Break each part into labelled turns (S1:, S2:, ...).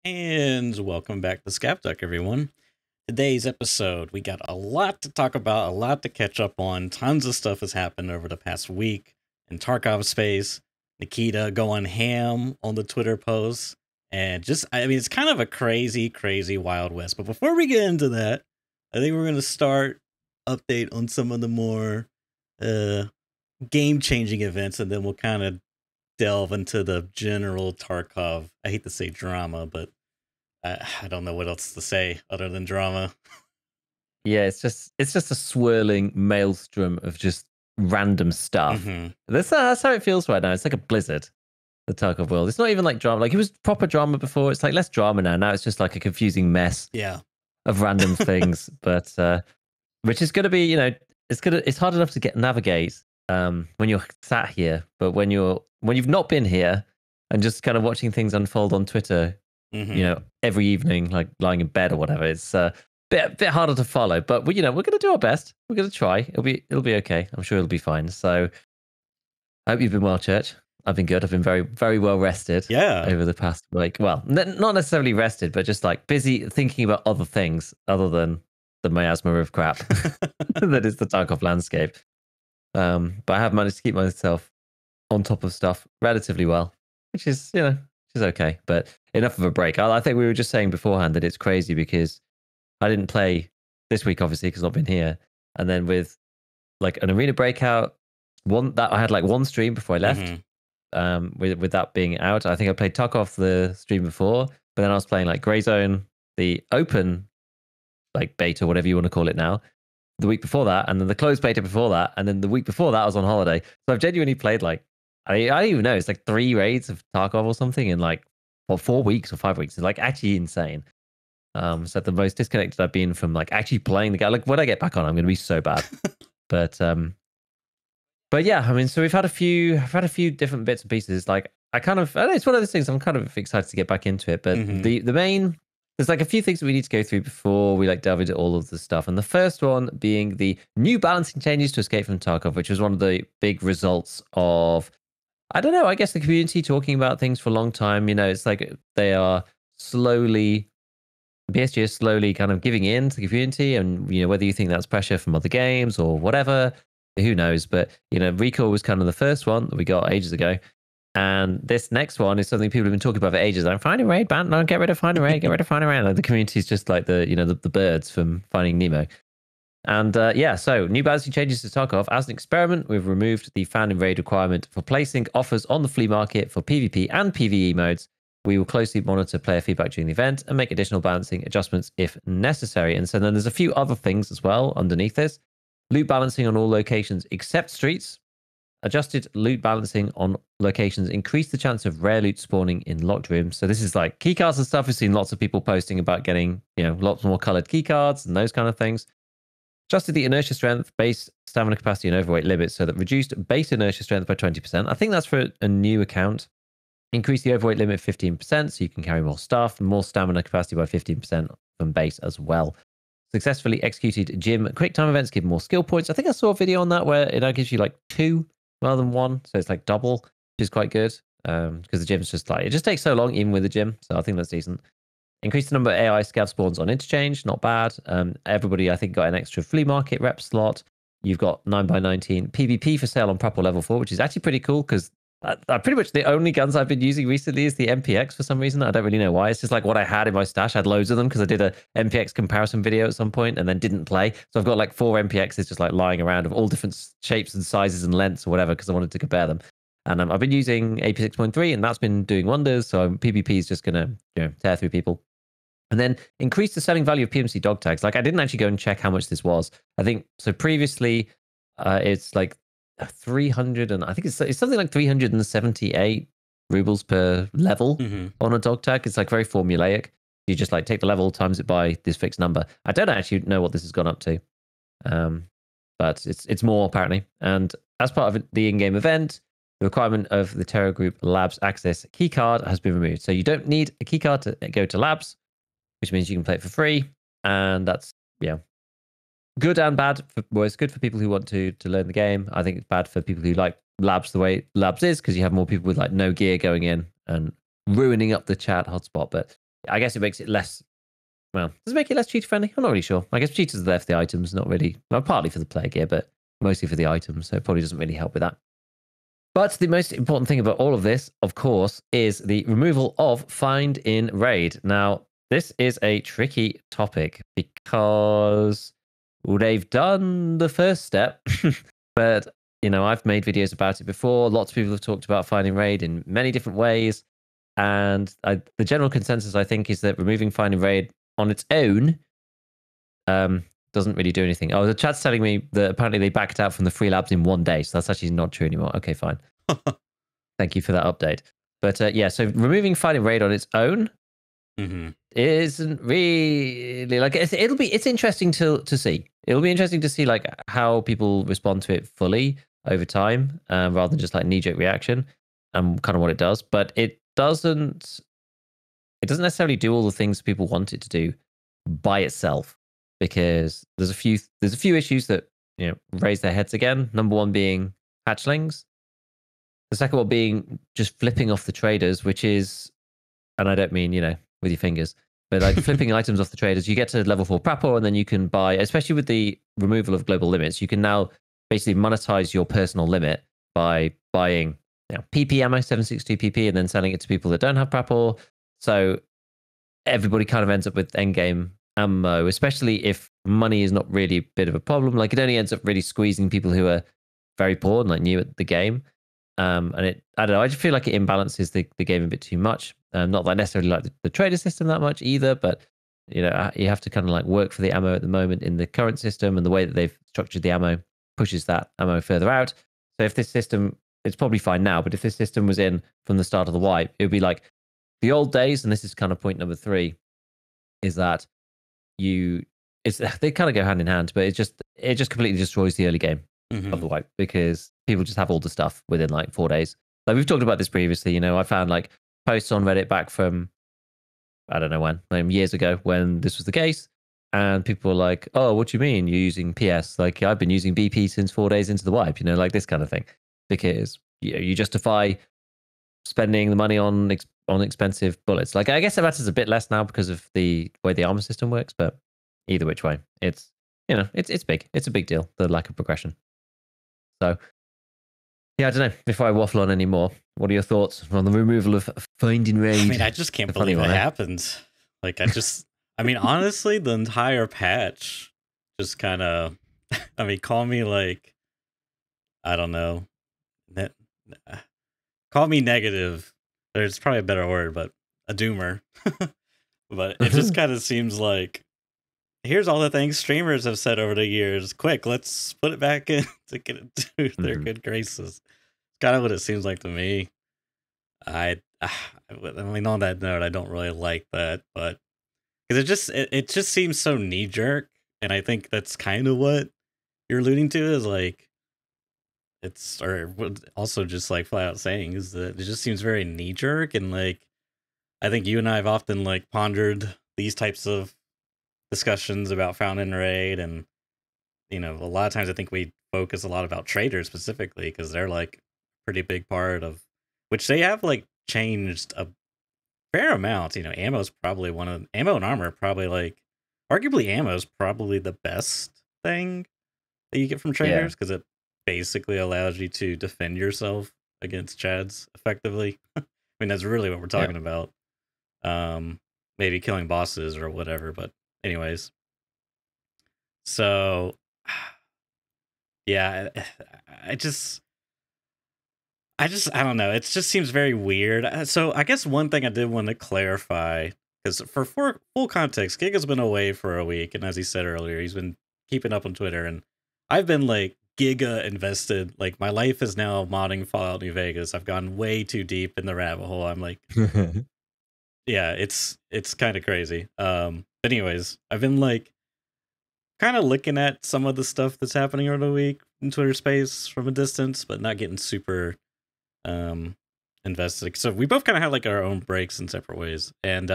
S1: And welcome back to ScavTalk, everyone. Today's episode, we got a lot to talk about, a lot to catch up on. Tons of stuff has happened over the past week in Tarkov space. Nikita going ham on the Twitter posts. And it's kind of a crazy, crazy Wild West. But before we get into that, I think we're going to start update on some of the more game-changing events, and then we'll kind of delve into the general Tarkov, I hate to say drama, but I don't know what else to say other than drama.
S2: Yeah, it's just a swirling maelstrom of just random stuff.
S1: Mm-hmm.
S2: That's how it feels right now. It's like a blizzard, the Tarkov world. It's not even like drama. Like it was proper drama before. It's like less drama now. Now it's just like a confusing mess.
S1: Yeah.
S2: Of random things, but which is going to be, it's hard enough to navigate when you're sat here, but when you've not been here and just kind of watching things unfold on Twitter.
S1: Mm-hmm.
S2: Every evening, like lying in bed or whatever. It's a bit harder to follow, but we're going to do our best. We're going to try. It'll be okay. I'm sure it'll be fine. So I hope you've been well, Church. I've been good. I've been very, very well rested.
S1: Yeah.
S2: Over the past week. Well, not necessarily rested, but just like busy thinking about other things other than the miasma of crap that is the Tarkov landscape. But I have managed to keep myself on top of stuff relatively well, which is okay, but enough of a break. I think we were just saying beforehand that it's crazy because I didn't play this week, obviously, because I've been here. And then with like an arena breakout, I had like one stream before I left.
S1: Mm-hmm.
S2: With that being out, I think I played Tarkov the stream before, but then I was playing like Grey Zone, the open like beta, whatever you want to call it now, the week before that, and then the closed beta before that, and then the week before that I was on holiday. So I've genuinely played like I don't even know. It's like 3 raids of Tarkov or something in like 4 weeks or 5 weeks. It's like actually insane. So the most disconnected I've been from like actually playing the game. Like when I get back on, I'm going to be so bad. But yeah, I mean, so I've had a few different bits and pieces. Like I don't know, it's one of those things. I'm kind of excited to get back into it. But the main, there's like a few things that we need to go through before we like delve into all of the stuff. And the first one being the new balancing changes to Escape from Tarkov, which was one of the big results of, I don't know, I guess the community talking about things for a long time. It's like they are slowly, BSG is slowly kind of giving in to the community. And, whether you think that's pressure from other games or whatever, who knows? But, Recall was kind of the first one that we got ages ago. And this next one is something people have been talking about for ages. I'm finding raid, ban, no, get rid of finding raid, get rid of finding raid. Like the community is just like the birds from Finding Nemo. And so new balancing changes to Tarkov. As an experiment, we've removed the found in raid requirement for placing offers on the flea market for PvP and PvE modes. We will closely monitor player feedback during the event and make additional balancing adjustments if necessary. And so then there's a few other things as well underneath this. Loot balancing on all locations except streets. Adjusted loot balancing on locations increase the chance of rare loot spawning in locked rooms. So this is like keycards and stuff. We've seen lots of people posting about getting, lots more colored keycards and those kind of things. Adjusted the inertia strength, base stamina capacity, and overweight limits so that reduced base inertia strength by 20%. I think that's for a new account. Increase the overweight limit 15% so you can carry more stuff, more stamina capacity by 15% from base as well. Successfully executed gym quick time events give more skill points. I think I saw a video on that where it now gives you like 2 rather than 1. So it's like double, which is quite good because the gym's just like, it just takes so long even with the gym. So I think that's decent. Increase the number of AI scav spawns on interchange, not bad. Everybody, I think, got an extra flea market rep slot. You've got 9x19 PvP for sale on Prep or Level 4, which is actually pretty cool because pretty much the only guns I've been using recently is the MPX for some reason. I don't really know why. It's just like what I had in my stash. I had loads of them because I did a MPX comparison video at some point and then didn't play. So I've got like 4 MPXs just like lying around of all different shapes and sizes and lengths or whatever because I wanted to compare them. And I've been using AP6.3 and that's been doing wonders. So PvP is just going to tear through people. And then increase the selling value of PMC dog tags. Like I didn't actually go and check how much this was. I think so. Previously, it's like 300 and I think it's something like 378 rubles per level on a dog tag. It's like very formulaic. You just like take the level times it by this fixed number. I don't actually know what this has gone up to, but it's more apparently. And as part of the in-game event, the requirement of the Terror Group Labs access keycard has been removed. So you don't need a keycard to go to Labs, which means you can play it for free. And that's, good and bad. Well, it's good for people who want to learn the game. I think it's bad for people who like Labs the way Labs is because you have more people with like no gear going in and ruining up the chat hotspot. But I guess it makes it less. Well, does it make it less cheater friendly? I'm not really sure. I guess cheaters are there for the items, not really. Well, partly for the player gear, but mostly for the items. So it probably doesn't really help with that. But the most important thing about all of this, of course, is the removal of Find in Raid. Now, this is a tricky topic because they've done the first step, but I've made videos about it before. Lots of people have talked about Find in Raid in many different ways. And the general consensus, I think, is that removing Find in Raid on its own doesn't really do anything. Oh, the chat's telling me that apparently they backed out from the free labs in 1 day. So that's actually not true anymore. Okay, fine. Thank you for that update. But yeah, so removing Find in Raid on its own isn't really like it's interesting to see. It'll be interesting to see like how people respond to it fully over time, rather than just like knee-jerk reaction and kind of what it does. But it doesn't necessarily do all the things people want it to do by itself, because there's a few issues that raise their heads again. Number one being hatchlings. The second one being just flipping off the traders, which is, and I don't mean with your fingers, but like flipping items off the traders. You get to level 4 Prapor, and then you can buy, especially with the removal of global limits, you can now basically monetize your personal limit by buying PP ammo, 762 PP, and then selling it to people that don't have Prapor. So everybody kind of ends up with endgame ammo, especially if money is not really a bit of a problem. Like it only ends up really squeezing people who are very poor and like new at the game. And I don't know, I just feel like it imbalances the game a bit too much. Not that I necessarily like the trader system that much either, but you have to kind of like work for the ammo at the moment in the current system, and the way that they've structured the ammo pushes that ammo further out. So if this system, it's probably fine now, but if this system was in from the start of the wipe, it would be like the old days. And this is kind of point number 3, is that they kind of go hand in hand, but it just completely destroys the early game of the wipe, because people just have all the stuff within like 4 days. Like we've talked about this previously. I found like posts on Reddit back from I don't know when, years ago, when this was the case, and people were like, "Oh, what do you mean you're using PS? Like I've been using BP since 4 days into the wipe." Like this kind of thing, because you justify spending the money on expensive bullets. Like I guess it matters a bit less now because of the way the armor system works, but either which way, it's it's big. It's a big deal, the lack of progression. So yeah, I don't know if I waffle on any more. What are your thoughts on the removal of Find in Raid?
S1: I mean, I just can't believe it happens. Like I mean, honestly, the entire patch just kind of, I mean, call me like, I don't know, call me negative. There's probably a better word, but a doomer. But it just kind of seems like, here's all the things streamers have said over the years. Quick, let's put it back in to get into their good graces. It's kind of what it seems like to me. I mean, on that note, I don't really like that, but because it just seems so knee jerk, and I think that's kind of what you're alluding to, is like or also just like flat out saying is that it just seems very knee jerk, and like I think you and I have often like pondered these types of discussions about Found in Raid, and a lot of times I think we focus a lot about traders specifically because they're like a pretty big part of which they have like changed a fair amount. Ammo's probably ammo and armor probably like arguably ammo's probably the best thing that you get from traders, because it basically allows you to defend yourself against chads effectively. I mean, that's really what we're talking about. Maybe killing bosses or whatever, but anyways. So yeah, I don't know. It just seems very weird. So I guess one thing I did want to clarify, because for full context, Giga's been away for a week, and as he said earlier, he's been keeping up on Twitter, and I've been like Giga invested. Like my life is now modding Fallout New Vegas. I've gone way too deep in the rabbit hole. I'm like, yeah, it's kind of crazy. But anyways, I've been like kind of looking at some of the stuff that's happening over the week in Twitter space from a distance, but not getting super invested. So we both kind of had like our own breaks in separate ways. And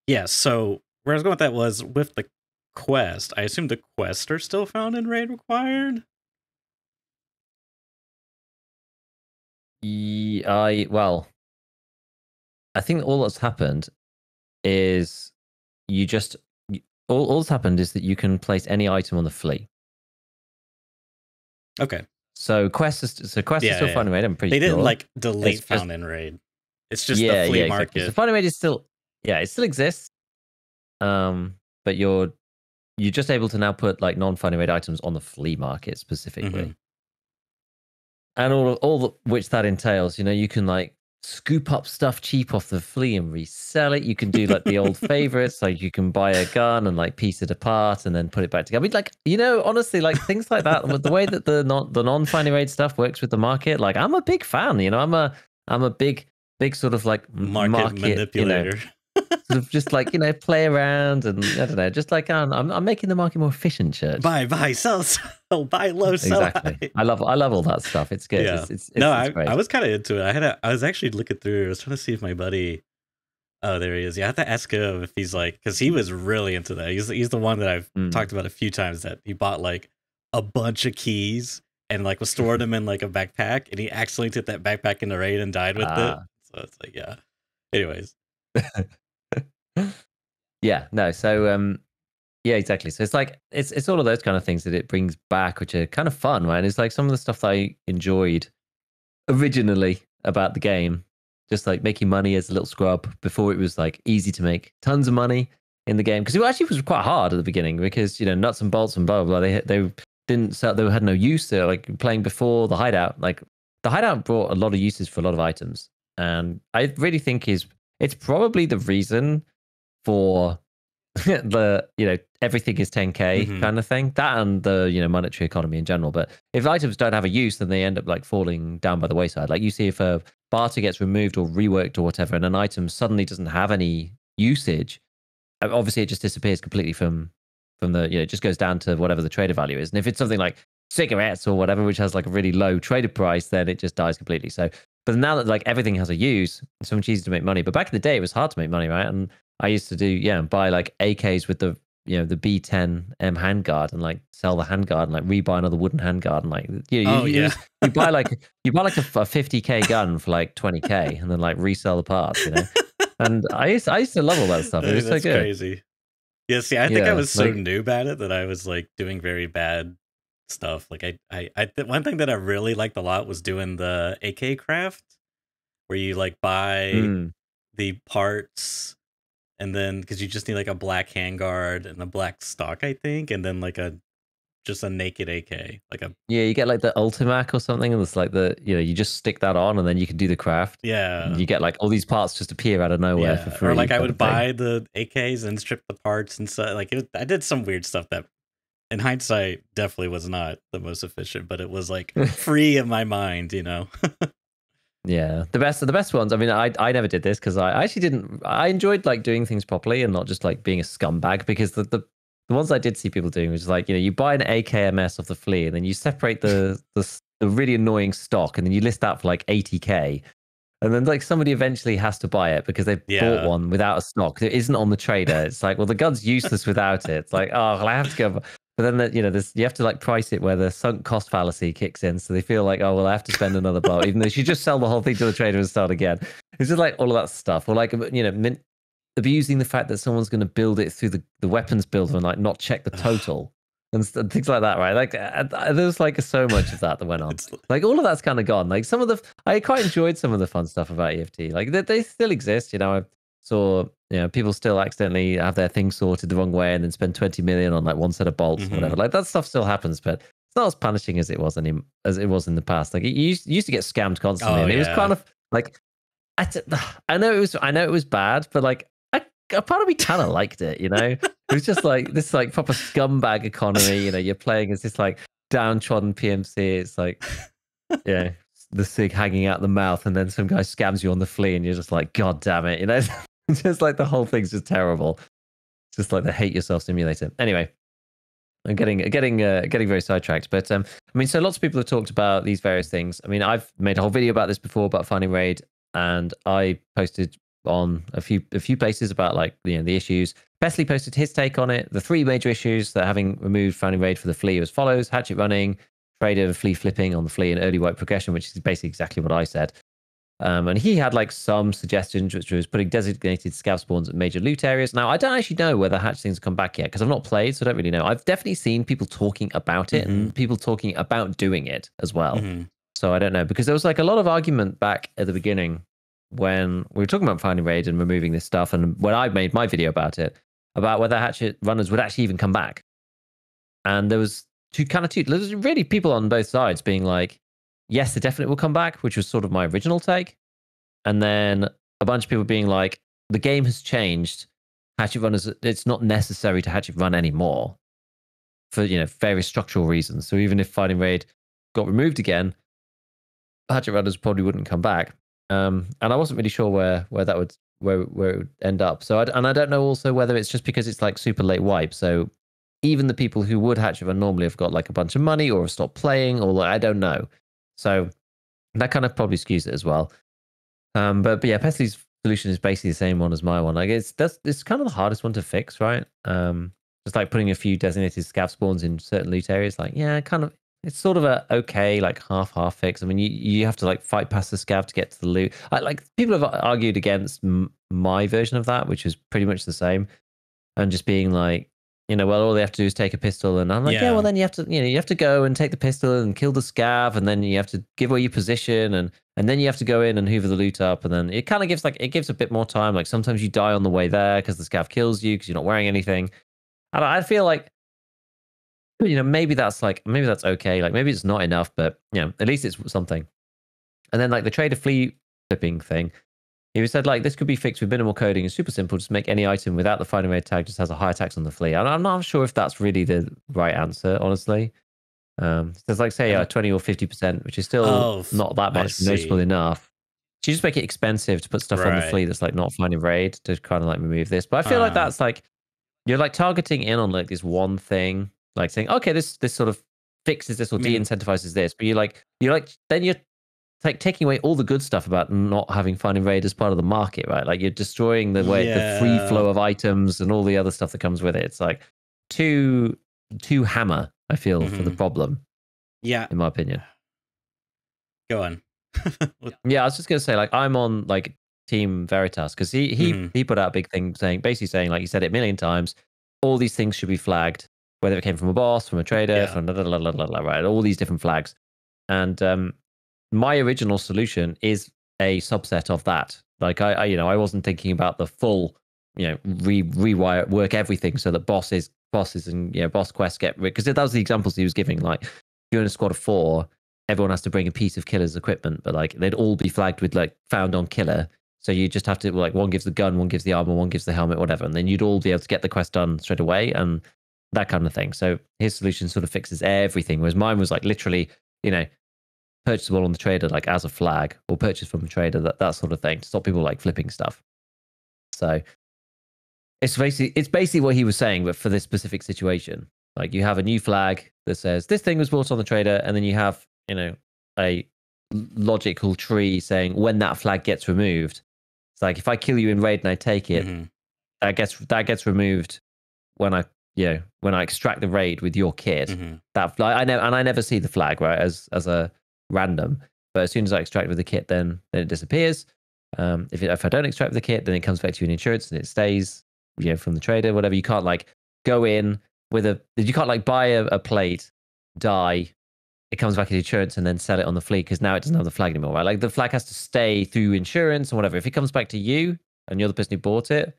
S1: yeah, so where I was going with that was with the quest. I assume the quests are still found in raid required.
S2: Well, I think all that's happened is all that's happened is that you can place any item on the flea.
S1: Okay.
S2: So Quest is still Found and Raid. I'm pretty
S1: sure. They didn't like delete
S2: just,
S1: Found and Raid. It's just the flea market.
S2: Exactly. So Found and Raid is still, it still exists. But you're just able to now put like non-Found and Raid items on the flea market specifically. And all which that entails, you can like scoop up stuff cheap off the flea and resell it. You can do like the old favorites, like you can buy a gun and like piece it apart and then put it back together. I mean, like, honestly, like things like that, with the way that the non-Found and Raid stuff works with the market, like I'm a big fan. I'm a big sort of like market manipulator. Sort of just like play around and I don't know, just like I'm making the market more efficient. Church,
S1: buy, sell, buy low, sell
S2: exactly. High. I love all that stuff. It's good.
S1: Yeah.
S2: It's
S1: I was kind of into it. I was actually looking through. I was trying to see if my buddy. Oh, there he is. Yeah, I have to ask him if he's like, because he was really into that. He's the one that I've talked about a few times, that he bought like a bunch of keys and like was storing them in like a backpack, and he accidentally took that backpack in the raid and died with it. So it's like, yeah. Anyways.
S2: Yeah, no, so yeah, exactly. So it's like it's all of those kind of things that it brings back, which are kind of fun, right? It's like some of the stuff that I enjoyed originally about the game, just like making money as a little scrub before it was like easy to make tons of money in the game, because it actually was quite hard at the beginning, because nuts and bolts and blah blah, they didn't sell, they had no use. They're like playing before the hideout. Like the hideout brought a lot of uses for a lot of items, and I really think it's probably the reason for the everything is 10k kind of thing, that and the monetary economy in general. But if items don't have a use, then they end up like falling down by the wayside. Like you see, if a barter gets removed or reworked or whatever, and an item suddenly doesn't have any usage, obviously it just disappears completely from the it just goes down to whatever the trader value is. And if it's something like cigarettes or whatever, which has like a really low traded price, then it just dies completely. So but now that like everything has a use, it's so much easier to make money. But back in the day, it was hard to make money, right? And I used to buy like AKs with the the B10M handguard and like sell the handguard and like rebuy another wooden handguard and like you buy like a 50k gun for like 20k and then like resell the parts, And I used to love all that stuff. It was so good.
S1: Crazy. Yeah, see, I think I was so noob at it that I was like doing very bad stuff. Like I one thing that I really liked a lot was doing the AK craft, where you like buy the parts, and then because you just need like a black handguard and a black stock, I think, and then like just a naked AK, like a
S2: you get like the Ultimac or something, and it's like you just stick that on, and then you can do the craft.
S1: Yeah,
S2: you get like all these parts just appear out of nowhere for free.
S1: Or like I would buy the AKs and strip the parts and stuff. Like I did some weird stuff that, in hindsight, definitely was not the most efficient, but it was like free in my mind,
S2: Yeah, the best ones. I mean, I never did this because I actually didn't. I enjoyed like doing things properly and not just like being a scumbag. Because the ones I did see people doing was like you buy an AKMS off the flea and then you separate the really annoying stock and then you list that for like 80k, and then like somebody eventually has to buy it because they bought one without a stock that isn't on the trader. It's like, well, the gun's useless without it. It's like, oh, well, I have to go. But then you have to like price it where the sunk cost fallacy kicks in, so they feel like, oh well, I have to spend another bar, even though you should just sell the whole thing to the trader and start again. It's just like all of that stuff, or like abusing the fact that someone's going to build it through the weapons builder and like not check the total and things like that, right? Like there's like so much of that went on. Like all of that's kind of gone. Like I quite enjoyed some of the fun stuff about EFT. Like they still exist, I saw people still accidentally have their thing sorted the wrong way and then spend 20 million on like one set of bolts or whatever. Like that stuff still happens, but it's not as punishing as it was in the past. Like you used to get scammed constantly, and it was kind of like I know it was bad, but like a part of me kind of liked it. It was just like this like proper scumbag economy. You're playing as this like downtrodden PMC. It's like the cig hanging out the mouth, and then some guy scams you on the flea, and you're just like, God damn it, just like the whole thing's just terrible. It's just like the hate yourself simulator. Anyway, I'm getting very sidetracked, but I mean, so lots of people have talked about these various things. I mean, I've made a whole video about this before about finding raid, and I posted on a few places about like the issues. Besley posted his take on it. The three major issues that having removed finding raid for the flea as follows: hatchet running, trader flea flipping on the flea, and early white progression, which is basically exactly what I said. And he had like some suggestions, which was putting designated scav spawns at major loot areas. Now, I don't actually know whether hatchlings come back yet because I've not played, so I don't really know. I've definitely seen people talking about it and people talking about doing it as well. So I don't know, because there was like a lot of argument back at the beginning when we were talking about finding raid and removing this stuff, and when I made my video about it, about whether hatchet runners would actually even come back. And there was there's really people on both sides being like, yes, they definitely will come back, which was sort of my original take. And then a bunch of people being like, the game has changed. Hatchet runners, it's not necessary to hatchet run anymore for, you know, various structural reasons. So even if fighting raid got removed again, hatchet runners probably wouldn't come back. And I wasn't really sure where that would where it would end up. So I don't know also whether it's just because it's like super late wipe. So even the people who would hatchet run normally have got like a bunch of money or have stopped playing, or like, I don't know. So that kind of probably skews it as well. But yeah, Pesley's solution is basically the same one as my one. Like it's kind of the hardest one to fix, right? Just like putting a few designated scav spawns in certain loot areas. Like, yeah, kind of, it's sort of a okay, like half fix. I mean, you have to like fight past the scav to get to the loot. Like people have argued against my version of that, which is pretty much the same, and just being like, you know, well, all they have to do is take a pistol, and I'm like, yeah, well, then you have to go and take the pistol and kill the scav, and then you have to give away your position, and then you have to go in and hoover the loot up, and then it kind of gives a bit more time. Like sometimes you die on the way there because the scav kills you because you're not wearing anything. And I feel like, you know, maybe that's okay. Like maybe it's not enough, but you know, at least it's something. And then like the trader flea flipping thing, he said like this could be fixed with minimal coding. It's super simple. Just make any item without the fighting raid tag just has a higher tax on the flea. And I'm not sure if that's really the right answer, honestly. There's like say 20 or 50%, which is still not that much, noticeable enough. So you just make it expensive to put stuff on the flea that's like not finding raid to kind of like remove this. But I feel like that's like you're like targeting in on like this one thing, like saying, okay, this sort of fixes this or de-incentivizes this. But then you're like taking away all the good stuff about not having finding raid as part of the market, right? Like you're destroying the free flow of items and all the other stuff that comes with it. It's like too hammer, I feel, for the problem.
S1: Yeah.
S2: In my opinion.
S1: Go on.
S2: Yeah, I was just gonna say, like, I'm on like Team Veritas because he put out a big thing basically saying, like, he said it a million times, all these things should be flagged, whether it came from a boss, from a trader, from right, all these different flags. And my original solution is a subset of that. Like I wasn't thinking about the full, you know, rewire work everything so that bosses and, you know, boss quests get rid, because that was the examples he was giving. Like you're in a squad of 4, everyone has to bring a piece of killer's equipment, but like they'd all be flagged with like found on killer. So you just have to, like, one gives the gun, one gives the armor, one gives the helmet, whatever, and then you'd all be able to get the quest done straight away and that kind of thing. So his solution sort of fixes everything, whereas mine was like literally, you know, purchasable on the trader like as a flag, or purchase from the trader, that sort of thing, to stop people like flipping stuff. So it's basically what he was saying, but for this specific situation. Like you have a new flag that says this thing was bought on the trader, and then you have, you know, a logical tree saying when that flag gets removed. It's like if I kill you in raid and I take it, that gets removed when I extract the raid with your kit. That flag, I never see the flag, right, as a random. But as soon as I extract with the kit, then it disappears. If I don't extract with the kit, then it comes back to you in insurance and it stays, you know, from the trader, whatever. You can't like go in with you can't like buy a plate, die, it comes back in insurance and then sell it on the fleet because now it doesn't have the flag anymore, right? Like the flag has to stay through insurance or whatever. If it comes back to you and you're the person who bought it,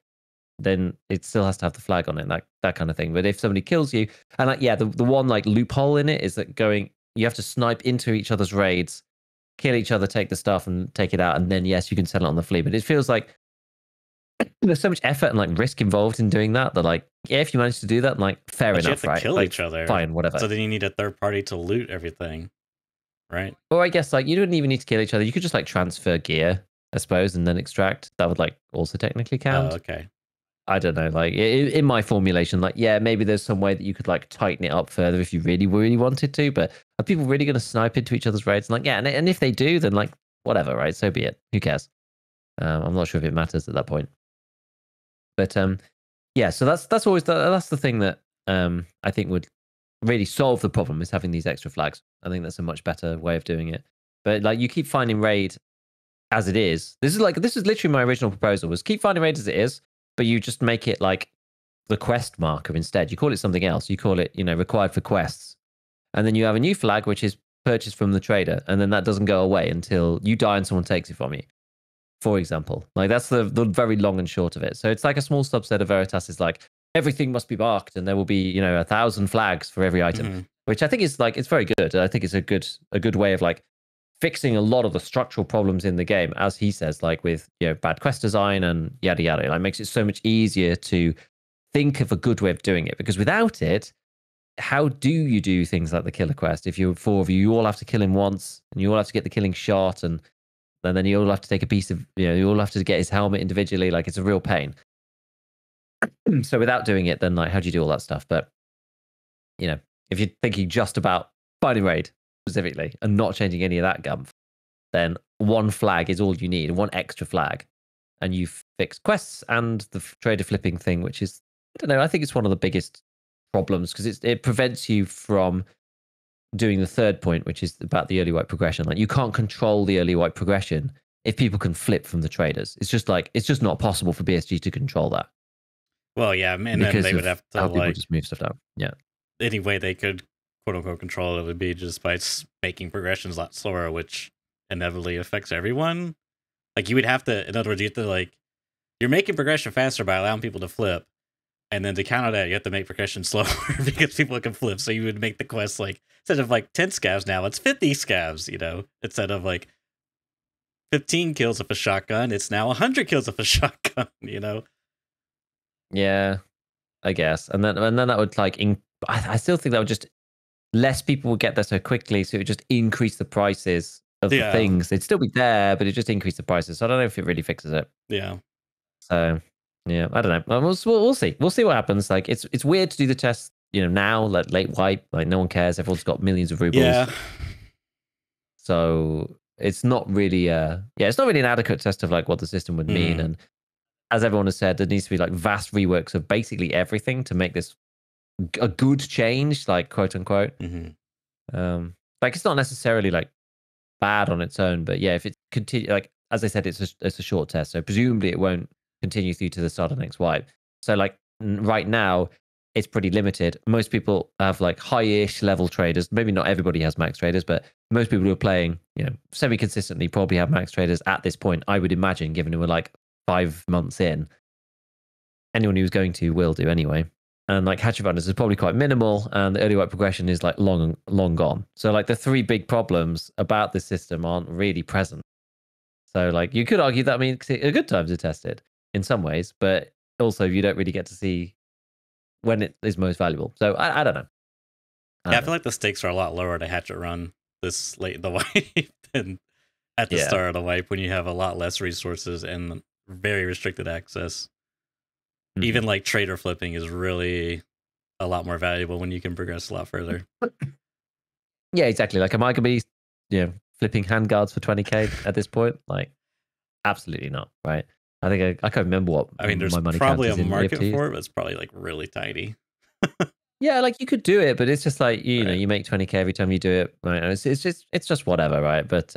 S2: then it still has to have the flag on it, like that kind of thing. But if somebody kills you, and like, yeah, the one like loophole in it is that you have to snipe into each other's raids, kill each other, take the stuff and take it out, and then yes, you can sell it on the fleet. But it feels like there's so much effort and like risk involved in doing that like, yeah, if you manage to do that, like fair enough,
S1: you have to
S2: right?
S1: kill
S2: like,
S1: each other,
S2: fine, whatever.
S1: So then you need a third party to loot everything, right?
S2: Or I guess like you don't even need to kill each other. You could just like transfer gear, I suppose, and then extract. That would like also technically count.
S1: Oh, okay.
S2: I don't know. Like in my formulation, like, yeah, maybe there's some way that you could like tighten it up further if you really, really wanted to. But are people really going to snipe into each other's raids? And like, yeah, and if they do, then like whatever, right? So be it. Who cares? I'm not sure if it matters at that point. But yeah, so that's always that's the thing that I think would really solve the problem, is having these extra flags. I think that's a much better way of doing it. But like you keep finding raid as it is. This is literally my original proposal, was keep finding raid as it is, but you just make it like the quest marker instead. You call it something else. You call it, required for quests. And then you have a new flag, which is purchased from the trader. And then that doesn't go away until you die and someone takes it from you, for example. Like, that's the very long and short of it. So it's like a small subset of Veritas is like, everything must be marked and there will be, 1,000 flags for every item, which I think is like, it's very good. I think it's a good way of like fixing a lot of the structural problems in the game, as he says, like with, bad quest design and yada, yada. It like makes it so much easier to think of a good way of doing it, because without it, how do you do things like the killer quest? If you're 4 of you, you all have to kill him once, and you all have to get the killing shot, and then you all have to take a piece of, you all have to get his helmet individually. Like, it's a real pain. So without doing it, then like, how do you do all that stuff? But if you're thinking just about finding raid specifically and not changing any of that gumph, then one flag is all you need, one extra flag, and you fix quests and the trader flipping thing, which is, I don't know, I think it's one of the biggest problems, because it prevents you from doing the third point, which is about the early wipe progression. Like, you can't control the early wipe progression if people can flip from the traders. It's just not possible for BSG to control that.
S1: Well, yeah, and then they would have to
S2: how people just move stuff down. Yeah.
S1: Any way they could quote unquote control it would be just by making progressions a lot slower, which inevitably affects everyone. Like, you would have to, in other words, you have to like, you're making progression faster by allowing people to flip. And then to counter that, you have to make progression slower because people can flip. So you would make the quest like, instead of like 10 scavs now, it's 50 scavs, instead of like 15 kills with a shotgun, it's now 100 kills with a shotgun,
S2: Yeah, I guess. And then that would like, I still think that would just, less people would get there so quickly. So it would just increase the prices of the things. They'd still be there, but it just increase the prices. So I don't know if it really fixes it.
S1: Yeah.
S2: So yeah, I don't know. We'll see. We'll see what happens. Like, it's weird to do the test, now, like late wipe, like no one cares. Everyone's got millions of rubles.
S1: Yeah.
S2: So it's not really it's not really an adequate test of like what the system would mean. And as everyone has said, there needs to be like vast reworks of basically everything to make this a good change, like quote unquote. Like, it's not necessarily like bad on its own, but yeah, if it continue, like as I said, it's a short test, so presumably it won't continue through to the start of next wipe. So like right now, it's pretty limited. Most people have like high-ish level traders. Maybe not everybody has max traders, but most people who are playing, semi-consistently probably have max traders at this point, I would imagine, given we're like 5 months in. Anyone who's going to will do anyway. And like hatchet runners is probably quite minimal, and the early wipe progression is like long gone. So like the 3 big problems about this system aren't really present. So like you could argue that means a good time to test it in some ways, but also you don't really get to see when it is most valuable. So I don't know.
S1: I feel like the stakes are a lot lower to hatchet run this late in the wipe than at the start of the wipe, when you have a lot less resources and very restricted access. Even like trader flipping is really a lot more valuable when you can progress a lot further.
S2: Yeah, exactly. Like, am I going to be flipping handguards for 20k at this point? Like, absolutely not, right? I think I can't remember what
S1: there's
S2: my money
S1: probably a
S2: count is
S1: market
S2: in
S1: for it, but it's probably like really tiny.
S2: Yeah, like you could do it, but it's just like you make 20k every time you do it, right? And it's just whatever, right? But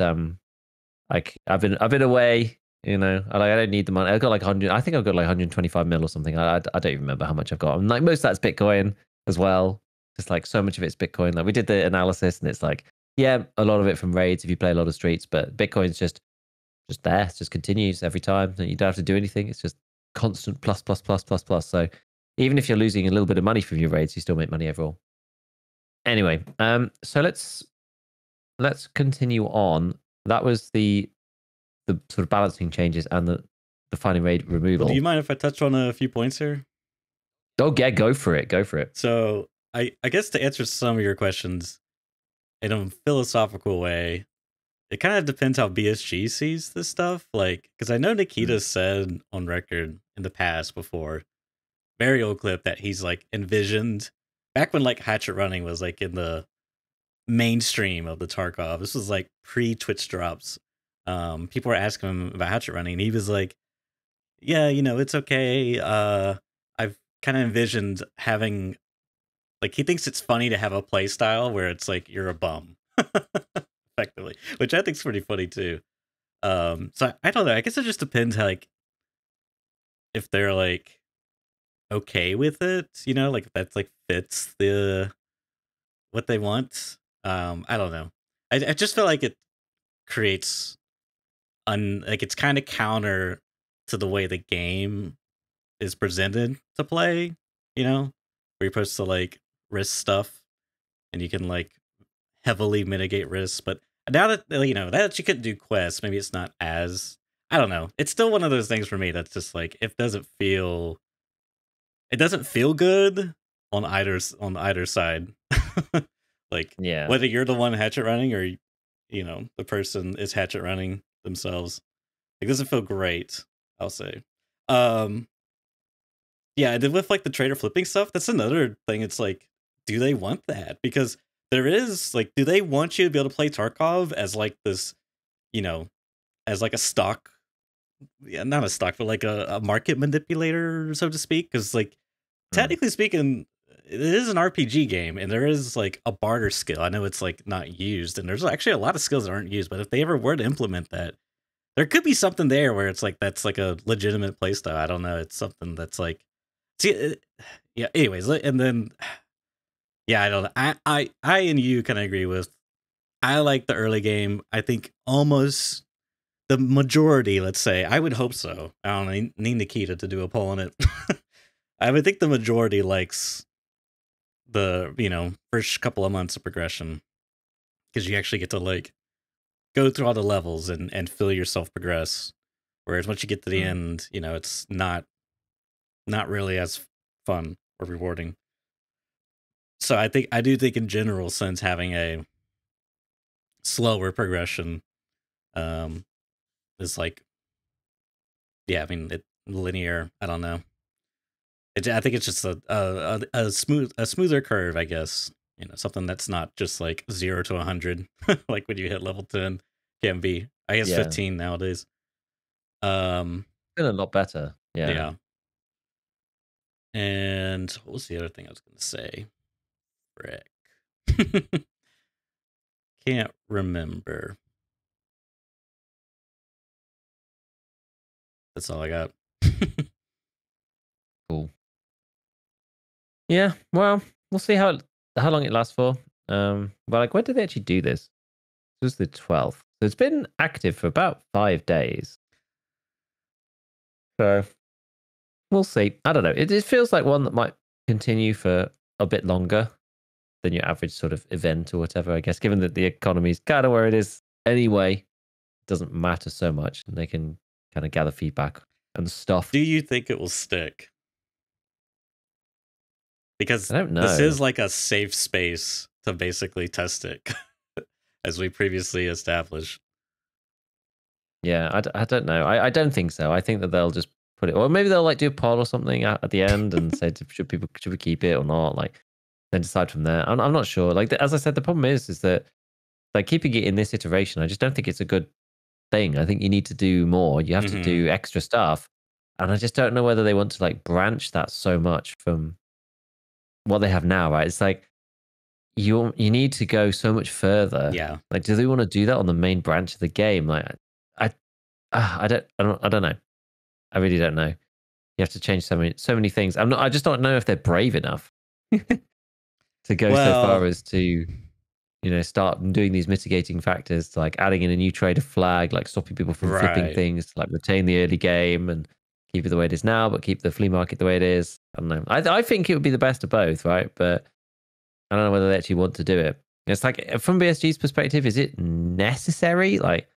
S2: like I've been away, I don't need the money. I've got like 100. I think I've got like 125 mil or something. I don't even remember how much I've got. And like most of that's Bitcoin as well. Just like so much of it's Bitcoin. Like we did the analysis, and it's like, yeah, a lot of it from raids if you play a lot of streets, but Bitcoin's just there. It just continues every time. And you don't have to do anything. It's just constant plus plus plus plus plus. So even if you're losing a little bit of money from your raids, you still make money overall. Anyway, so let's continue on. That was the sort of balancing changes and the finding raid removal.
S1: Well, do you mind if I touch on a few points here?
S2: Oh yeah, go for it.
S1: So I guess to answer some of your questions in a philosophical way, it kind of depends how BSG sees this stuff. Like, because I know Nikita said on record in the past before, very old clip, that he's like envisioned back when like hatchet running was like in the mainstream of the Tarkov. This was like pre-Twitch drops. People were asking him about hatchet running, and he was like, yeah, it's okay. I've kind of envisioned having, like, he thinks it's funny to have a play style where it's like you're a bum, effectively, which I think is pretty funny too. So I don't know. I guess it just depends how, like, if they're like okay with it, you know, like if that's like fits the what they want. I don't know. I just feel like it creates like it's kind of counter to the way the game is presented to play, you know, where you're supposed to like risk stuff and you can like heavily mitigate risks. But now that you know that you could do quests, maybe it's not as, I don't know. It's still one of those things for me that's just like it doesn't feel good on either side. Like
S2: Yeah.
S1: whether you're the one hatchet running or you know the person is hatchet running themselves, it doesn't feel great. I'll say. Um, yeah, and then with like the trader flipping stuff, that's another thing. It's like, do they want that? Because there is like, do they want you to be able to play Tarkov as like this, you know, as like a stock, yeah, not a stock, but like a market manipulator, so to speak? Because like technically speaking, it is an RPG game, and there is like a barter skill. I know it's like not used, and there's actually a lot of skills that aren't used. But if they ever were to implement that, there could be something there where it's like that's like a legitimate playstyle. I don't know. It's something that's like, see, yeah. Anyways, and then yeah, I don't know. I and you kind of agree with. I like the early game. I think almost the majority. Let's say I would hope so. I don't know, need Nikita to do a poll on it. I would think the majority likes the, you know, first couple of months of progression because you actually get to like go through all the levels and feel yourself progress. Whereas once you get to the end, you know, it's not really as fun or rewarding. So I do think in general, since having a slower progression, um, is like, yeah, I mean, linear. I don't know. I think it's just a smoother curve, I guess. You know, something that's not just like 0 to 100, like when you hit level 10 can be. I guess
S2: Yeah.
S1: 15 nowadays.
S2: Been a lot better. Yeah.
S1: Yeah. And what was the other thing I was going to say? Frick. Can't remember. That's all I got.
S2: Cool. Yeah. Well, we'll see how long it lasts for. But like, when did they actually do this? This was the 12th. So it's been active for about 5 days. So we'll see. I don't know. It feels like one that might continue for a bit longer than your average sort of event or whatever, I guess, given that the economy's kind of where it is anyway. It doesn't matter so much, and they can kind of gather feedback and stuff.
S1: Do you think it will stick? Because
S2: I don't know.
S1: this is like a safe space to basically test it, as we previously established.
S2: Yeah, I don't know. I don't think so. I think that they'll just put it, or maybe they'll like do a poll or something at the end and say, should we keep it or not? Like, then decide from there. I'm not sure. Like, as I said, the problem is that like keeping it in this iteration, I just don't think it's a good thing. I think you need to do more. You have to do extra stuff, and I just don't know whether they want to like branch that so much from what they have now. Right? It's like you need to go so much further.
S1: Yeah.
S2: Like, do they want to do that on the main branch of the game? Like, I don't know. I really don't know. You have to change so many things. I just don't know if they're brave enough to go so far as to, you know, start doing these mitigating factors, like adding in a new trader flag, like stopping people from flipping things, like retain the early game and keep it the way it is now, but keep the flea market the way it is. I don't know. I think it would be the best of both, right? But I don't know whether they actually want to do it. It's like, from BSG's perspective, is it necessary? Like,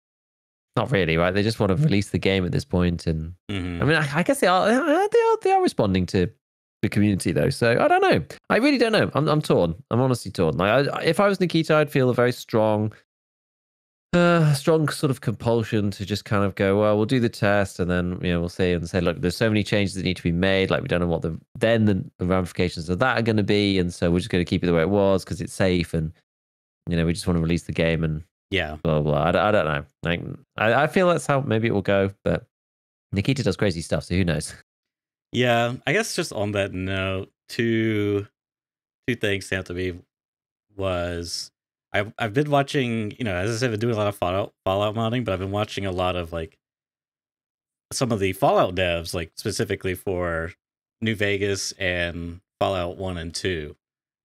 S2: not really, right? They just want to release the game at this point, and I mean, I guess they are responding to the community though. So I don't know. I really don't know. I'm torn. I'm honestly torn. Like, if I was Nikita, I'd feel a very strong sort of compulsion to just kind of go, well, we'll do the test, and then, you know, we'll say, look, there's so many changes that need to be made. Like, we don't know what the ramifications of that are going to be, and so we're just going to keep it the way it was because it's safe, and, you know, we just want to release the game and.
S1: Yeah.
S2: Blah, blah, blah. I don't know. Like, I feel that's how maybe it will go, but Nikita does crazy stuff, so who knows?
S1: Yeah. I guess just on that note, two things have to be was I've been watching, you know, as I said, I've been doing a lot of Fallout modding, but I've been watching a lot of like some of the Fallout devs, like specifically for New Vegas and Fallout 1 and 2.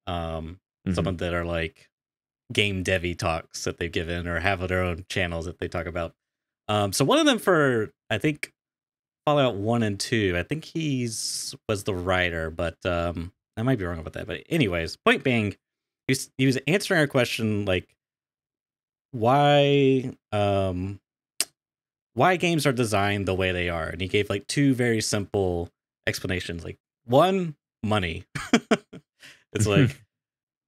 S1: Some of that are like game devy talks that they've given or have their own channels that they talk about. So one of them for, I think, Fallout 1 and 2, I think was the writer, but I might be wrong about that. But anyways, point being, he was answering a question like why games are designed the way they are, and he gave like two very simple explanations. Like one, money. It's like,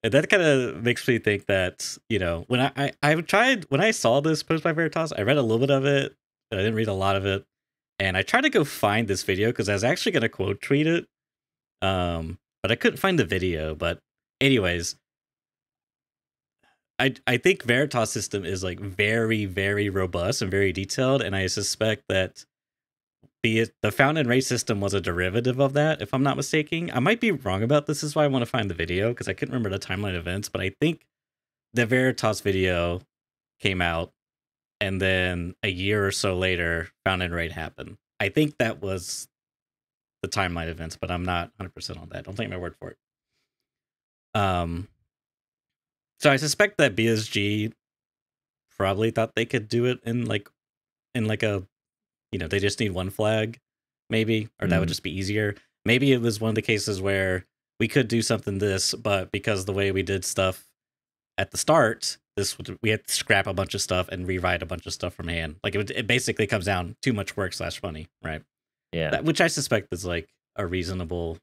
S1: and that kind of makes me think that, you know, when I saw this post by Veritas, I read a little bit of it, but I didn't read a lot of it. And I tried to go find this video because I was actually going to quote tweet it. But I couldn't find the video. But anyways, I think Veritas system is like very, very robust and very detailed. And I suspect that the found and raise system was a derivative of that, if I'm not mistaken. I might be wrong about this. This is why I want to find the video, because I couldn't remember the timeline events. But I think the Veritas video came out, and then a year or so later, found and raid happened. I think that was the timeline events, but I'm not 100% on that. Don't take my word for it. So I suspect that BSG probably thought they could do it in like a, you know, they just need one flag, we or that would just be easier. Maybe it was one of the cases where we could do something but because the way we did stuff at the start, we had to scrap a bunch of stuff and rewrite a bunch of stuff from hand. Like it basically comes down too much work / money, right?
S2: Yeah.
S1: Which I suspect is like a reasonable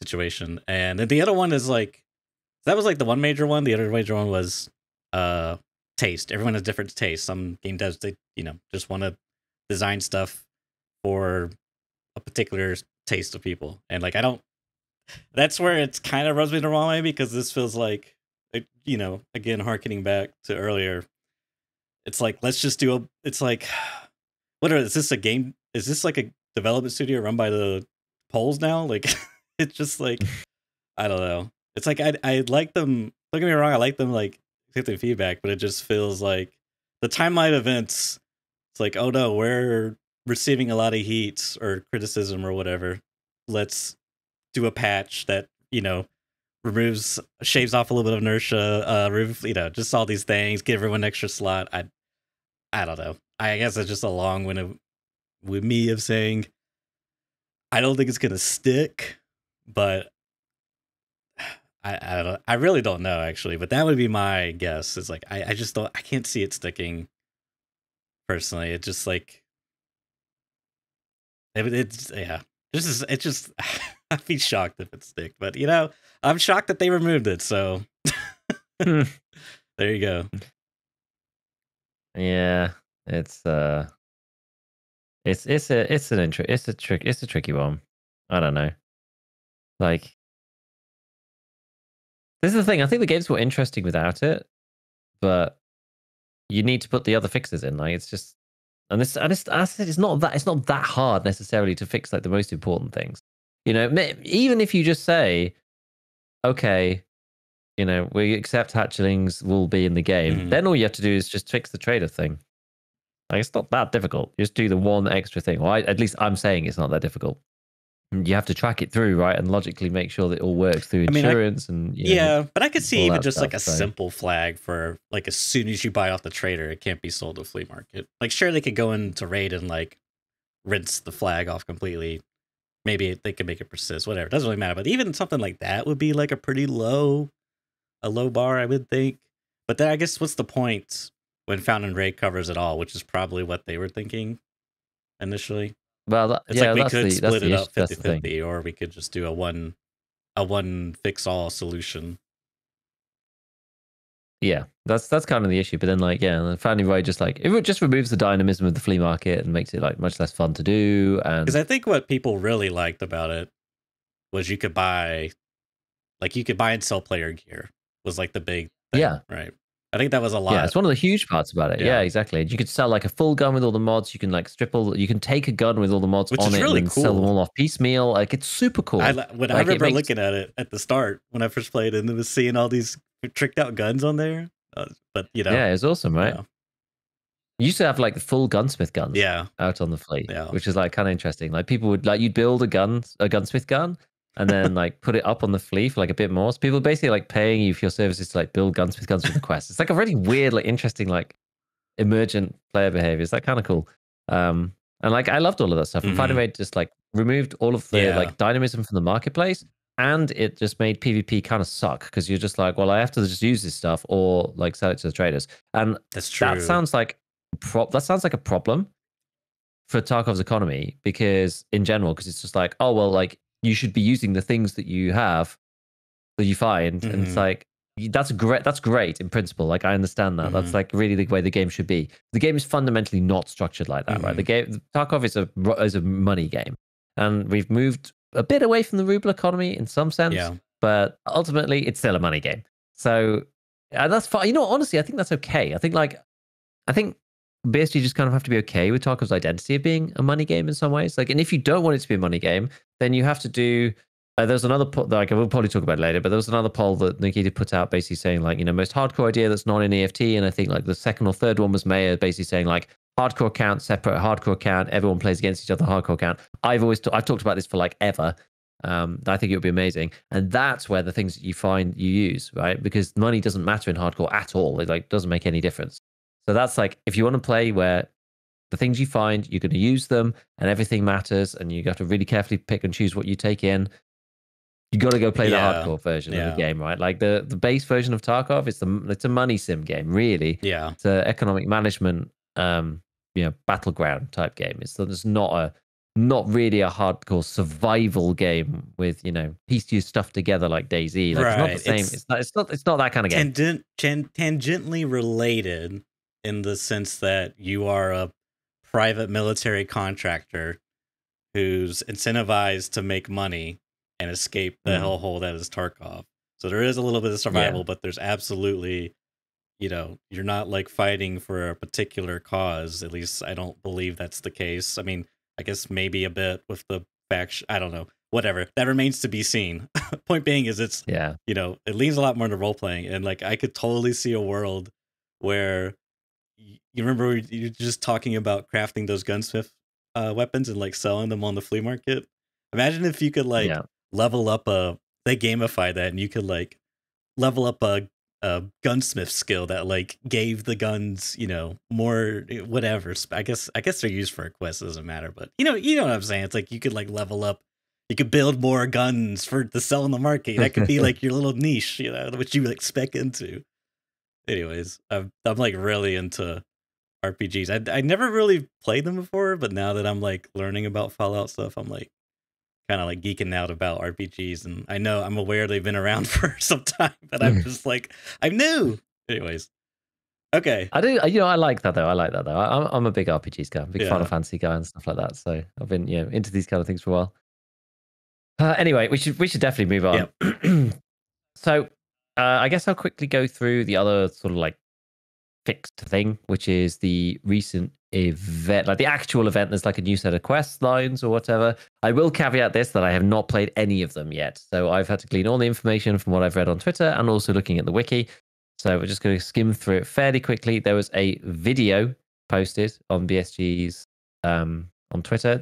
S1: situation. And then the other one is like, that was like the one major one. The other major one was taste. Everyone has different tastes. Some game devs, they, you know, just want to design stuff for a particular taste of people. And like, that's where it's kind of rubs me the wrong way, because this feels like, you know, again, harkening back to earlier, it's like, let's just do it's like, is this a game? Is this like a development studio run by the Poles now? Like, it's just like, I don't know. It's like, I like them, don't get me wrong, I like them like accepting feedback, but it just feels like the timeline events, it's like, oh no, we're receiving a lot of heat or criticism or whatever. Let's do a patch that, you know, shaves off a little bit of inertia, you know, just all these things, give everyone an extra slot. I don't know. I guess it's just a long winded with me of saying I don't think it's gonna stick, but I don't know. I really don't know actually, but that would be my guess. It's like I just don't, I can't see it sticking personally. It's just like it's yeah. It's just I'd be shocked if it stick, but you know, I'm shocked that they removed it. So there you go.
S2: Yeah, it's a tricky one. I don't know. Like, this is the thing. I think the game's more interesting without it, but you need to put the other fixes in. Like, it's just, and I said, it's not that hard necessarily to fix like the most important things. You know, even if you just say, okay, you know, we accept hatchlings will be in the game, then all you have to do is just fix the trader thing. Like, it's not that difficult. Just do the one extra thing. Well, at least I'm saying it's not that difficult. You have to track it through, right, and logically make sure that it all works through insurance and
S1: but I could see even just like a simple flag for like as soon as you buy off the trader, it can't be sold to flea market. Like, sure, they could go into raid and like rinse the flag off completely. Maybe they could make it persist, whatever. It doesn't really matter. But even something like that would be like a pretty low bar, I would think. But then I guess what's the point when Found and Raid covers it all, which is probably what they were thinking initially.
S2: Well,
S1: it's like we could split it up 50-50, or we could just do a one fix all solution.
S2: Yeah, that's kind of the issue. But then, like, the Found and Raid just like it just removes the dynamism of the flea market and makes it like much less fun to do. And
S1: because I think what people really liked about it was you could buy and sell player gear was like the big thing, right? I think that was a lot.
S2: Yeah, it's one of the huge parts about it. Yeah, exactly. You could sell like a full gun with all the mods. You can like you can take a gun with all the mods on it and sell them all off piecemeal. Like, it's super cool.
S1: I remember looking at it at the start when I first played, and it was seeing all these tricked out guns on there. But you know,
S2: Yeah, it was awesome, right?
S1: yeah.
S2: You used to have like the full gunsmith guns
S1: Yeah.
S2: out on the fleet,
S1: Yeah.
S2: which is like kind of interesting. Like people would like you'd build a gunsmith gun, and then like put it up on the fleet for like a bit more. So people are basically like paying you for your services to like build gunsmith guns for the quest. It's like a really weird, like interesting, like emergent player behavior. It's like kind of cool. And like I loved all of that stuff. And Fighting Raid just like removed all of the like dynamism from the marketplace, and it just made PvP kind of suck because you're just like, well, I have to just use this stuff or like sell it to the traders. And
S1: That's true.
S2: that sounds like a problem for Tarkov's economy because in general, because it's just like, oh well, like you should be using the things that you have that you find, and it's like that's great in principle. Like I understand that. That's like really the way the game should be. The game is fundamentally not structured like that, right? Tarkov is a money game, and we've moved a bit away from the ruble economy in some sense, but ultimately it's still a money game. So and that's fine. You know, honestly, I think that's okay. I think BSG just kind of have to be okay with Tarkov's identity of being a money game in some ways. Like, and if you don't want it to be a money game, then you have to do. There's another poll, like we'll probably talk about it later, but there was another poll that Nikita put out basically saying like, you know, most hardcore idea that's not in EFT. And I think like the second or third one was Mayor basically saying like hardcore account, separate hardcore account, everyone plays against each other, hardcore account. I've talked about this for like ever. I think it would be amazing. And that's where the things that you find you use, right? Because money doesn't matter in hardcore at all. It like doesn't make any difference. So that's like, if you want to play where the things you find, you're going to use them and everything matters and you got to really carefully pick and choose what you take in. You got to go play the hardcore version of the game, right? Like the base version of Tarkov, it's a money sim game, really.
S1: Yeah.
S2: It's an economic management, battleground type game. It's not really a hardcore survival game with, you know, piece your stuff together like DayZ. Like,
S1: right.
S2: It's not the same. It's not that kind of game.
S1: Tangentially related in the sense that you are a private military contractor who's incentivized to make money and escape the hellhole that is Tarkov. So there is a little bit of survival, but there's absolutely, you know, you're not like fighting for a particular cause. At least I don't believe that's the case. I mean, I guess maybe a bit with the faction. I don't know. Whatever. That remains to be seen. Point being is it's, you know, it leans a lot more into role playing. And like, I could totally see a world where you remember you're just talking about crafting those gunsmith weapons and like selling them on the flea market. Imagine if you could like level up they gamify that and you could like level up a gunsmith skill that like gave the guns, you know, more whatever. I guess they're used for a quest, it doesn't matter, but you know what I'm saying. It's like you could like level up, you could build more guns to sell in the market. That could be like your little niche, you know, which you like spec into. Anyways, I'm like really into RPGs. I never really played them before, but now that I'm like learning about Fallout stuff, I'm like kind of like geeking out about RPGs, and I'm aware they've been around for some time, but I'm just like, I'm new. Anyways, okay.
S2: I do, you know, I like that though. I'm a big RPGs guy, big Final Fantasy guy and stuff like that. So I've been, you know, into these kind of things for a while. Anyway, we should definitely move on. Yep. So I guess I'll quickly go through the other sort of like fixed thing, which is the recent event, like the actual event. There's like a new set of quest lines or whatever. I will caveat this that I have not played any of them yet, so I've had to glean all the information from what I've read on Twitter and also looking at the wiki. So we're just going to skim through it fairly quickly. There was a video posted on BSG's on Twitter.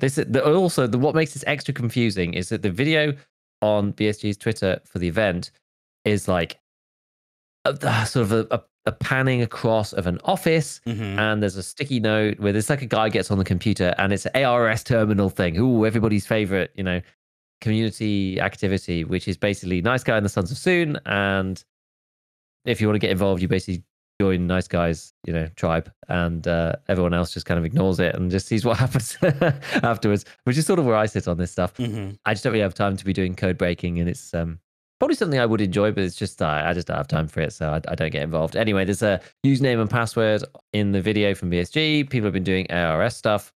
S2: What makes this extra confusing is that the video on BSG's Twitter for the event is like sort of a panning across of an office, and there's a sticky note where there's like a guy gets on the computer and it's an ARS terminal thing. Ooh, everybody's favorite, you know, community activity, which is basically Nice Guy and the Sons of Soon. And if you want to get involved, you basically join Nice Guy's, you know, tribe, and everyone else just kind of ignores it and just sees what happens afterwards, which is sort of where I sit on this stuff. I just don't really have time to be doing code breaking, and it's probably something I would enjoy, but it's just I just don't have time for it, so I don't get involved. Anyway, there's a username and password in the video from BSG. People have been doing ARS stuff,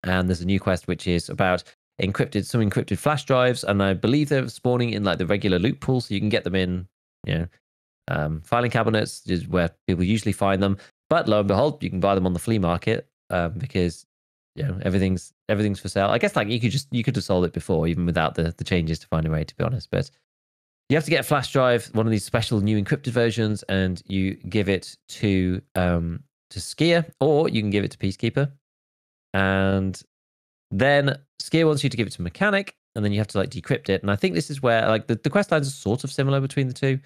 S2: and there's a new quest which is about some encrypted flash drives, and I believe they're spawning in like the regular loot pool, so you can get them in, you know, filing cabinets is where people usually find them. But lo and behold, you can buy them on the flea market because, you know, everything's for sale. I guess like you could have sold it before, even without the changes to Finding Way, to be honest. But you have to get a flash drive, one of these special new encrypted versions, and you give it to Skier, or you can give it to Peacekeeper. And then Skier wants you to give it to Mechanic, and then you have to like decrypt it. And I think this is where like the quest lines are sort of similar between the two.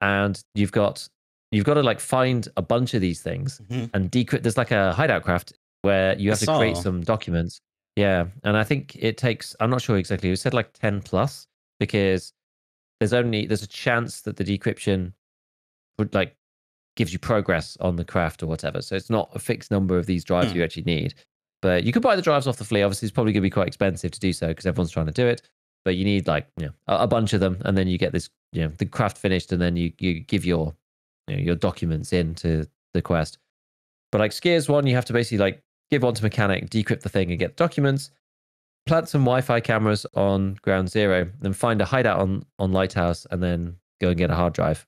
S2: And you've got to like find a bunch of these things and decrypt. There's like a hideout craft where you have to create some documents. Yeah, and I think it takes, I'm not sure exactly, it said like 10 plus, because there's a chance that the decryption would like gives you progress on the craft or whatever. So it's not a fixed number of these drives you actually need. But you could buy the drives off the flea. Obviously, it's probably going to be quite expensive to do so because everyone's trying to do it. But you need like a bunch of them, and then you get this the craft finished, and then you give your your documents into the quest. But like Skier's one, you have to basically like give one to Mechanic, decrypt the thing, and get documents. Plant some Wi-Fi cameras on Ground Zero, then find a hideout on Lighthouse, and then go and get a hard drive.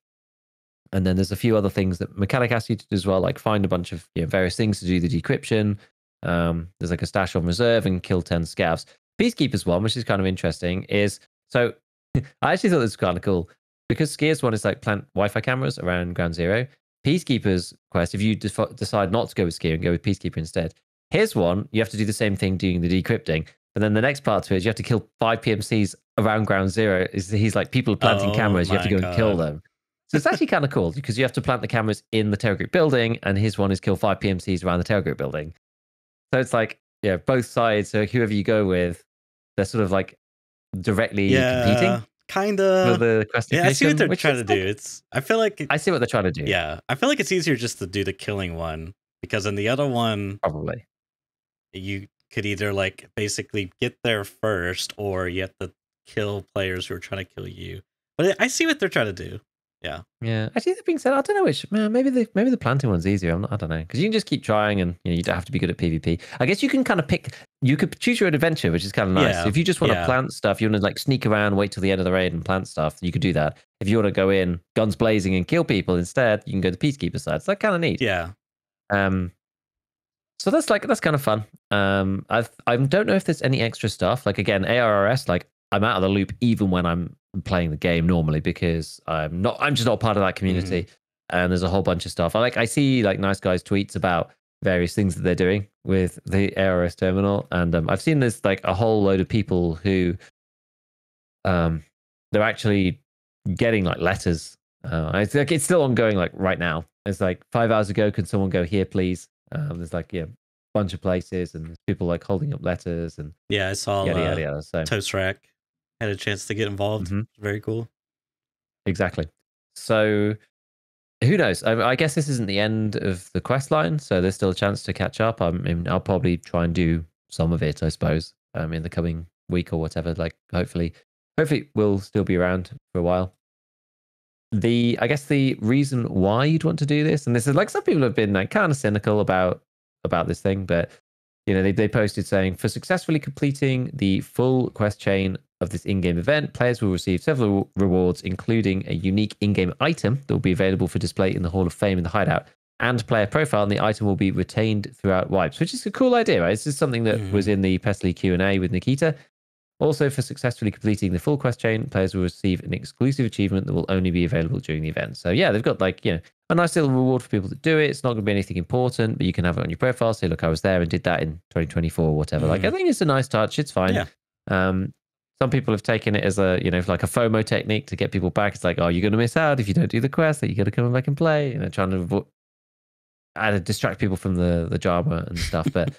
S2: And then there's a few other things that Mechanic asks you to do as well, like find a bunch of various things to do the decryption. There's like a stash on reserve and kill 10 scavs. Peacekeeper's one, which is kind of interesting, is so I actually thought this was kind of cool because Skier's one is like plant Wi-Fi cameras around Ground Zero. Peacekeeper's quest, if you decide not to go with Skier and go with Peacekeeper instead, here's one, you have to do the same thing doing the decrypting. But then the next part to it is you have to kill 5 PMCs around Ground Zero. He's like people are planting cameras, you have to go and kill them. So it's actually kind of cool because you have to plant the cameras in the Terror Group building, and his one is kill 5 PMCs around the Terror Group building. So it's like, both sides, so whoever you go with, they're sort of like directly competing.
S1: Kind of.
S2: The quest
S1: I see what they're trying to do. I feel like
S2: I see what they're trying to do.
S1: Yeah, I feel like it's easier just to do the killing one because in the other one,
S2: probably
S1: you could either like basically get there first, or you have to kill players who are trying to kill you. But I see what they're trying to do. Yeah.
S2: Actually, that being said, I don't know which. Maybe the planting one's easier. I don't know, because you can just keep trying, and you don't have to be good at PvP. I guess you can kind of pick. You could choose your own adventure, which is kind of nice.
S1: Yeah,
S2: if you just want to plant stuff, you want to like sneak around, wait till the end of the raid and plant stuff. You could do that. If you want to go in guns blazing and kill people instead, you can go to the Peacekeeper side. So that's kind of neat.
S1: Yeah.
S2: So that's kind of fun. I don't know if there's any extra stuff. Like again, ARRS, like I'm out of the loop even when I'm playing the game normally because I'm just not part of that community. And there's a whole bunch of stuff. I see like nice guys tweets about various things that they're doing with the ARS terminal, and I've seen there's like a whole load of people who they're actually getting like letters. It's still ongoing like right now. It's like 5 hours ago, can someone go here please? There's like a bunch of places, and there's people like holding up letters, and
S1: I saw
S2: yada yada. So
S1: Toast Rack had a chance to get involved. Very cool.
S2: Exactly. So who knows? I guess this isn't the end of the quest line, so there's still a chance to catch up. I'll probably try and do some of it, I suppose, in the coming week or whatever. Like hopefully we'll still be around for a while. I guess the reason why you'd want to do this, and this is like some people have been like kind of cynical about this thing, but they posted saying, for successfully completing the full quest chain of this in-game event, players will receive several rewards, including a unique in-game item that will be available for display in the Hall of Fame in the hideout, and player profile, and the item will be retained throughout wipes, which is a cool idea, right? This is something that was in the Pestily Q&A with Nikita. Also, for successfully completing the full quest chain, players will receive an exclusive achievement that will only be available during the event. So yeah, they've got like, a nice little reward for people that do it. It's not going to be anything important, but you can have it on your profile. Say, look, I was there and did that in 2024 or whatever. Like, I think it's a nice touch. It's fine.
S1: Yeah.
S2: Some people have taken it as a, like a FOMO technique to get people back. It's like, oh, you're going to miss out if you don't do the quest, that you got to come back and play. Trying to distract people from the drama and stuff. But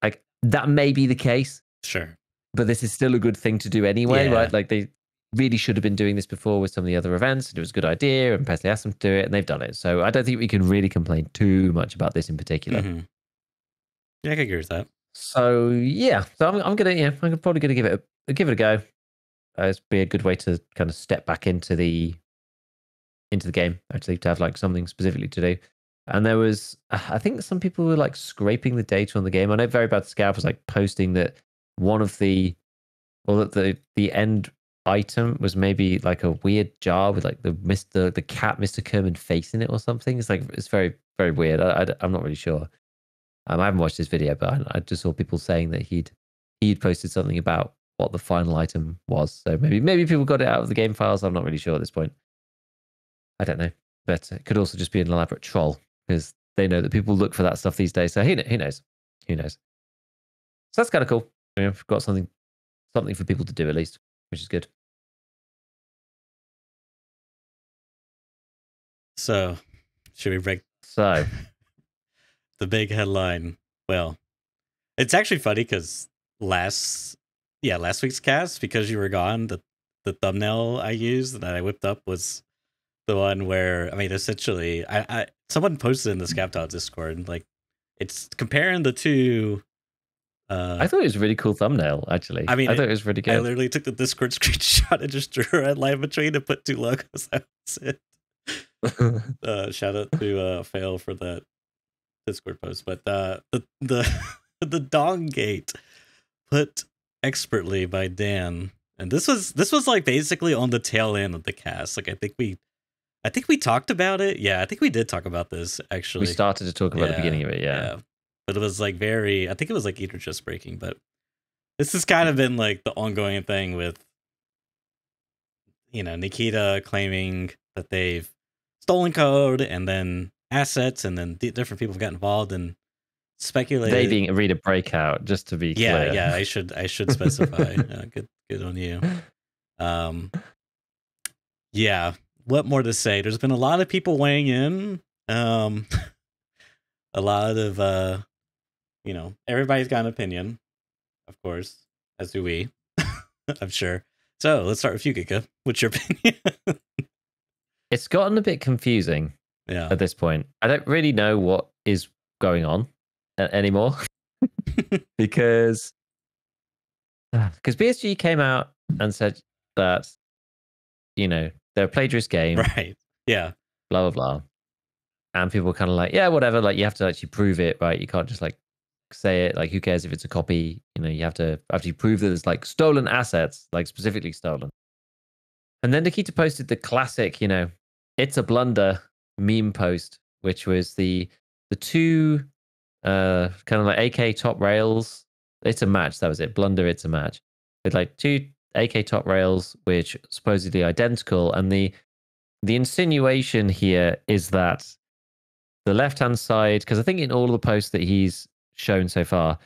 S2: like that may be the case.
S1: Sure.
S2: But this is still a good thing to do anyway, right? Like they really should have been doing this before with some of the other events. And it was a good idea, and Pestily asked them to do it, and they've done it. So I don't think we can really complain too much about this in particular.
S1: Yeah, I can agree with that.
S2: So yeah, so I'm probably gonna give it a go. It's be a good way to kind of step back into the game, actually, to have like something specifically to do. And there was, I think some people were like scraping the data on the game. I know Very Bad Scav was like posting that one of the end item was maybe like a weird jar with like the cat Mr. Kerman face in it or something. It's very, very weird. I'm not really sure. I haven't watched this video, but I just saw people saying that he'd posted something about what the final item was. So maybe people got it out of the game files. I'm not really sure at this point. I don't know, but it could also just be an elaborate troll because they know that people look for that stuff these days. So who knows? Who knows? So that's kind of cool. I mean, we've got something for people to do at least, which is good.
S1: So, should we break?
S2: So,
S1: the big headline. Well, it's actually funny because last week's cast, because you were gone, the thumbnail I used that I whipped up was the one where, I mean, essentially, I someone posted in the ScavTalk Discord, like, it's comparing the two.
S2: I thought it was a really cool thumbnail, actually. I mean, I thought it was really good.
S1: I literally took the Discord screenshot and just drew a red line between and put two logos. That was it. Shout out to Fail for that Discord post. But the DongGate put expertly by Dan, and this was like basically on the tail end of the cast. Like I think we talked about it. Yeah, I think we did talk about this actually.
S2: We started to talk about the beginning of it. Yeah.
S1: But it was like I think it was like either just breaking, but this has kind of been like the ongoing thing with, you know, Nikita claiming that they've stolen code and then assets, and then different people got involved and speculated.
S2: They being Arena Breakout, just to be clear.
S1: Yeah, I should specify. Good on you. Yeah, what more to say? There's been a lot of people weighing in. A lot of you know, everybody's got an opinion, of course, as do we. I'm sure. So let's start with you, Giga. What's your opinion?
S2: It's gotten a bit confusing at this point. I don't really know what is going on anymore because BSG came out and said that, you know, they're a plagiarist game.
S1: Right. Yeah.
S2: Blah, blah, blah. And people were kind of like, yeah, whatever. Like, you have to actually prove it, right? You can't just like say it. Like, who cares if it's a copy? You know, you have to actually prove that it's like stolen assets, like specifically stolen. And then Nikita posted the classic, you know, it's a blunder meme post, which was the two kind of like AK top rails. It's a match. That was it. Blunder, it's a match. With like two AK top rails, which supposedly identical. And the insinuation here is that the left-hand side, because I think in all of the posts that he's shown so far,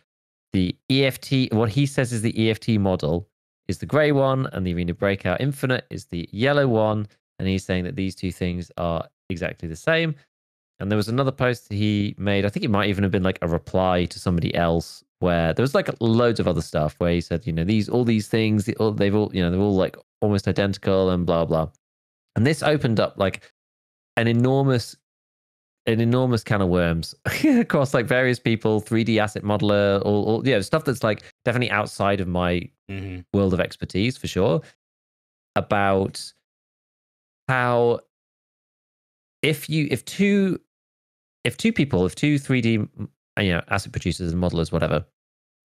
S2: the EFT, what he says is the EFT model is the grey one, and the Arena Breakout Infinite is the yellow one. And he's saying that these two things are exactly the same. And there was another post that he made. I think it might even have been like a reply to somebody else, where there was like loads of other stuff where he said, you know, all these things, they've all, you know, they're all like almost identical and blah, blah. And this opened up like an enormous can of worms across like various people, 3D asset modeler, all you know, stuff that's like definitely outside of my world of expertise for sure, about how if two 3D, you know, asset producers and modelers, whatever,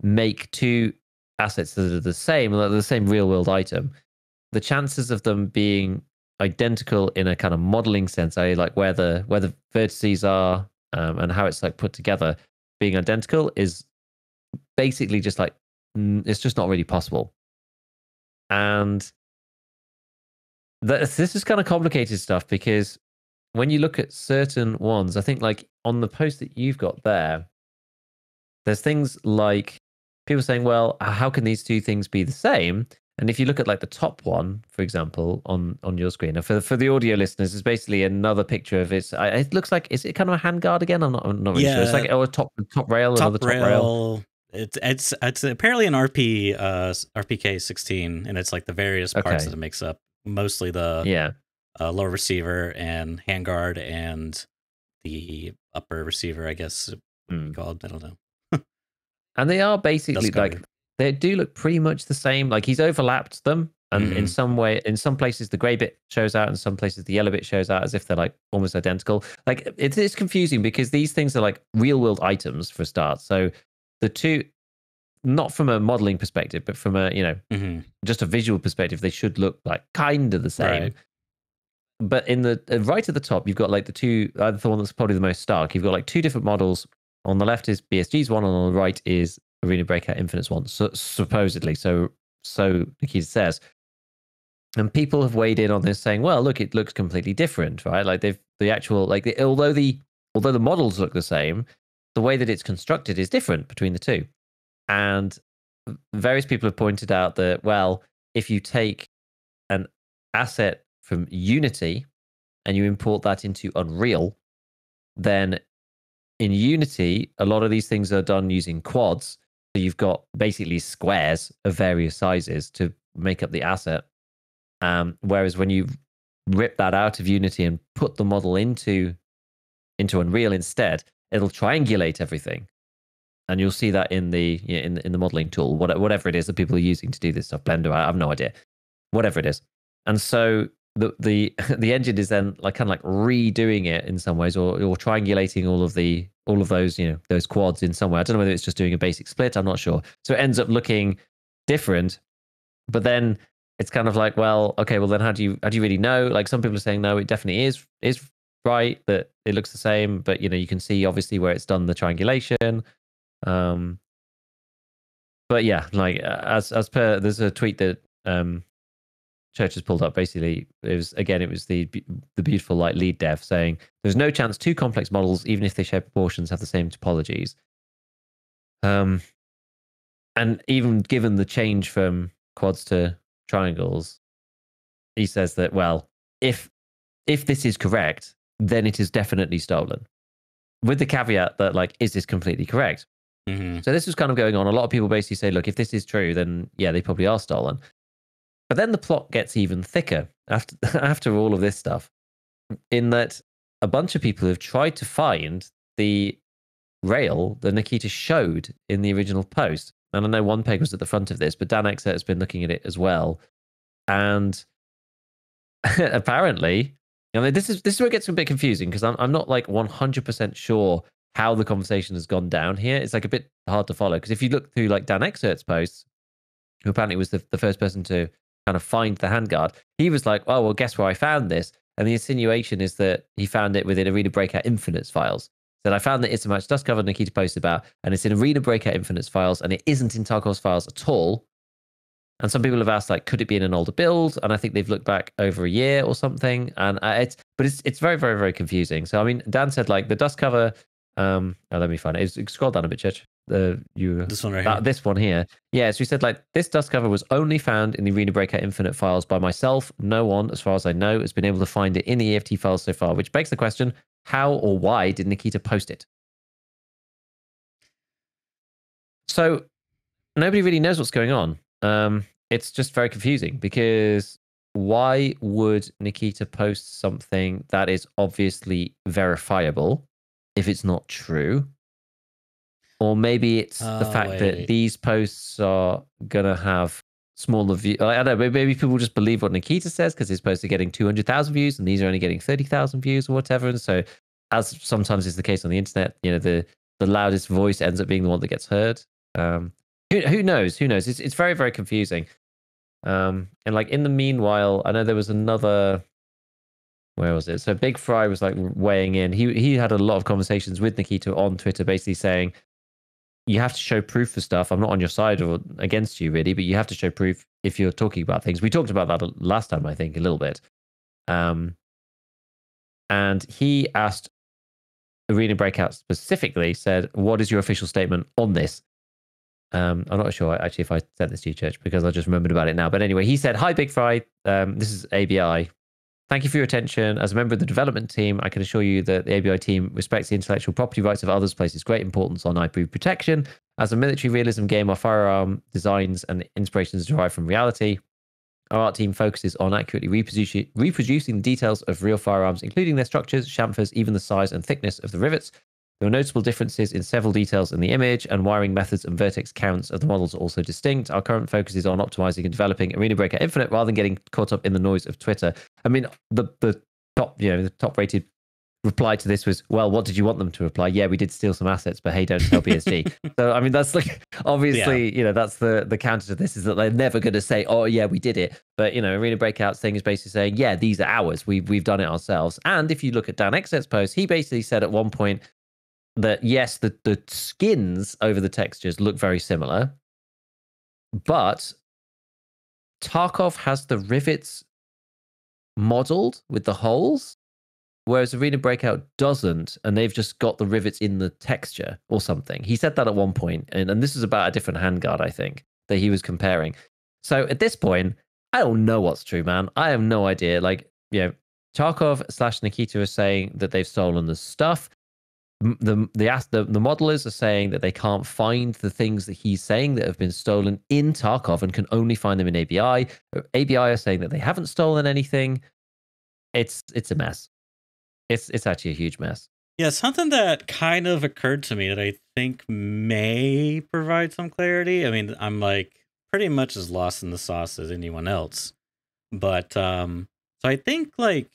S2: make two assets that are the same real world item, the chances of them being identical in a kind of modeling sense, i.e. like where the vertices are and how it's like put together, being identical is basically just like, it's just not really possible. And this is kind of complicated stuff, because when you look at certain ones, I think like on the post that you've got there's things like people saying, well, how can these two things be the same? And if you look at like the top one, for example, on your screen, and for the audio listeners, it's basically another picture of it looks like, is it kind of a handguard again? I'm not really sure. It's like a top rail, another top rail.
S1: It's apparently an RPK 16, and it's like the various parts that it makes up. Mostly the lower receiver and handguard and the upper receiver, I guess called. I don't know.
S2: And they are basically like, they do look pretty much the same. Like he's overlapped them, and in some places the gray bit shows out, and some places the yellow bit shows out, as if they're like almost identical. Like it's confusing because these things are like real world items for a start. So the two, not from a modeling perspective, but from a, you know, just a visual perspective, they should look like kind of the same. Right. But in the right at the top, you've got like the one that's probably the most stark. You've got like two different models. On the left is BSG's one, and on the right is Arena Breakout Infinite's one, so, supposedly. So so Nikita says. And people have weighed in on this, saying, "Well, look, it looks completely different, right? Like although the models look the same, the way that it's constructed is different between the two." And various people have pointed out that, well, if you take an asset from Unity and you import that into Unreal, then in Unity, a lot of these things are done using quads. So you've got basically squares of various sizes to make up the asset. Whereas when you rip that out of Unity and put the model into Unreal instead, it'll triangulate everything. And you'll see that in the in the modeling tool, whatever it is that people are using to do this stuff. Blender, I have no idea, whatever it is. And so the engine is then like kind of like redoing it in some ways, or triangulating all of those those quads in some way. I don't know whether it's just doing a basic split. I'm not sure. So it ends up looking different, but then it's kind of like, well, okay, well then how do you really know? Like some people are saying, no, it definitely is right, that it looks the same, but you can see obviously where it's done the triangulation. But yeah, like as per, there's a tweet that Church has pulled up. Basically, it was the beautiful like lead dev saying there's no chance two complex models, even if they share proportions, have the same topologies. And even given the change from quads to triangles, he says that, well, if this is correct, then it is definitely stolen. With the caveat that, like, is this completely correct?
S1: Mm-hmm.
S2: So this was kind of going on. A lot of people basically say, look, if this is true, then yeah, they probably are stolen. But then the plot gets even thicker after all of this stuff, in that a bunch of people have tried to find the rail that Nikita showed in the original post. And I know one peg was at the front of this, but Dan Exert has been looking at it as well. And apparently, this is where it gets a bit confusing, because I'm not like 100% sure how the conversation has gone down here. It's like a bit hard to follow, because if you look through like Dan Exert's posts, who apparently was the first person to kind of find the handguard, he was like, oh, well, guess where I found this? And the insinuation is that he found it within Arena Breakout Infinites files. That I found that It's a Match Dust Cover Nikita posted about, and it's in Arena Breakout Infinites files, and it isn't in Tarkov's files at all. And some people have asked, like, could it be in an older build? And I think they've looked back over a year or something. And it's very, very, very confusing. So I mean, Dan said like the dust cover. Let me find it. Scroll down a bit, Church.
S1: This one right here.
S2: This one here. Yeah. So he said like this dust cover was only found in the Arena Breakout Infinite files by myself. No one, as far as I know, has been able to find it in the EFT files so far. Which begs the question: how or why did Nikita post it? So nobody really knows what's going on. It's just very confusing, because why would Nikita post something that is obviously verifiable if it's not true? Or maybe it's the fact that these posts are going to have smaller views. I don't know, maybe people just believe what Nikita says because his posts are getting 200,000 views and these are only getting 30,000 views or whatever. And so, as sometimes is the case on the internet, the loudest voice ends up being the one that gets heard. Who knows? Who knows? It's very, very confusing. And like in the meanwhile, I know there was another. Where was it? So Big Fry was like weighing in. He had a lot of conversations with Nikita on Twitter, basically saying, you have to show proof for stuff. I'm not on your side or against you really, but you have to show proof if you're talking about things. We talked about that last time, I think, a little bit. And he asked Arena Breakout specifically, said, what is your official statement on this? I'm not sure actually if I sent this to you, Church, because I just remembered about it now. But anyway, he said, hi, Big Fry. This is ABI. Thank you for your attention. As a member of the development team, I can assure you that the ABI team respects the intellectual property rights of others, places great importance on IP protection. As a military realism game, our firearm designs and inspirations derive from reality. Our art team focuses on accurately reproducing the details of real firearms, including their structures, chamfers, even the size and thickness of the rivets. There are noticeable differences in several details in the image, and wiring methods and vertex counts of the models are also distinct. Our current focus is on optimizing and developing Arena Breakout Infinite rather than getting caught up in the noise of Twitter. I mean, the top rated reply to this was, well, what did you want them to reply? Yeah, we did steal some assets, but hey, don't tell BSG. So I mean, that's like obviously, that's the counter to this, is that they're never going to say, oh yeah, we did it. But Arena Breakout's thing is basically saying, yeah, these are ours. We've done it ourselves. And if you look at Dan Exert's post, he basically said at one point that yes, the skins over the textures look very similar, but Tarkov has the rivets modeled with the holes, whereas Arena Breakout doesn't, and they've just got the rivets in the texture or something. He said that at one point, and this is about a different handguard, I think, that he was comparing. So at this point, I don't know what's true, man. I have no idea. Like, Tarkov / Nikita are saying that they've stolen the stuff. The modelers are saying that they can't find the things that he's saying that have been stolen in Tarkov and can only find them in ABI. ABI are saying that they haven't stolen anything. It's a mess. It's actually a huge mess.
S1: Yeah, something that kind of occurred to me that I think may provide some clarity. I mean, I'm like pretty much as lost in the sauce as anyone else. But so I think like,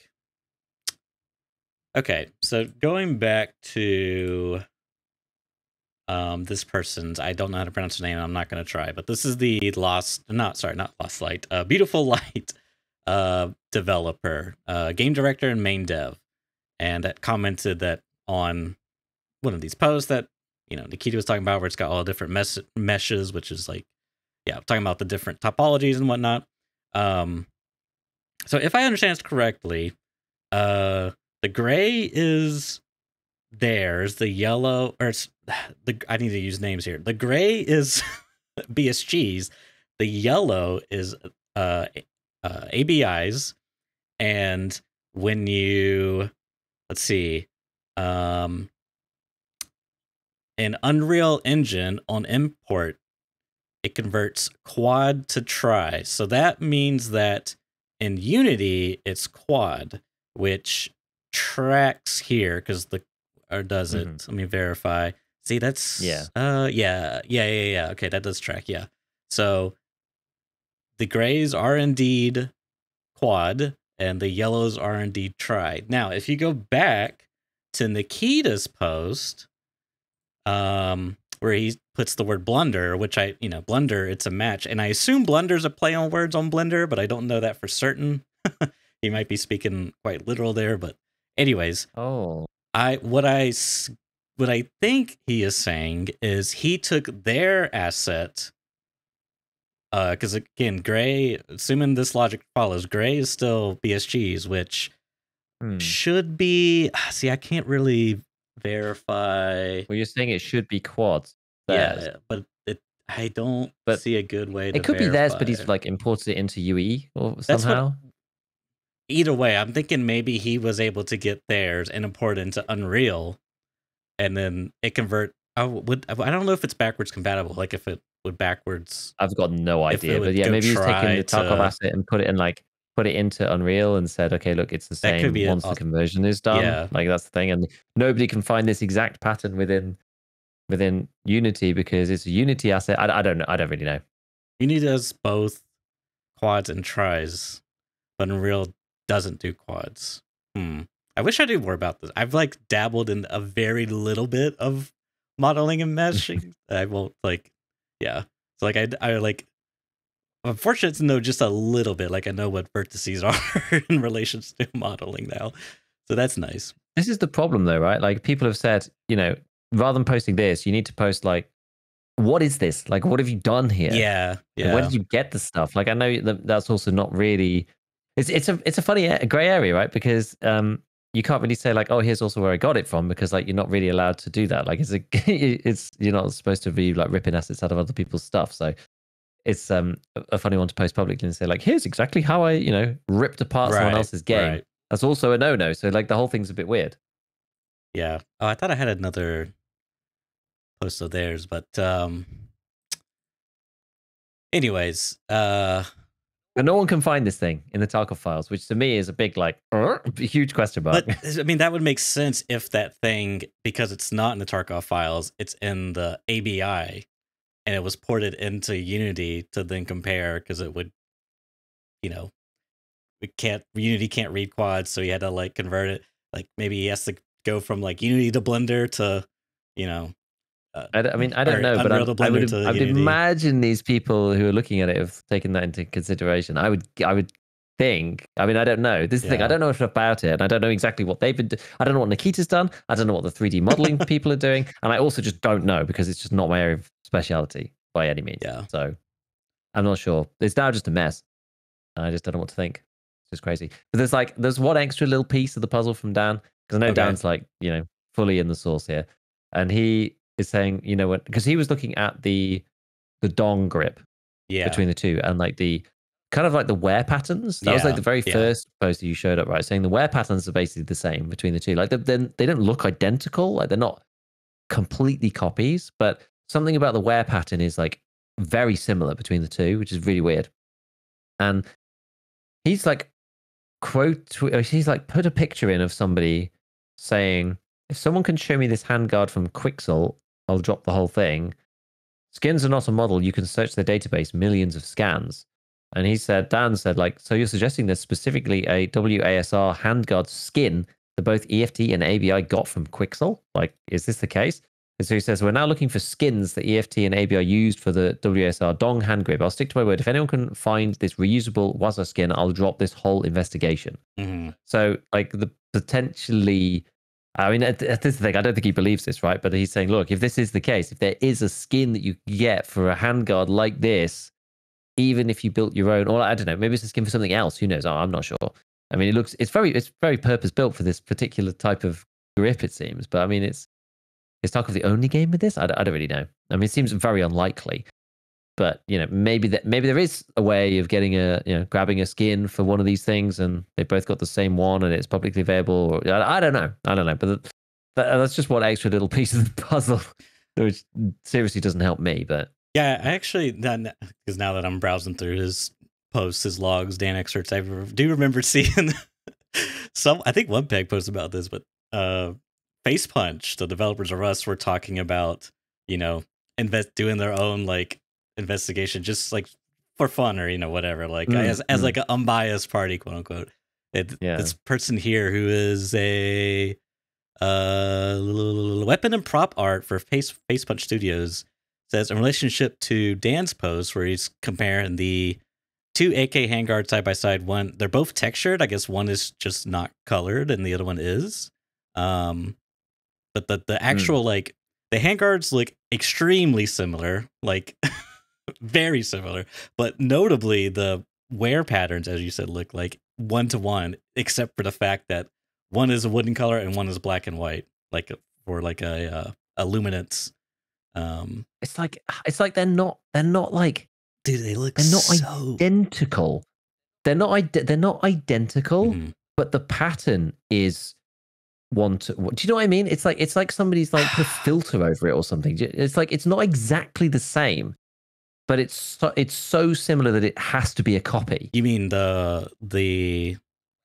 S1: okay, so going back to this person's, I don't know how to pronounce her name, I'm not going to try, but this is the not Lost Light, Beautiful Light developer, game director and main dev. And that commented that on one of these posts that, Nikita was talking about, where it's got all different meshes, which is like, talking about the different topologies and whatnot. So if I understand this correctly, the gray is theirs, the yellow, or I need to use names here. The gray is BSG's, the yellow is ABI's, and when you, let's see, in Unreal Engine on import, it converts quad to tri. So that means that in Unity, it's quad, which tracks here because does it? Let me verify. See, that's yeah. Okay, that does track. Yeah. So the grays are indeed quad, and the yellows are indeed tri. Now, if you go back to Nikita's post, where he puts the word blunder, which blunder, it's a match. And I assume blunder's a play on words on Blender, but I don't know that for certain. He might be speaking quite literal there, but anyways.
S2: Oh.
S1: What I think he is saying is he took their asset, because again, gray, assuming this logic follows, gray is still BSG's, which should be, see, I can't really verify.
S2: Well, you're saying it should be quads.
S1: Yeah, but I don't see a good way to
S2: it could
S1: verify.
S2: be theirs, but he's like imported it into UE or somehow.
S1: Either way, I'm thinking maybe he was able to get theirs and import it into Unreal, and then it convert. I don't know if it's backwards compatible. Like if it would backwards.
S2: I've got no idea, but yeah, maybe he's taken the Tarkov asset and put it into Unreal and said, okay, look, it's the same once the conversion is done. Yeah. Like that's the thing, and nobody can find this exact pattern within Unity because it's a Unity asset. I don't know. I don't really know.
S1: Unity does both quads and tries, but Unreal doesn't do quads. I wish I knew more about this. I've like dabbled in a very little bit of modeling and meshing. I won't so like I like, I'm fortunate to know just a little bit. Like I know what vertices are in relation to modeling now, so that's nice.
S2: This is the problem though, right? Like people have said, rather than posting this, you need to post like, what is this? Like, what have you done here?
S1: Yeah.
S2: Where did you get the stuff? Like I know that's also not really. It's a funny gray area, right? Because you can't really say like, oh, here's also where I got it from, because like you're not really allowed to do that. Like you're not supposed to be like ripping assets out of other people's stuff. So it's a funny one to post publicly and say like, here's exactly how I ripped apart someone else's game. Right. That's also a no-no. So like the whole thing's a bit weird.
S1: Yeah. Oh, I thought I had another post of theirs, but anyways,
S2: and no one can find this thing in the Tarkov files, which to me is a big, huge question mark.
S1: But I mean, that would make sense if that thing, because it's not in the Tarkov files, it's in the ABI, and it was ported into Unity to then compare, because it would, Unity can't read quads, so he had to like convert it. Like maybe he has to go from like Unity to Blender to,
S2: I don't know, but I would imagine these people who are looking at it have taken that into consideration. I would think. I mean, I don't know. This is the thing. I don't know enough about it, and I don't know exactly what they've been. I don't know what Nikita's done. I don't know what the 3D modeling people are doing, and I also just don't know because it's just not my area of speciality by any means.
S1: Yeah.
S2: So I'm not sure. It's now just a mess. I just don't know what to think. It's just crazy. But there's one extra little piece of the puzzle from Dan, because I know Dan's like, fully in the source here, and he is saying, because he was looking at the dong grip between the two, and like the kind of like the wear patterns. That was like the very first poster you showed up, right? Saying the wear patterns are basically the same between the two. Like they don't look identical. Like they're not completely copies, but something about the wear pattern is like very similar between the two, which is really weird. And he's like he's like put a picture in of somebody saying, if someone can show me this handguard from Quixel, I'll drop the whole thing. Skins are not a model. You can search their database, millions of scans. And Dan said, like, so you're suggesting there's specifically a WASR handguard skin that both EFT and ABI got from Quixel? Like, is this the case? And so he says, we're now looking for skins that EFT and ABI used for the WASR dong hand grip. I'll stick to my word. If anyone can find this reusable WASR skin, I'll drop this whole investigation.
S1: Mm-hmm.
S2: So, like, the potentially... I mean, this is the thing. I don't think he believes this, right? But he's saying, look, if this is the case, if there is a skin that you get for a handguard like this, even if you built your own, or I don't know, maybe it's a skin for something else. Who knows? I'm not sure. I mean, it's very purpose built for this particular type of grip, it seems. But I mean, is Tarkov the only game with this? I don't really know. I mean, it seems very unlikely. But maybe there is a way of getting grabbing a skin for one of these things, and they both got the same one, and it's publicly available. Or, I don't know. But that's just one extra little piece of the puzzle, which seriously doesn't help me. But
S1: yeah, I actually, because now that I'm browsing through his posts, his logs, Dan excerpts, I do remember seeing I think one peg post about this, but Face Punch, the developers of Rust, were talking about doing their own like investigation, just like for fun or whatever, like as like an unbiased party, quote unquote. This person here who is a weapon and prop art for Face Punch Studios says, in relationship to Dan's post where he's comparing the two AK handguards side by side, they're both textured. I guess one is just not colored and the other one is. But the actual like the handguards look extremely similar, like very similar, but notably the wear patterns, as you said, look like 1-to-1, except for the fact that one is a wooden color and one is black and white, like for like a luminance.
S2: It's like they're not like,
S1: dude, they're not
S2: identical. They're not identical, but the pattern is one to one. Do you know what I mean? It's like somebody's like put a filter over it or something. It's like it's not exactly the same, but it's so similar that it has to be a copy.
S1: You mean the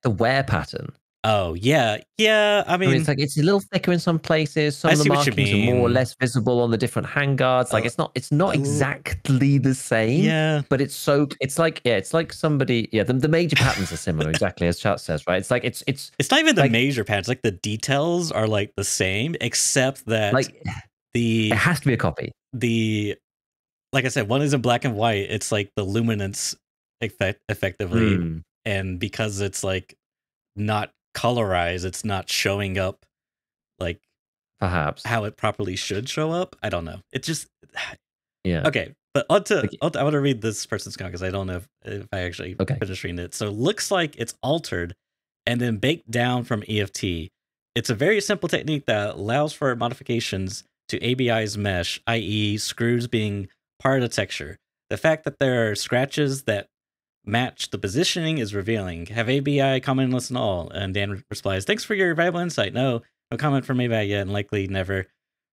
S2: wear pattern?
S1: Oh yeah. I mean,
S2: it's like it's a little thicker in some places. Some of the markings are more or less visible on the different handguards. Like it's not exactly the same.
S1: Yeah,
S2: but it's like somebody. Yeah, the major patterns are similar, exactly as chat says, right? It's like it's
S1: not even the major patterns. Like the details are like the same, except that
S2: like it has to be a copy.
S1: Like I said, one is in black and white. It's like the luminance effectively, and because it's like not colorized, it's not showing up like
S2: perhaps
S1: how it properly should show up. I don't know. It's just okay. But I want to read this person's comment because I don't know if I actually finished reading it. So it looks like it's altered and then baked down from EFT. It's a very simple technique that allows for modifications to ABI's mesh, i.e. screws being part of the texture. The fact that there are scratches that match the positioning is revealing. Have ABI comment and listen all? And Dan replies, thanks for your valuable insight. No comment from ABI yet, and likely never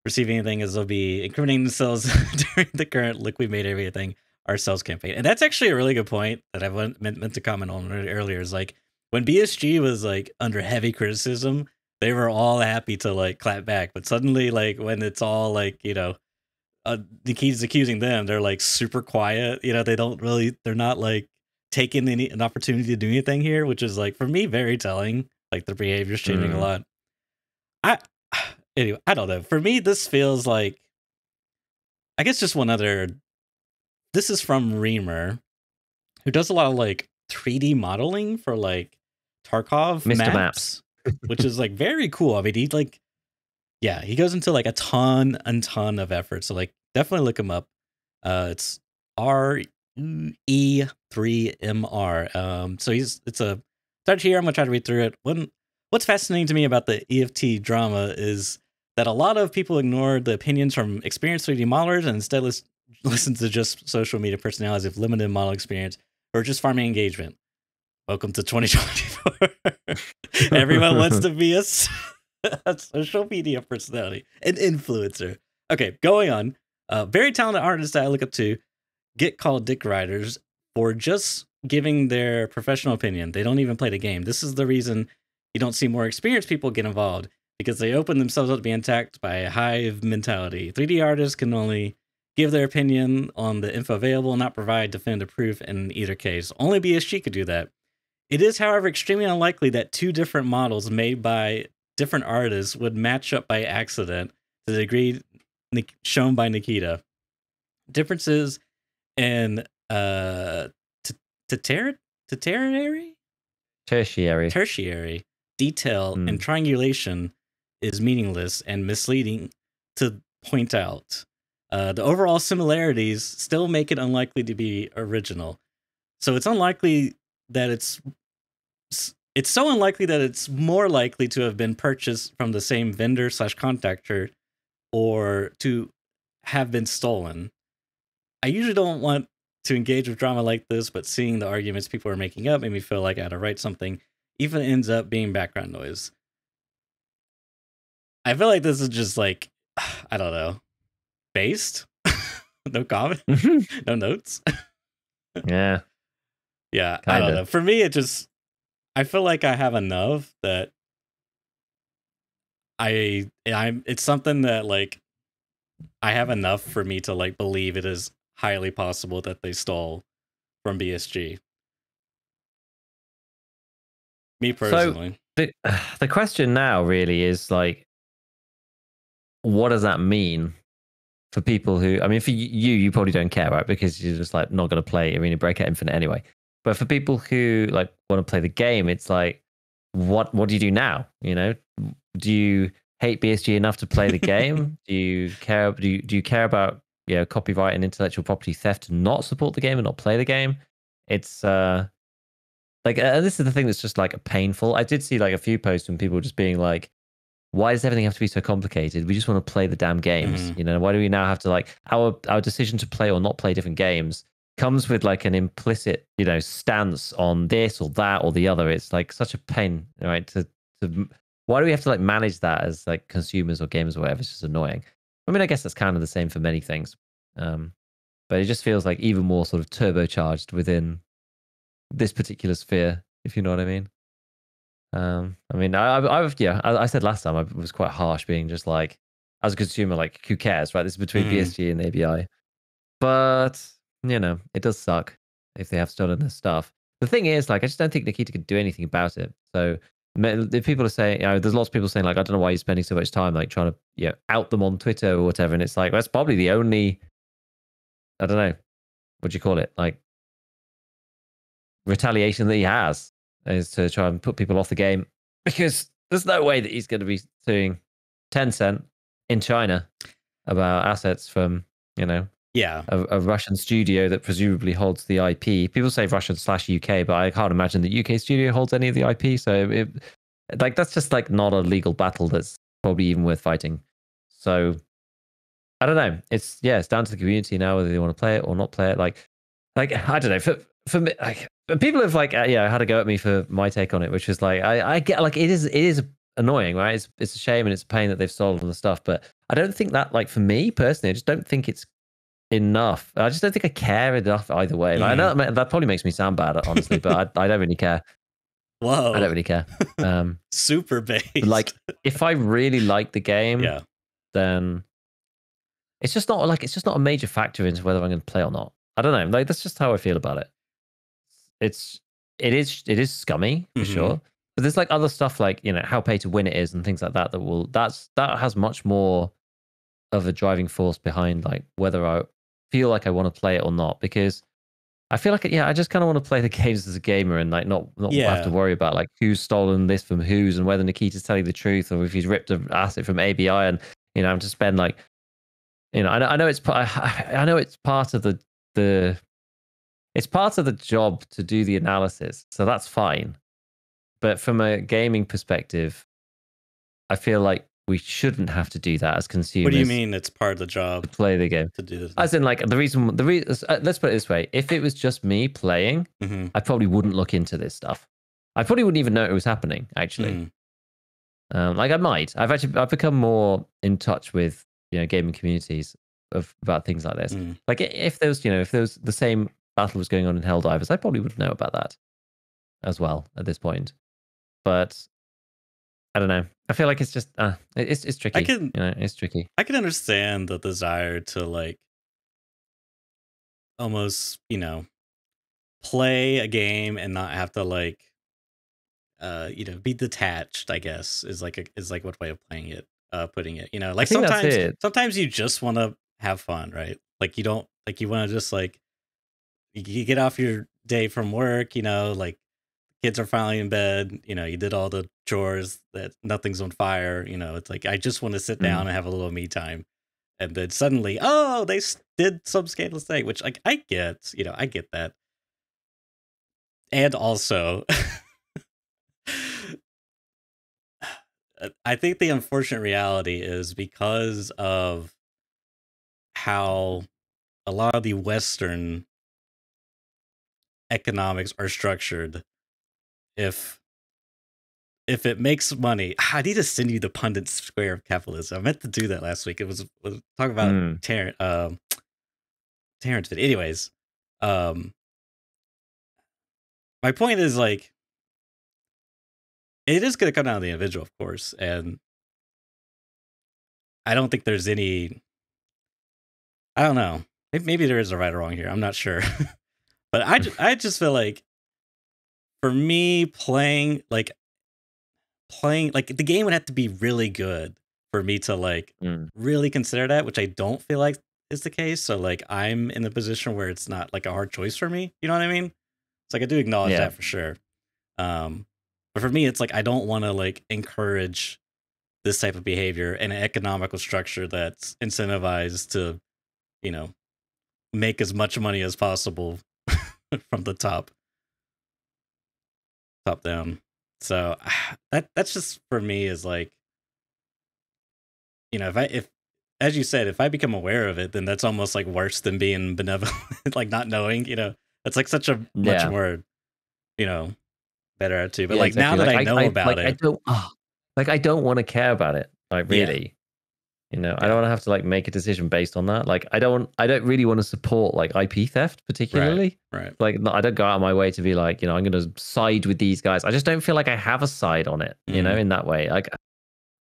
S1: receive anything, as they'll be incriminating themselves during the current look we made everything ourselves campaign. And that's actually a really good point that I meant to comment on earlier, is like when BSG was like under heavy criticism, they were all happy to like clap back, but suddenly like when it's all like Nikita's accusing them, they're like super quiet. They're not like taking an opportunity to do anything here, which is like for me very telling. Like their behavior's changing a lot. Anyway, I don't know. For me, this feels like, I guess just one other. This is from Reamer, who does a lot of like 3D modeling for like Tarkov
S2: Mr.
S1: maps, which is like very cool. I mean, he goes into like a ton of effort. So like definitely look him up. It's REMER. 3MR. So it's a start here. I'm gonna try to read through it. What's fascinating to me about the EFT drama is that a lot of people ignore the opinions from experienced 3D modelers and instead listen to just social media personalities with limited model experience or just farming engagement. Welcome to 2024. Everyone wants to be a social media personality, an influencer. Okay, going on. Very talented artists that I look up to get called dick riders for just giving their professional opinion. They don't even play the game. This is the reason you don't see more experienced people get involved, because they open themselves up to be attacked by a hive mentality. 3D artists can only give their opinion on the info available, not provide definitive proof in either case. Only BSG could do that. It is, however, extremely unlikely that two different models made by different artists would match up by accident to the degree shown by Nikita. Differences in tertiary detail and triangulation is meaningless and misleading to point out. The overall similarities still make it unlikely to be original. So it's unlikely that it's so unlikely that it's more likely to have been purchased from the same vendor / contactor or to have been stolen. I usually don't want to engage with drama like this, but seeing the arguments people are making up made me feel like I had to write something, even ends up being background noise. I feel like this is just like, I don't know, based. No comment, no notes.
S2: Yeah.
S1: Yeah,
S2: Kinda.
S1: I don't know. For me, I feel like I have enough that it's something that like I have enough for me to like believe it is highly possible that they stole from BSG. Me personally.
S2: So the question now really is like, what does that mean for people who, I mean, for you probably don't care, right? Because you're just like not going to play Arena Breakout Infinite anyway. But for people who like want to play the game, it's like, what do you do now? You know, do you hate BSG enough to play the game? Do you care? Do you care about copyright and intellectual property theft to not support the game and not play the game? It's like, and this is the thing that's just like painful. I did see like a few posts from people just being like, why does everything have to be so complicated? We just want to play the damn games. You know, why do we now have to like our decision to play or not play different games comes with like an implicit, stance on this or that or the other. It's like such a pain, right? To why do we have to like manage that as like consumers or gamers or whatever? It's just annoying. I mean, I guess that's kind of the same for many things. But it just feels like even more sort of turbocharged within this particular sphere, if you know what I mean. I mean, I said last time I was quite harsh, being just like, as a consumer, like, who cares, right? This is between BSG and ABI. But, it does suck if they have stolen this stuff. The thing is, like, I just don't think Nikita could do anything about it. So if people are saying, there's lots of people saying, like, I don't know why you're spending so much time, like, trying to, out them on Twitter or whatever. And it's like, that's probably the only, I don't know, what do you call it? Like, retaliation that he has is to try and put people off the game, because there's no way that he's going to be suing Tencent in China about assets from, a Russian studio that presumably holds the IP. People say Russian/UK, but I can't imagine the UK studio holds any of the IP. So that's just like not a legal battle that's probably even worth fighting. So I don't know. It's down to the community now whether they want to play it or not play it. Like I don't know. For me, like, people have like had a go at me for my take on it, which is like I get, like, it is annoying, right? It's a shame and it's a pain that they've stolen the stuff, but I don't think that, like, for me personally, I just don't think it's enough. I just don't think I care enough either way. Like, I know that probably makes me sound bad, honestly, but I don't really care.
S1: Whoa,
S2: I don't really care.
S1: Super based.
S2: Like, if I really like the game, then it's just not a major factor into whether I'm going to play or not. I don't know. Like, that's just how I feel about it. It is scummy for sure, but there's like other stuff, like, how pay to win it is and things like that that has much more of a driving force behind, like, whether I feel like I want to play it or not, because I feel like I just kind of want to play the games as a gamer and like not have to worry about like who's stolen this from whose and whether Nikita's telling the truth or if he's ripped an asset from ABI, and I'm to spend like, I know it's part of the it's part of the job to do the analysis, so that's fine. But from a gaming perspective, I feel like we shouldn't have to do that as consumers.
S1: What do you mean it's part of the job
S2: to play the game?
S1: to do this?
S2: As in, like, the reason, let's put it this way: if it was just me playing, I probably wouldn't look into this stuff. I probably wouldn't even know it was happening. Actually, like I might. I've become more in touch with gaming communities about things like this. Like if there was the same battle was going on in Helldivers, I probably would know about that as well at this point. But I don't know. I feel like it's just it's tricky. It's tricky.
S1: I can understand the desire to like almost play a game and not have to like be detached. I guess is like what way of playing it, putting it. Like sometimes you just want to have fun, right? Like you don't like you want to just like you get off your day from work, like kids are finally in bed, you did all the chores, that nothing's on fire, it's like I just want to sit down and have a little me time. And then suddenly, oh, they did some scandalous thing, which like I get, I get that. And also I think the unfortunate reality is because of how a lot of the Western economics are structured. If it makes money, I need to send you the pundit square of capitalism. I meant to do that last week. It was talking about Terrence. But anyways, my point is like it is going to come down to the individual, of course, and I don't think there's any. I don't know. Maybe there is a right or wrong here. I'm not sure, but I just feel like for me playing like the game would have to be really good for me to like really consider that, which I don't feel like is the case. So like I'm in a position where it's not like a hard choice for me. You know what I mean? It's like I do acknowledge that for sure. But for me, it's like I don't want to like encourage this type of behavior in an economical structure that's incentivized to, make as much money as possible from the top down. So that's just for me is like, if as you said, if I become aware of it, then that's almost like worse than being benevolent, like not knowing, it's like such a much more, better attitude. But like exactly. Now that I know about it,
S2: I don't want to care about it. Like really, I don't want to have to like make a decision based on that. Like I don't really want to support like IP theft particularly.
S1: Right.
S2: Like I don't go out of my way to be like, I'm going to side with these guys. I just don't feel like I have a side on it, in that way. Like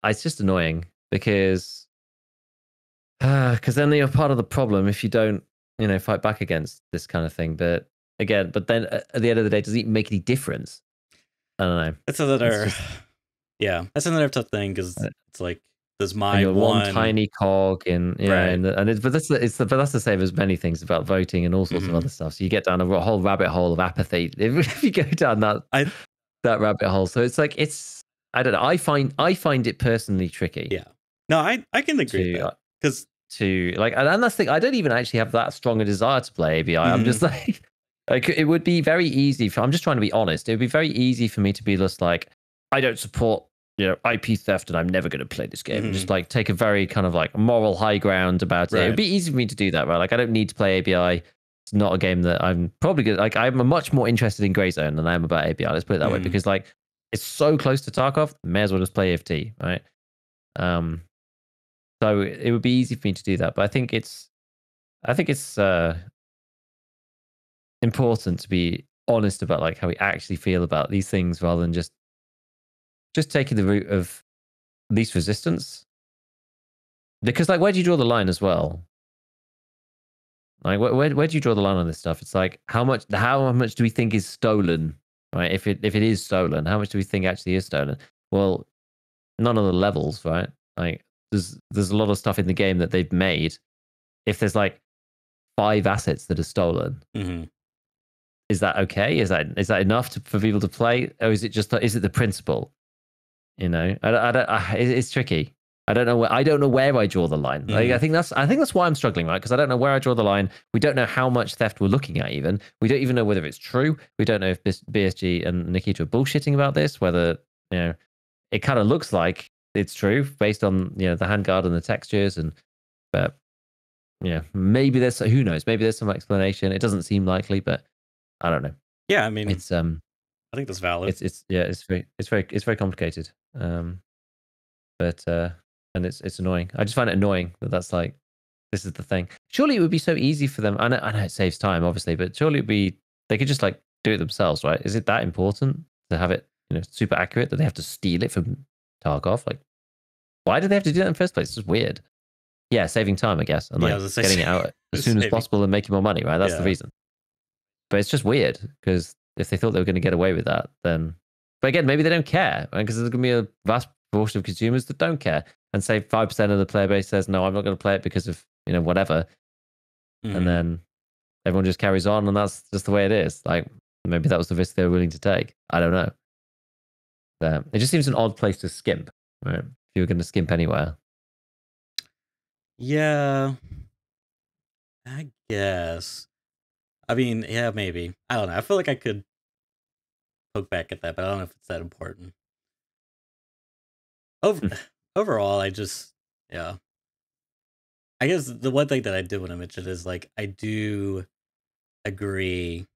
S2: it's just annoying because then you're part of the problem if you don't, fight back against this kind of thing. But then at the end of the day, does it make any difference? I don't know.
S1: That's another, that's another tough thing because it's like, does my
S2: one tiny cog in, but that's the same as many things about voting and all sorts of other stuff. So you get down a whole rabbit hole of apathy if you go down that rabbit hole. So it's like I don't know. I find it personally tricky.
S1: Yeah. No, I can agree with that because
S2: and that's the thing. I don't even actually have that strong a desire to play ABI. I'm just like it would be very easy I'm just trying to be honest. It would be very easy for me to be just like, I don't support IP theft and I'm never going to play this game. Just like take a very kind of like moral high ground about it. It would be easy for me to do that, right? Like I don't need to play ABI. It's not a game that I'm probably good. Like I'm much more interested in Grey Zone than I am about ABI. Let's put it that way, because like it's so close to Tarkov. May as well just play FT, right? So it would be easy for me to do that, but I think it's important to be honest about like how we actually feel about these things rather than just taking the route of least resistance. Because like, where do you draw the line as well? Like where do you draw the line on this stuff? It's like how much do we think is stolen, right? If it is stolen, how much do we think actually is stolen? Well, none of the levels, right? Like there's a lot of stuff in the game that they've made. If there's like 5 assets that are stolen, is that okay? Is that enough for people to play, or is it the principle? It's tricky. I don't know where I draw the line. Like, I think that's why I'm struggling, right? Because I don't know where I draw the line. We don't know how much theft we're looking at. Even we don't even know whether it's true. We don't know if BSG and Nikita are bullshitting about this. Whether it kind of looks like it's true based on the handguard and the textures, but maybe there's who knows. Maybe there's some explanation. It doesn't seem likely, but I don't know.
S1: Yeah, I mean,
S2: it's
S1: I think that's valid.
S2: It's very complicated. But and it's annoying. I just find it annoying that's like, this is the thing. Surely it would be so easy for them. I know it saves time, obviously, but surely they could just like do it themselves, right? Is it that important to have it super accurate that they have to steal it from Tarkov? Like, why do they have to do that in the first place? It's just weird. Yeah, saving time, I guess, and getting it out as soon as possible and making more money, right? That's the reason. But it's just weird because if they thought they were going to get away with that, then. But again, maybe they don't care, because there's going to be a vast proportion of consumers that don't care, and say 5% of the player base says, no, I'm not going to play it because of whatever, and then everyone just carries on, and that's just the way it is. Like, maybe that was the risk they were willing to take. I don't know. It just seems an odd place to skimp, right? If you were going to skimp anywhere.
S1: Yeah, I guess. I mean, yeah, maybe. I don't know. I feel like I could poke back at that, but I don't know if it's that important. Overall, I guess the one thing that I do want to mention is, like, I do agree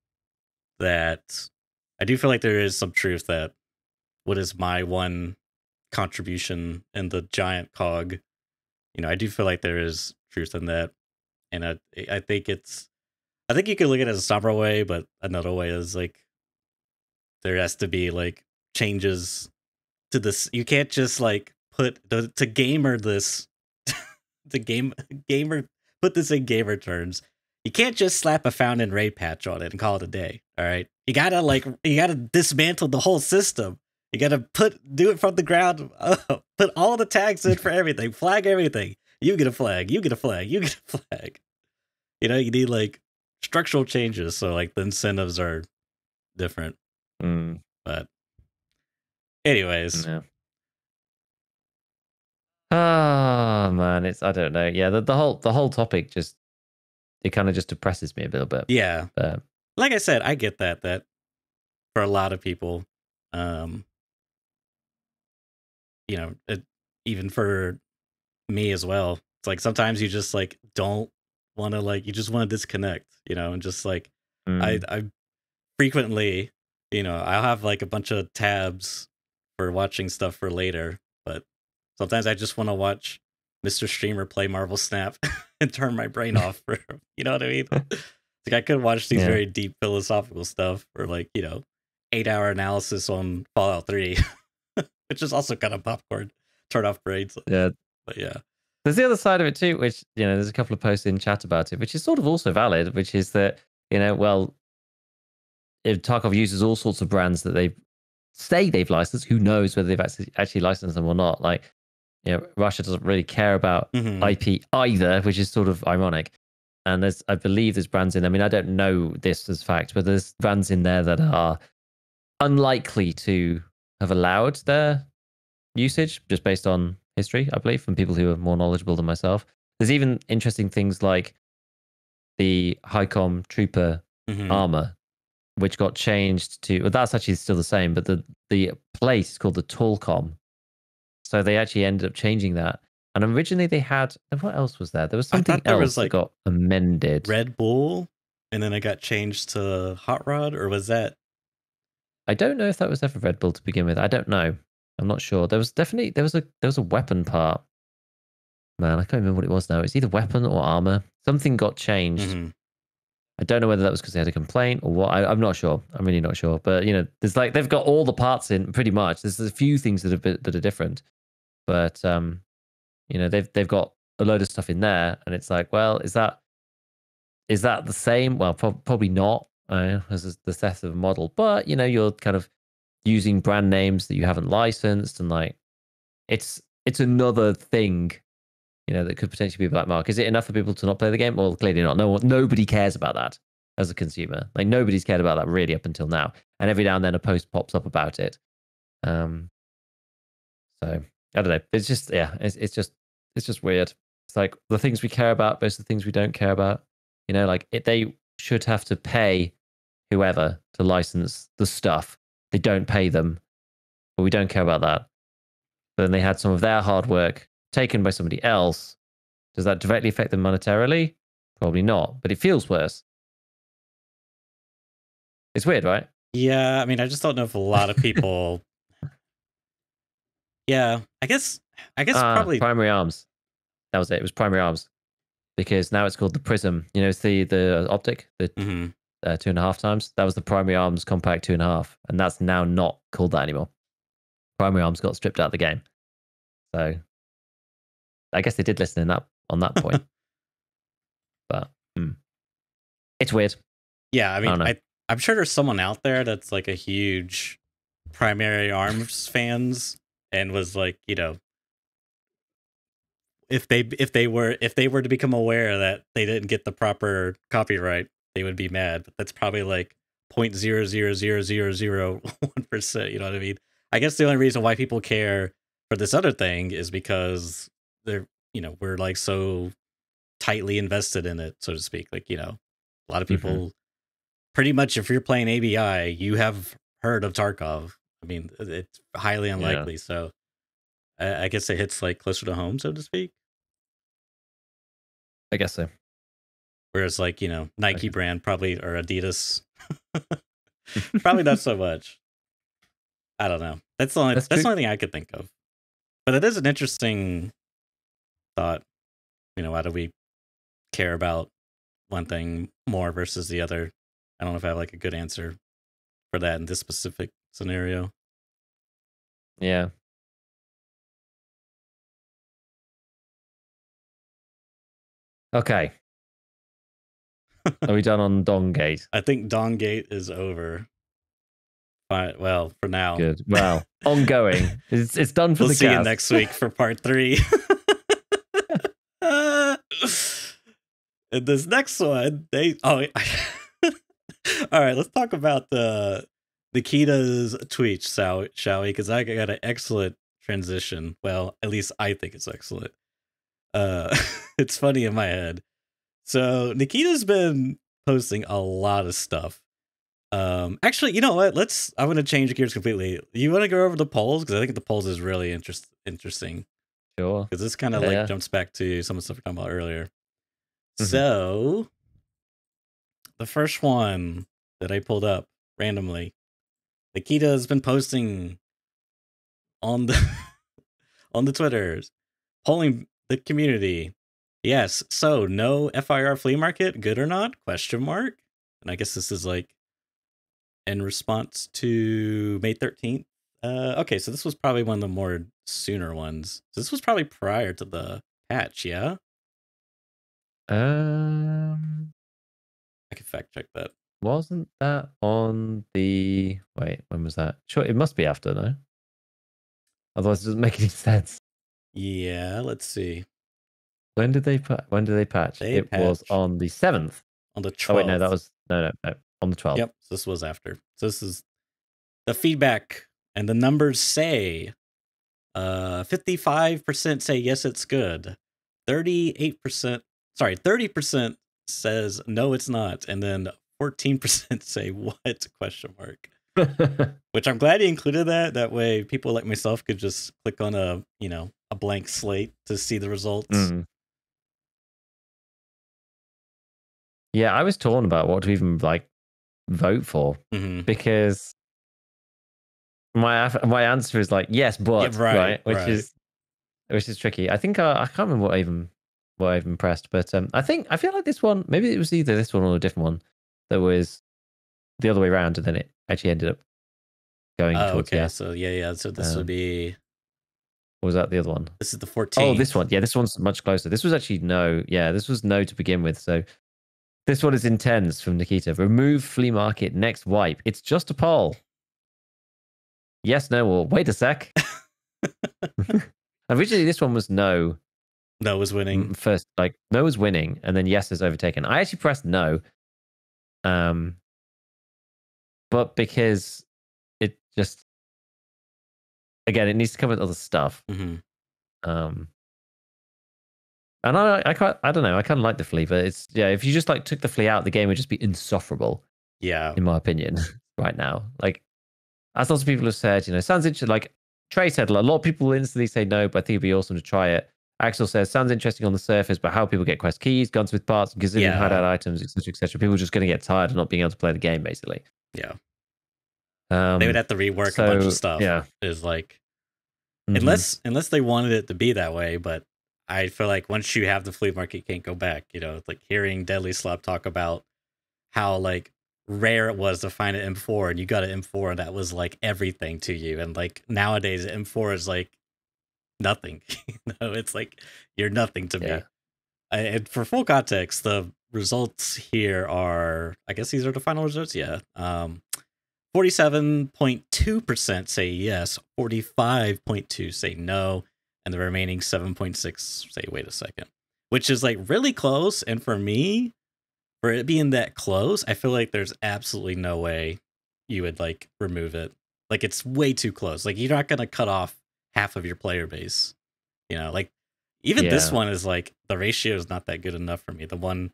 S1: that I do feel like there is some truth that what is my one contribution in the giant cog, I do feel like there is truth in that. And I think you can look at it as a somber way, but another way is like, there has to be like changes to this. You can't just like put to gamer this gamer put this in gamer terms. You can't just slap a found and raid patch on it and call it a day. All right, you gotta dismantle the whole system. You gotta do it from the ground up. Put all the tags in for everything. Flag everything. You get a flag. You get a flag. You get a flag. You need like structural changes, so like the incentives are different. But anyways,
S2: oh man, I don't know. Yeah, the whole topic it kind of just depresses me a little bit.
S1: Yeah, like I said, I get that for a lot of people, even for me as well. It's like sometimes you just like don't want to, like, you just want to disconnect, and just like I frequently, I'll have like a bunch of tabs for watching stuff for later, but sometimes I just want to watch Mr. Streamer play Marvel Snap and turn my brain off for, you know what I mean? Like, I could watch these very deep philosophical stuff, or like, 8-hour analysis on Fallout 3, which is also kind of popcorn, turn off brains.
S2: Yeah.
S1: But yeah.
S2: There's the other side of it too, which, there's a couple of posts in chat about it, which is sort of also valid, which is that, well, if Tarkov uses all sorts of brands that they say they've licensed, who knows whether they've actually licensed them or not. Like, Russia doesn't really care about IP either, which is sort of ironic. And I believe there's brands in, I mean, I don't know this as fact, but there's brands in there that are unlikely to have allowed their usage just based on history, I believe, from people who are more knowledgeable than myself. There's even interesting things like the HICOM Trooper armor, which got changed to, well, that's actually still the same, but the place is called the Tallcom. So they actually ended up changing that. And originally they had, what else was there? There was something else that got amended.
S1: Red Bull, and then it got changed to Hot Rod, or was that?
S2: I don't know if that was ever Red Bull to begin with. I don't know. I'm not sure. There was a weapon part. Man, I can't remember what it was now. It's either weapon or armor. Something got changed. I don't know whether that was because they had a complaint or what. I'm not sure. I'm really not sure. But there's like, they've got all the parts in pretty much. There's a few things that are different, but they've got a load of stuff in there, and it's like, well, is that the same? Well, probably not as the theft of a model, but you're kind of using brand names that you haven't licensed, and like it's another thing that could potentially be a black mark. Is it enough for people to not play the game? Well, clearly not. Nobody cares about that as a consumer. Like, nobody's cared about that really up until now. And every now and then a post pops up about it. So I don't know. It's just it's just weird. It's like the things we care about versus the things we don't care about. You know, like they should have to pay whoever to license the stuff. They don't pay them, but we don't care about that. But then they had some of their hard work taken by somebody else. Does that directly affect them monetarily? Probably not, but it feels worse. It's weird, right?
S1: Yeah, I mean, I just don't know if a lot of people. Yeah, I guess probably
S2: Primary Arms. That was it. It was Primary Arms because now it's called the Prism. You know, it's the optic, the 2.5 times. That was the Primary Arms Compact 2.5, and that's now not called that anymore. Primary Arms got stripped out of the game, so I guess they did listen on that point. But it's weird.
S1: Yeah, I mean, I'm sure there's someone out there that's like a huge Primary Arms fans and was like, you know, if they were to become aware that they didn't get the proper copyright, they would be mad. But that's probably like 0.00001%. You know what I mean? I guess the only reason why people care for this other thing is because they're, you know, we're like so tightly invested in it, so to speak. Like, you know, a lot of people pretty much, if you're playing ABI, you have heard of Tarkov. I mean, it's highly unlikely. Yeah. So I guess it hits like closer to home, so to speak.
S2: I guess so.
S1: Whereas, like, you know, Nike brand probably, or Adidas, probably not so much. I don't know. That's the only thing I could think of. But it is an interesting thought. You know, why do we care about one thing more versus the other? I don't know if I have like a good answer for that in this specific scenario.
S2: Yeah. Okay. Are we done on DongGate?
S1: I think DongGate is over. Well, for now.
S2: Good. Well, ongoing. It's done for the cast.
S1: We'll see you next week for part 3. And this next one, all right, let's talk about the Nikita's tweet, shall we? Because I got an excellent transition. Well, at least I think it's excellent. It's funny in my head. So Nikita's been posting a lot of stuff. Actually, you know what? I'm going to change gears completely. You want to go over the polls? Because I think the polls is really interesting.
S2: Sure.
S1: Because this kind of jumps back to some of the stuff we were talking about earlier. So the first one that I pulled up randomly, Nikita has been posting on the on the Twitters, polling the community. Yes, so no FIR flea market, good or not? Question mark. And I guess this is like in response to May 13th. Okay, so this was probably one of the more sooner ones. So this was probably prior to the patch, yeah? I could fact check that.
S2: Wasn't that on the... Wait, when was that? Sure, it must be after, no? Otherwise it doesn't make any sense.
S1: Yeah, let's see.
S2: When did they patch? It was on the 7th.
S1: On the 12th.
S2: Oh wait, no, that was no, on the 12th.
S1: Yep, so this was after. So this is the feedback, and the numbers say 55% say yes, it's good. 30% says no, it's not, and then 14% say what? Question mark. Which I'm glad he included that. That way people like myself could just click on a blank slate to see the results.
S2: Yeah, I was torn about what to even like vote for because my answer is like yes, but right, which is tricky. I think I can't remember what I even pressed, but I feel like this one, maybe it was either this one or a different one that was the other way around, and then it actually ended up going towards yes.
S1: So yeah. So this would be.
S2: Or was that the other one?
S1: This is the 14th.
S2: Oh, this one. Yeah, this one's much closer. This was actually no. Yeah, this was no to begin with. So this one is intense from Nikita. Remove flea market next wipe. It's just a poll. Yes, no, or wait a sec. Originally, this one was no.
S1: No was winning.
S2: First, like, no was winning, and then yes is overtaken. I actually pressed no. But because it just... again, it needs to come with other stuff.
S1: Mm-hmm.
S2: And I don't know. I kind of like the flea, but it's if you just like took the flea out, the game would just be insufferable.
S1: Yeah,
S2: in my opinion, right now. Like, as lots of people have said, sounds interesting. Like Trey said, a lot of people instantly say no, but I think it'd be awesome to try it. Axel says, sounds interesting on the surface, but how people get quest keys, gunsmith parts, gazillion hideout items, etc., etc. People are just going to get tired of not being able to play the game, basically.
S1: Yeah. They would have to rework a bunch of stuff.
S2: Yeah.
S1: Is like, unless they wanted it to be that way, but I feel like once you have the flea market, you can't go back. It's like hearing Deadly Slop talk about how like rare it was to find an M4, and you got an M4, and that was like everything to you. And like nowadays, M4 is like nothing. It's like you're nothing to me. And for full context, the results here are, I guess these are the final results. Yeah. 47.2% say yes, 45.2% say no, and the remaining 7.6% say wait a second, which is like really close. And for me, for it being that close, I feel like there's absolutely no way you would like remove it. Like it's way too close. Like you're not going to cut off half of your player base. Like even this one is like the ratio is not that good enough for me. The one.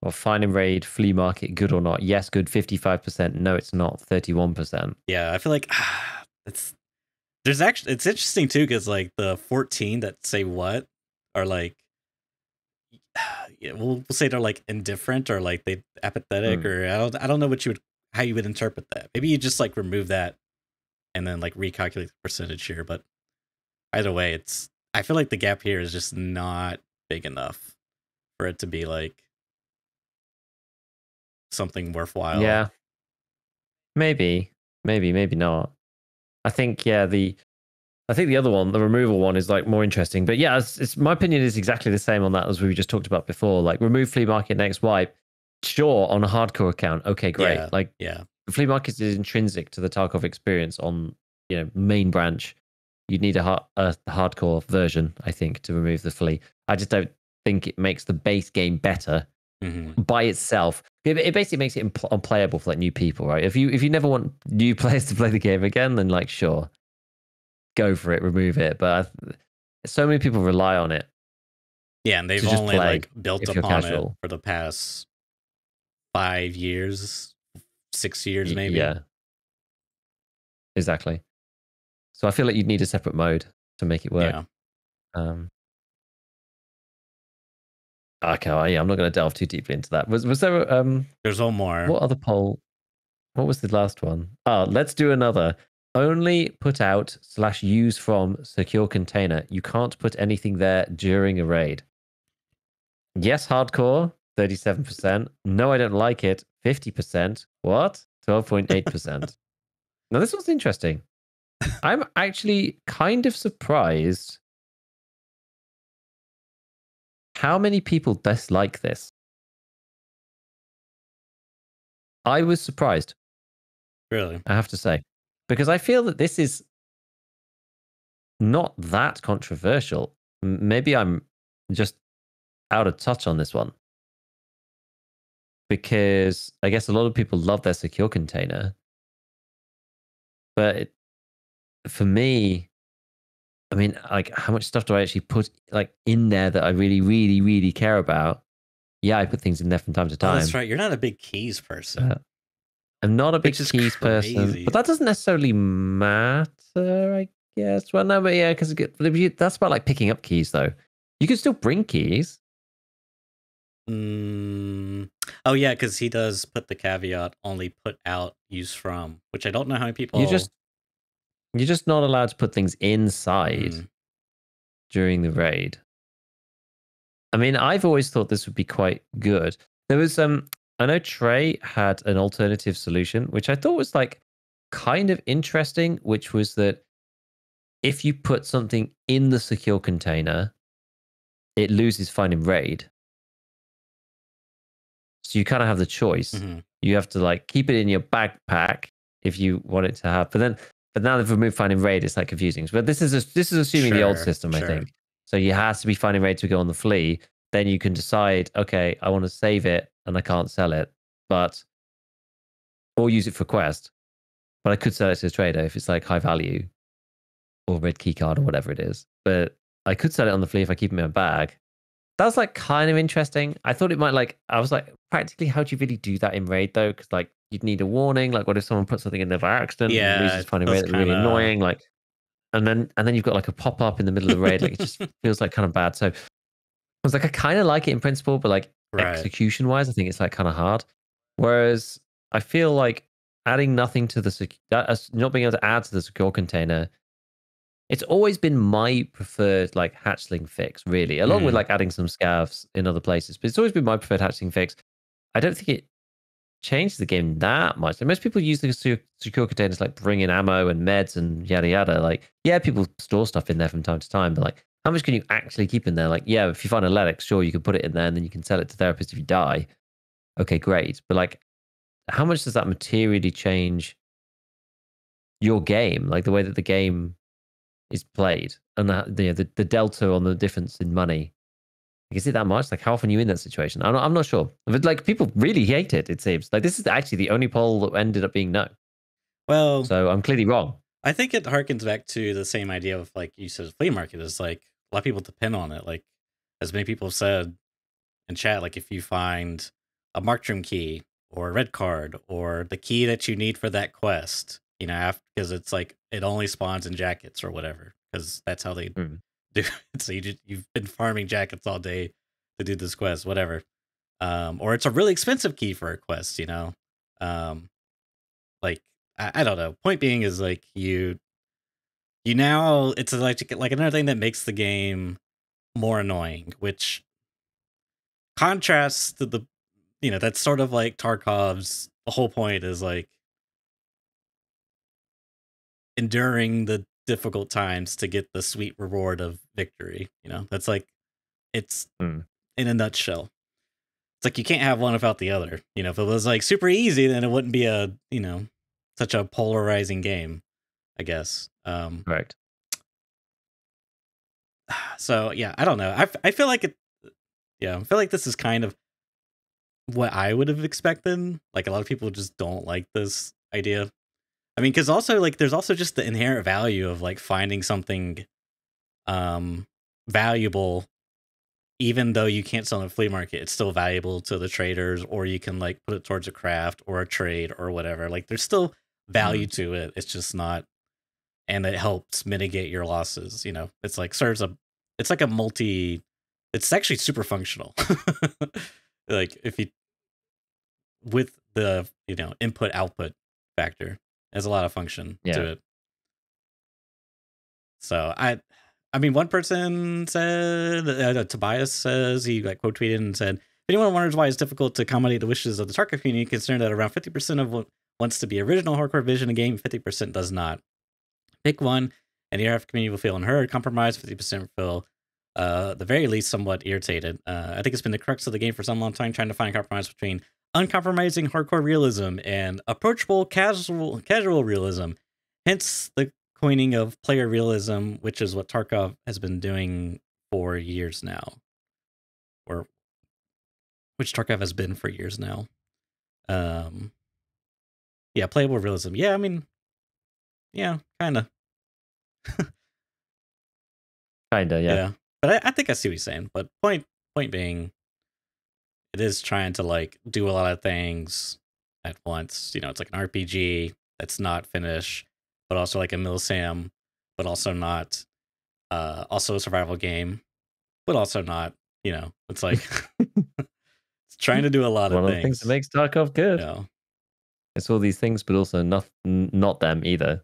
S2: Well, find and raid, flea market, good or not? Yes, good, 55%. No, it's not, 31%.
S1: Yeah, I feel like it's interesting too, because like the 14 that say what are like, we'll say they're like indifferent or like they apathetic or I don't know how you would interpret that. Maybe you just like remove that and then like recalculate the percentage here. But either way, I feel like the gap here is just not big enough for it to be like something worthwhile.
S2: Yeah, maybe not. I think the other one, the removal one, is like more interesting. But yeah, it's my opinion is exactly the same on that as we just talked about before. Like remove flea market next wipe, sure, on a hardcore account, okay, great. The flea market is intrinsic to the Tarkov experience on main branch. You'd need a hardcore version, I think, to remove the flea. I just don't think it makes the base game better by itself. It basically makes it unplayable for like new people, right? If you never want new players to play the game again, then like sure, go for it, remove it. But so many people rely on it.
S1: Yeah, and they've only like built upon it for the past 5 years, 6 years, maybe.
S2: Yeah, exactly. So I feel like you'd need a separate mode to make it work. Yeah. Okay, I'm not going to delve too deeply into that. Was there?
S1: There's one more.
S2: What other poll? What was the last one? Let's do another. Only put out / use from secure container. You can't put anything there during a raid. Yes, hardcore, 37%. No, I don't like it, 50%. What? 12.8%. Now, this was interesting. I'm actually kind of surprised how many people dislike this. I was surprised.
S1: Really?
S2: I have to say. Because I feel that this is not that controversial. Maybe I'm just out of touch on this one. Because I guess a lot of people love their secure container. But for me, I mean, like, how much stuff do I actually put like in there that I really, really, really care about? Yeah, I put things in there from time to time.
S1: Oh, that's right. You're not a big keys person.
S2: I'm not a big keys person, but that doesn't necessarily matter, I guess. Well, no, but yeah, because that's about like picking up keys, though. You can still bring keys.
S1: Oh yeah, because he does put the caveat only put out, use from, which I don't know how many people.
S2: You're just not allowed to put things inside during the raid. I mean, I've always thought this would be quite good. There was I know Trey had an alternative solution, which I thought was like kind of interesting, which was that if you put something in the secure container, it loses find and raid. So you kind of have the choice. You have to like keep it in your backpack if you want it to have, but now they've removed find and raid. It's like confusing. But this is assuming the old system, I think. So you has to be find and raid to go on the flea. Then you can decide, okay, I want to save it and I can't sell it, or use it for quest. But I could sell it to a trader if it's like high value. or red key card or whatever it is. But I could sell it on the flea if I keep it in my bag. That's like kind of interesting. I thought it might I was like, practically, how do you really do that in raid though? Because like you'd need a warning. Like, what if someone puts something in there by accident and loses finding raid? That's really annoying. Like, and then you've got like a pop up in the middle of the raid. Like, it just feels like kind of bad. So I was like, I kind of like it in principle, but like execution wise, I think it's like kind of hard. Whereas I feel like adding nothing to the not being able to add to the secure container, it's always been my preferred like hatchling fix, really, along with like adding some scavs in other places. But it's always been my preferred hatchling fix. I don't think it changed the game that much. And most people use the secure containers like bring in ammo and meds and yada yada. Like, yeah, people store stuff in there from time to time, but like, how much can you actually keep in there? Like, yeah, if you find a Ledex, sure, you can put it in there and then you can sell it to therapists if you die. Okay, great. But like, how much does that materially change your game? Like the way that the game is played and the delta on the difference in money. Like, is it that much? Like, how often are you in that situation? I'm not sure. But like, people really hate it. It seems like this is actually the only poll that ended up being no.
S1: Well,
S2: so I'm clearly wrong.
S1: I think it harkens back to the same idea of like you said, flea market is like a lot of people depend on it. Like as many people have said in chat, like if you find a Markstrom key or a red card or the key that you need for that quest, you know, because it's like it only spawns in jackets or whatever, because that's how they do it. So you've been farming jackets all day to do this quest, whatever. Or it's a really expensive key for a quest, you know. Like I don't know. Point being is like you now it's like another thing that makes the game more annoying, which contrasts to the that's sort of like Tarkov's. The whole point is like enduring the difficult times to get the sweet reward of victory. You know, that's like it's in a nutshell. It's like you can't have one without the other. You know, if it was like super easy, then it wouldn't be a such a polarizing game, I guess.
S2: Correct.
S1: So yeah, I don't know. I feel like it. Yeah, I feel like this is kind of what I would have expected. Like a lot of people just don't like this idea. I mean, because also like there's also just the inherent value of like finding something valuable, even though you can't sell in a flea market, it's still valuable to the traders, or you can like put it towards a craft or a trade or whatever. Like there's still value to it. It's just not, and it helps mitigate your losses. You know, it's like it's like a it's actually super functional. Like if you, with the, input output factor, there's a lot of function to it. So I mean, one person said, Tobias says, he like quote tweeted and said, if anyone wonders why it's difficult to accommodate the wishes of the Tarkov community, consider that around 50% of what wants to be original hardcore vision a game, 50% does not. Pick one, and the RF community will feel unheard, compromised, 50% feel the very least somewhat irritated. I think it's been the crux of the game for some long time, trying to find a compromise between uncompromising hardcore realism and approachable casual realism. Hence the coining of player realism, which is what Tarkov has been doing for years now, or which Tarkov has been for years now. Yeah, playable realism. Yeah, I mean, yeah, kind of.
S2: Kinda, yeah.
S1: But I think I see what you're saying. But point being, it is trying to like do a lot of things at once. You know, it's like an RPG that's not finished, but also like a milsim, but also not. Also a survival game, but also not. You know, it's like it's trying to do a lot
S2: One
S1: of
S2: of the things that makes Tarkov good.
S1: Yeah.
S2: It's all these things, but also not them either.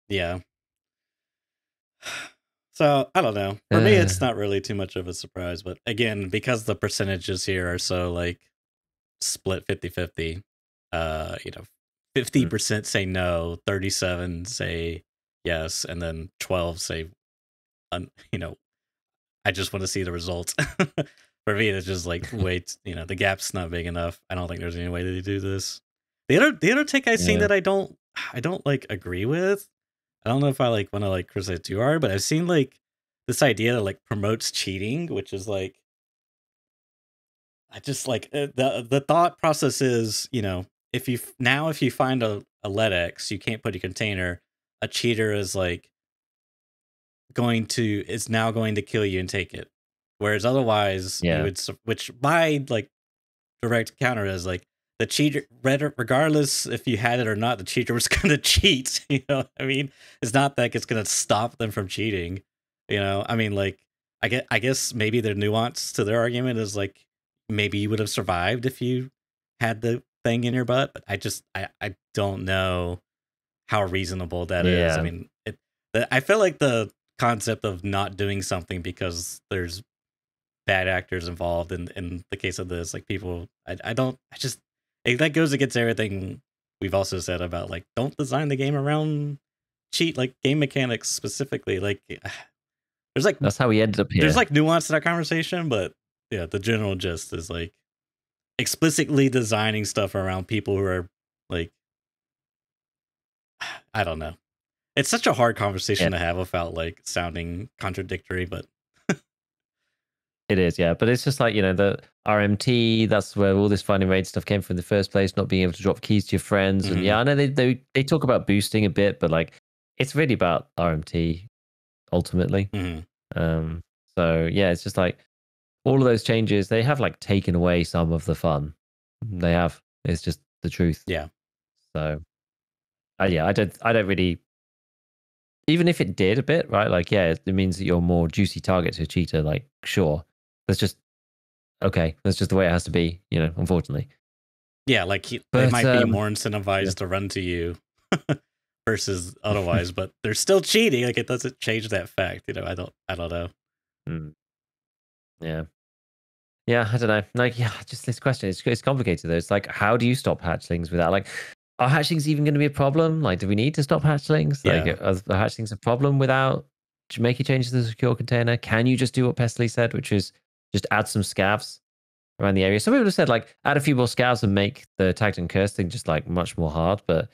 S1: Yeah. So I don't know. For me, it's not really too much of a surprise, but again, because the percentages here are so like split 50-50, 50% say no, 37 say yes, and then 12 say, I just want to see the results. For me, it's just like, wait, the gap's not big enough. I don't think there's any way to do this. The other take I've seen that I don't like agree with. I don't know if I like want to like criticize too hard, but I've seen like this idea that like promotes cheating, which is like, I just like the thought process is, if you find a LEDX, you can't put a container, a cheater is like is now going to kill you and take it, whereas otherwise you
S2: Yeah.
S1: would, which my like direct counter is like the cheater, regardless if you had it or not, the cheater was gonna cheat. You know what I mean? It's not that it's gonna stop them from cheating. You know, I mean, like I guess maybe the nuance to their argument is like maybe you would have survived if you had the thing in your butt, but I don't know how reasonable that is. I
S2: Yeah.
S1: mean, I feel like the concept of not doing something because there's bad actors involved in the case of this, like people, that goes against everything we've also said about like don't design the game around cheat, like game mechanics specifically. Like
S2: That's how we ended up here.
S1: there's like nuance to that conversation, but yeah, the general gist is like explicitly designing stuff around people who are like, I don't know. It's such a hard conversation to have without like sounding contradictory, but
S2: It is, yeah. But it's just like, the RMT, that's where all this finding raid stuff came from in the first place, not being able to drop keys to your friends. And yeah, I know they talk about boosting a bit, but like it's really about RMT ultimately. So yeah, it's just like all of those changes, they have like taken away some of the fun. They have. It's just the truth.
S1: Yeah.
S2: So yeah, I don't really, even if it did a bit, right? Like, yeah, it means that you're a more juicy target to a cheater. Like, sure. That's just okay. That's just the way it has to be, unfortunately.
S1: Yeah, like they might be more incentivized to run to you versus otherwise, but they're still cheating. Like it doesn't change that fact. I don't know.
S2: Yeah. Yeah, I don't know. Like, yeah, just this question. It's complicated though. It's like, how do you stop hatchlings without like, are hatchlings even going to be a problem? Like, do we need to stop hatchlings? Like, are hatchlings a problem without making changes to the secure container? Can you just do what Pestily said, which is just add some scavs around the area? Some people have said like add a few more scavs and make the tagged and cursed thing just like much more hard, but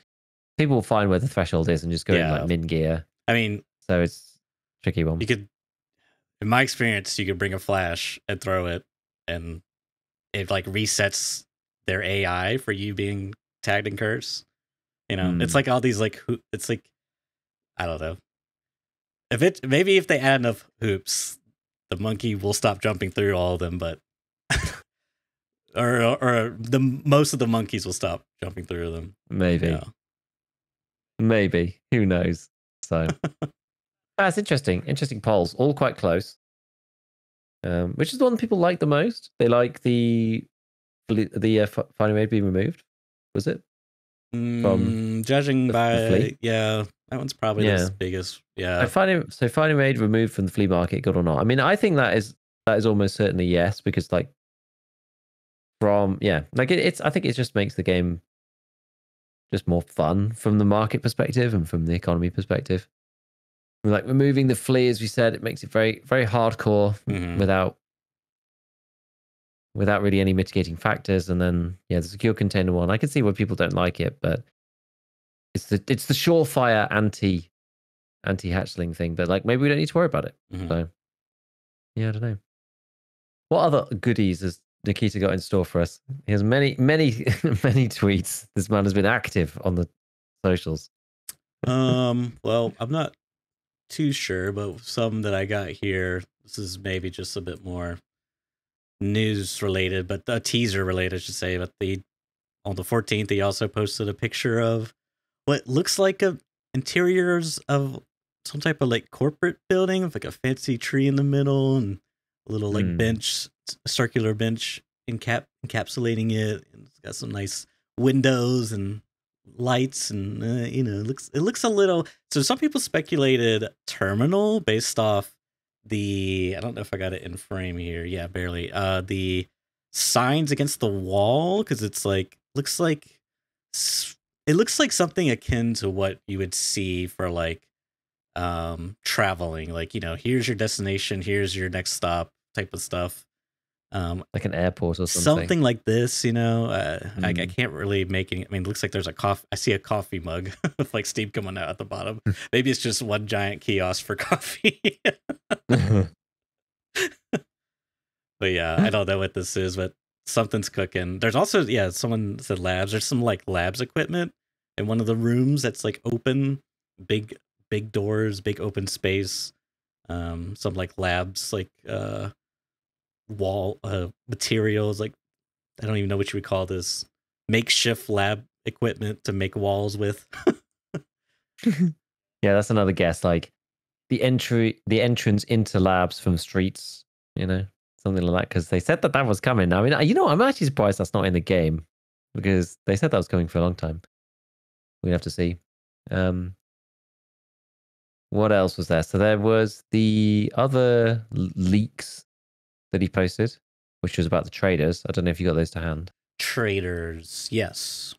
S2: people will find where the threshold is and just go in like min gear.
S1: I mean,
S2: so it's a tricky one.
S1: You could, in my experience, you could bring a flash and throw it, and it like resets their AI for you being tagged and cursed. It's like all these like it's like, I don't know. Maybe if they add enough hoops, the monkey will stop jumping through all of them, but or most of the monkeys will stop jumping through them.
S2: Maybe. Maybe. Who knows? So that's interesting. Interesting polls. All quite close. Which is the one people like the most? They like the finding raid being removed. Was it?
S1: From judging by that one's probably the biggest. Yeah.
S2: Finding raid removed from the flea market, good or not? I mean, I think that is almost certainly yes, because like I think it just makes the game just more fun from the market perspective and from the economy perspective. Like removing the flea, as we said, it makes it very, very hardcore without really any mitigating factors. And then the secure container one, I can see why people don't like it, but it's the surefire anti hatchling thing. But like maybe we don't need to worry about it. So yeah, I don't know. What other goodies has Nikita got in store for us? He has many, many, many tweets. This man has been active on the socials.
S1: Well, I'm not too sure, but some that I got here, this is maybe just a bit more news related, but a teaser related, I should say. But on the 14th, he also posted a picture of what looks like interiors of some type of like corporate building with like a fancy tree in the middle and a little like bench, circular bench encapsulating it. And it's got some nice windows and lights, and it looks a little. So some people speculated terminal based off I don't know if I got it in frame here. Yeah, barely. The signs against the wall, because it's like it looks like something akin to what you would see for like traveling, like here's your destination, here's your next stop type of stuff.
S2: Like an airport or something
S1: like this, I can't really make any. I mean, it looks like there's I see a coffee mug with like steam coming out at the bottom. Maybe it's just one giant kiosk for coffee. But yeah, I don't know what this is, but something's cooking. There's also, someone said labs. There's some like labs equipment in one of the rooms that's like open big doors, big open space, some like labs, like wall materials, like I don't even know what you would call this, makeshift lab equipment to make walls with.
S2: Yeah, that's another guess. Like the entrance into labs from streets, something like that. Because they said that was coming. I mean, I'm actually surprised that's not in the game because they said that was coming for a long time. We have to see. What else was there? So there was the other leaks that he posted, which was about the traders. I don't know if you got those to hand.
S1: Traders, yes.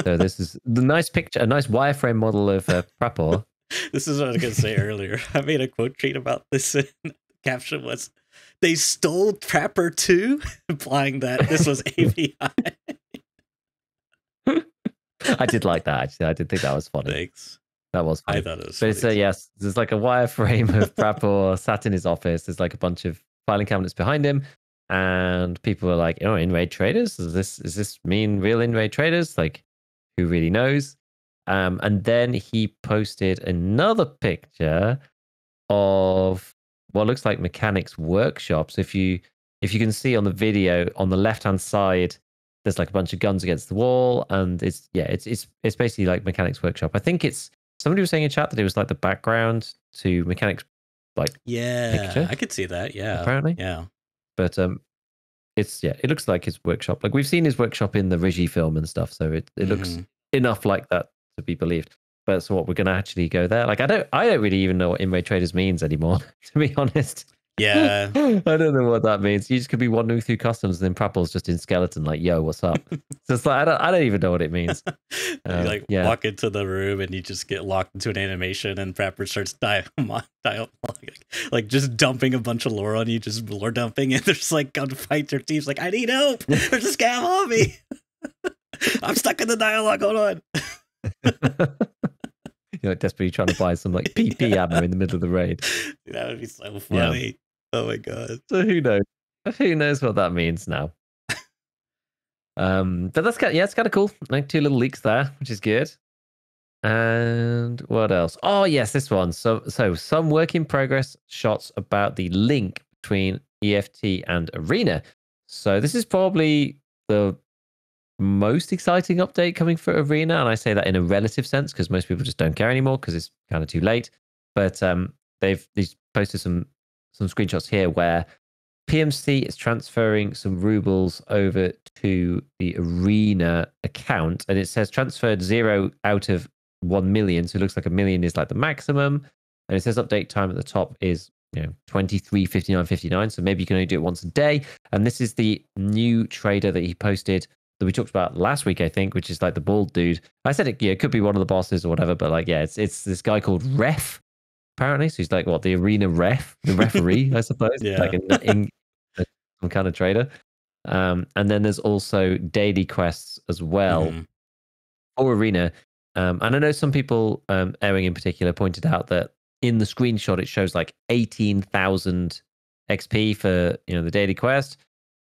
S2: So this is the nice picture, a nice wireframe model of Prapor.
S1: This is what I was going to say earlier. I made a quote tweet about this, and the caption was, "They stole Trapper 2," implying that this was API.
S2: I did like that, actually. I did think that was funny.
S1: Thanks.
S2: That was funny.
S1: I thought it was
S2: funny. But it's, yes, there's like a wireframe of Prapor sat in his office. There's like a bunch of filing cabinets behind him. And people are like, in-raid traders? Does this mean real in-raid traders? Like, who really knows? And then he posted another picture of what looks like mechanics workshops. If you can see on the video on the left-hand side, there's like a bunch of guns against the wall, and it's basically like mechanics workshop. I think it's somebody was saying in chat that it was like the background to mechanics, like picture.
S1: I could see that. Yeah,
S2: apparently,
S1: yeah.
S2: But it looks like his workshop. Like we've seen his workshop in the Rigi film and stuff, so it looks enough like that to be believed. But so what, we're gonna actually go there? Like I don't really even know what in-raid traders means anymore, to be honest.
S1: Yeah.
S2: I don't know what that means. You just could be wandering through customs and then Prapple's just in skeleton, like, yo, what's up? So it's like I don't even know what it means.
S1: You walk into the room and you just get locked into an animation and Prapper starts dialogue, like just dumping a bunch of lore on you, just lore dumping, and there's like gunfights. Your team's like, I need help. There's a scam on me. I'm stuck in the dialogue. Hold on.
S2: You're desperately trying to buy some like PP ammo in the middle of the raid.
S1: That would be so funny. Yeah. Oh my god.
S2: So who knows? Who knows what that means now? But that's it's kind of cool. Like 2 little leaks there, which is good. And what else? Oh yes, this one. So some work in progress shots about the link between EFT and Arena. So this is probably the most exciting update coming for Arena, and I say that in a relative sense because most people just don't care anymore because it's kind of too late. But they've posted some screenshots here where PMC is transferring some rubles over to the Arena account, and it says transferred 0 out of 1 million, so it looks like 1 million is like the maximum, and it says update time at the top is 23:59:59, so maybe you can only do it once a day. And this is the new trader that he posted that we talked about last week, I think, which is like the bald dude. I said it could be one of the bosses or whatever, but like it's this guy called Ref, apparently. So he's like the arena ref, the referee, I suppose.
S1: Yeah.
S2: Like in some kind of trader. And then there's also daily quests as well for Arena. And I know some people, Ewing in particular, pointed out that in the screenshot it shows like 18,000 XP for the daily quest.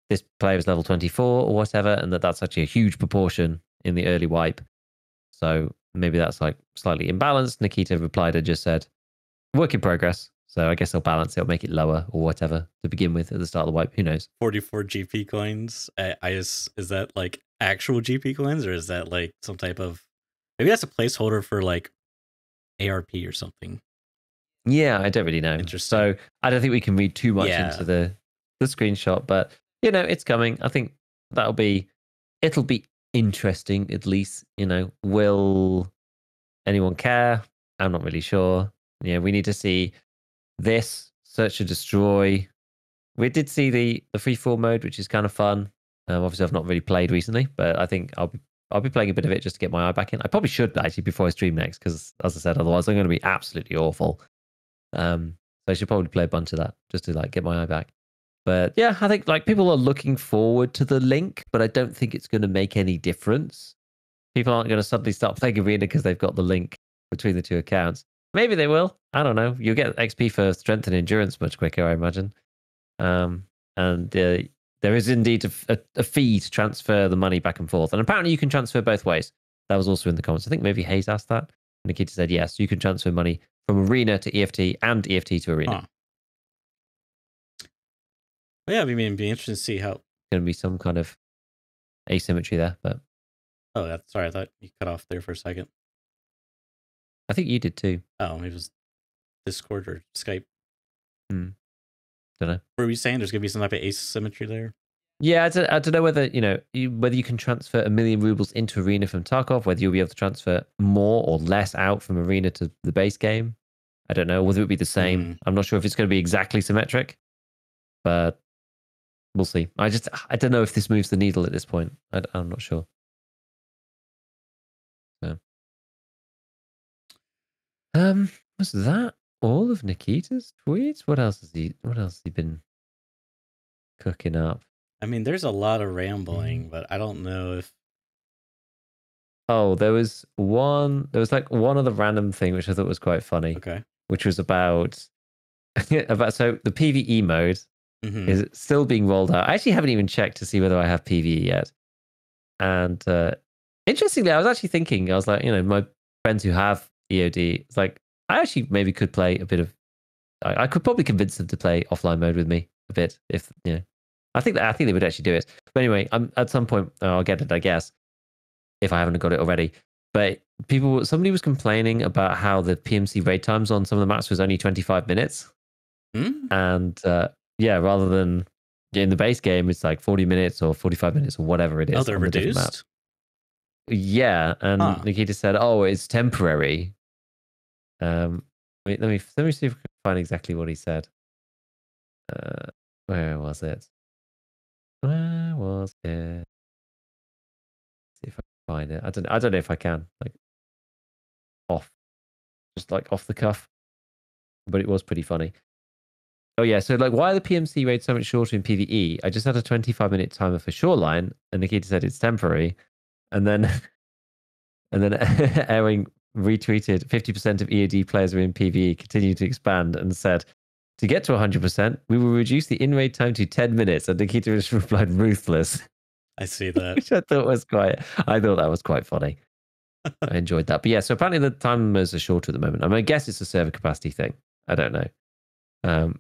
S2: This player is level 24 or whatever, and that's actually a huge proportion in the early wipe. So maybe that's like slightly imbalanced. Nikita replied and just said, work in progress. So I guess they'll balance it or make it lower or whatever to begin with at the start of the wipe. Who knows?
S1: 44 GP coins. Is that like actual GP coins, or is that like some type of, maybe that's a placeholder for like ARP or something?
S2: Yeah, I don't really know. So I don't think we can read too much into the screenshot, but it's coming. I think it'll be interesting at least. Will anyone care? I'm not really sure. We need to see this search and destroy. We did see the free fall mode, which is kind of fun. Obviously, I've not really played recently, but I think I'll be playing a bit of it just to get my eye back in. I probably should actually before I stream next, because as I said, otherwise I'm going to be absolutely awful. So I should probably play a bunch of that just to like get my eye back. But yeah, I think like people are looking forward to the link, but I don't think it's going to make any difference. People aren't going to suddenly start playing Arena because they've got the link between the 2 accounts. Maybe they will. I don't know. You'll get XP for strength and endurance much quicker, I imagine. And there is indeed a fee to transfer the money back and forth. And apparently you can transfer both ways. That was also in the comments. I think maybe Hayes asked that. Nikita said, yes, you can transfer money from Arena to EFT and EFT to Arena.
S1: Huh. Yeah, I mean, it'd be interesting to see how...
S2: Going to be some kind of asymmetry there, but...
S1: Oh, sorry, I thought you cut off there for a second.
S2: I think you did too.
S1: Oh, it was Discord or Skype.
S2: Don't know.
S1: What were you saying? There's going to be some type of asymmetry there?
S2: Yeah, I don't know whether, whether you can transfer 1 million rubles into Arena from Tarkov, whether you'll be able to transfer more or less out from Arena to the base game. I don't know, whether it would be the same. I'm not sure if it's going to be exactly symmetric, but we'll see. I don't know if this moves the needle at this point. I'm not sure. So. Was that all of Nikita's tweets? What else has he been cooking up?
S1: I mean, there's a lot of rambling, but I don't know if...
S2: Oh, there was like one other random thing which I thought was quite funny.
S1: Okay.
S2: Which was about so the PvE mode is still being rolled out. I actually haven't even checked to see whether I have PvE yet. And interestingly, I was actually thinking, I was like, my friends who have EOD, it's like I actually maybe could play a bit of. I could probably convince them to play offline mode with me a bit if I think they would actually do it. But anyway, at some point I'll get it, I guess, if I haven't got it already. But somebody was complaining about how the PMC raid times on some of the maps was only 25 minutes. And rather than in the base game, it's like 40 minutes or 45 minutes or whatever it is.
S1: Oh, they're reduced?
S2: Yeah, and Nikita said, "Oh, it's temporary." Let me see if I can find exactly what he said. Where was it? Where was it? See if I can find it. I don't know if I can. Like off the cuff, but it was pretty funny. Oh yeah, so like, why are the PMC raids so much shorter in PvE? I just had a 25-minute timer for Shoreline, and Nikita said it's temporary, and then Aaron retweeted 50% of EOD players are in PvE, continue to expand, and said, to get to 100%, we will reduce the in-raid time to 10 minutes, and Nikita just replied, ruthless.
S1: I see that.
S2: Which I thought that was quite funny. I enjoyed that. But yeah, so apparently the timers are shorter at the moment. I mean, I guess it's a server capacity thing. I don't know. That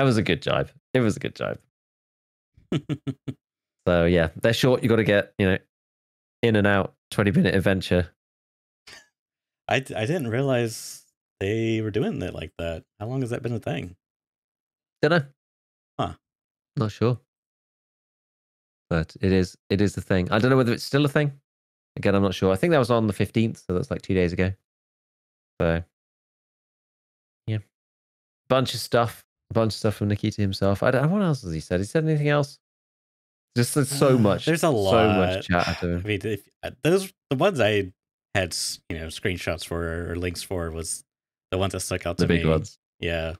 S2: was a good jibe. It was a good jibe. So yeah, they're short. You got to get, in and out 20-minute adventure.
S1: I didn't realize they were doing it like that. How long has that been a thing?
S2: Don't know.
S1: Huh.
S2: Not sure. But it is the thing. I don't know whether it's still a thing. Again, I'm not sure. I think that was on the 15th, so that's like 2 days ago. So yeah. Bunch of stuff from Nikita himself. What else has he said? He said anything else? Just so much.
S1: There's a lot.
S2: So much chat after him.
S1: I mean, the ones I had, screenshots for or links for was the ones that stuck out to me.
S2: The big ones.
S1: Yeah.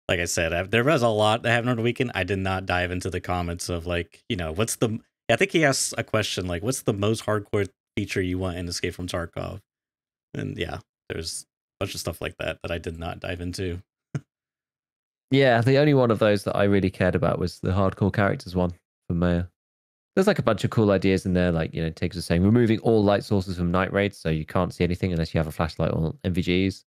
S1: Like I said, there was a lot that happened on the weekend. I did not dive into the comments of what's the... I think he asked a question like, what's the most hardcore feature you want in Escape from Tarkov? And yeah, there's a bunch of stuff like that I did not dive into.
S2: Yeah, the only one of those that I really cared about was the hardcore characters one from Mayor. There's like a bunch of cool ideas in there, like, Tiggs was saying, removing all light sources from night raids, so you can't see anything unless you have a flashlight or MVGs.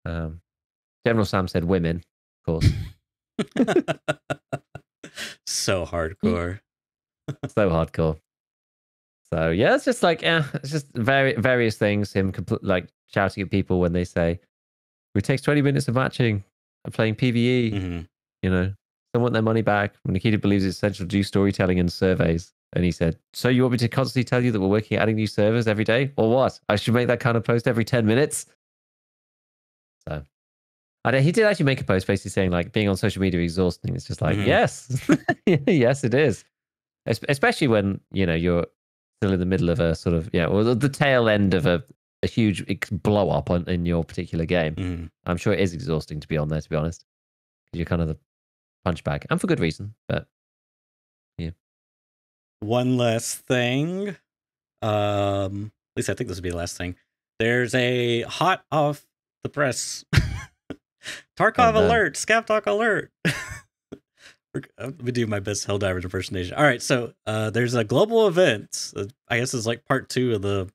S2: General Sam said women, of course.
S1: So hardcore.
S2: So hardcore. So yeah, it's just like, it's just various things. Him like shouting at people when they say, it takes 20 minutes of matching and playing PvE. They want their money back. Nikita believes it's essential to do storytelling and surveys. And he said, so you want me to constantly tell you that we're working at adding new servers every day? Or what? I should make that kind of post every 10 minutes? So he did actually make a post basically saying like being on social media is exhausting. It's just like, yes, yes, it is. Especially when, you're still in the middle of a sort of, or the tail end of a huge blow up in your particular game. I'm sure it is exhausting to be on there, to be honest. You're kind of the punch bag, and for good reason, but yeah.
S1: One last thing. At least I think this will be the last thing. There's a hot off the press Tarkov alert, ScavTalk alert. Let me do my best Helldiver impersonation. All right, so there's a global event. I guess it's like part 2 of the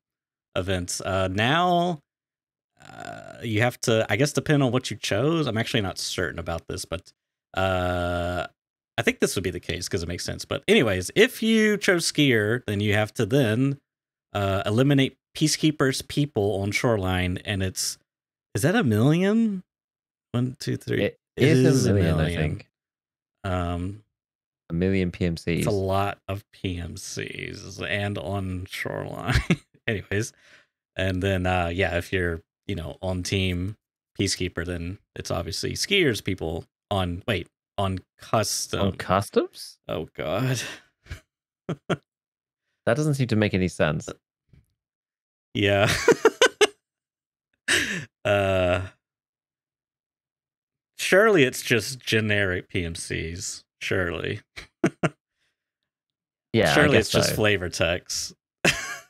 S1: events. Now you have to, I guess, depend on what you chose. I'm actually not certain about this, but I think this would be the case because it makes sense. But anyways, if you chose skier, then you have to then eliminate peacekeepers people on shoreline, and is that 1 million? 1, 2, 3.
S2: It is a million, I think.
S1: 1
S2: million PMCs.
S1: It's a lot of PMCs and on shoreline. Anyways, and then yeah, if you're on team peacekeeper, then it's obviously skiers people on custom.
S2: On customs?
S1: Oh god.
S2: That doesn't seem to make any sense.
S1: Yeah. Surely it's just generic PMCs. Surely.
S2: Yeah.
S1: Surely it's just flavor text.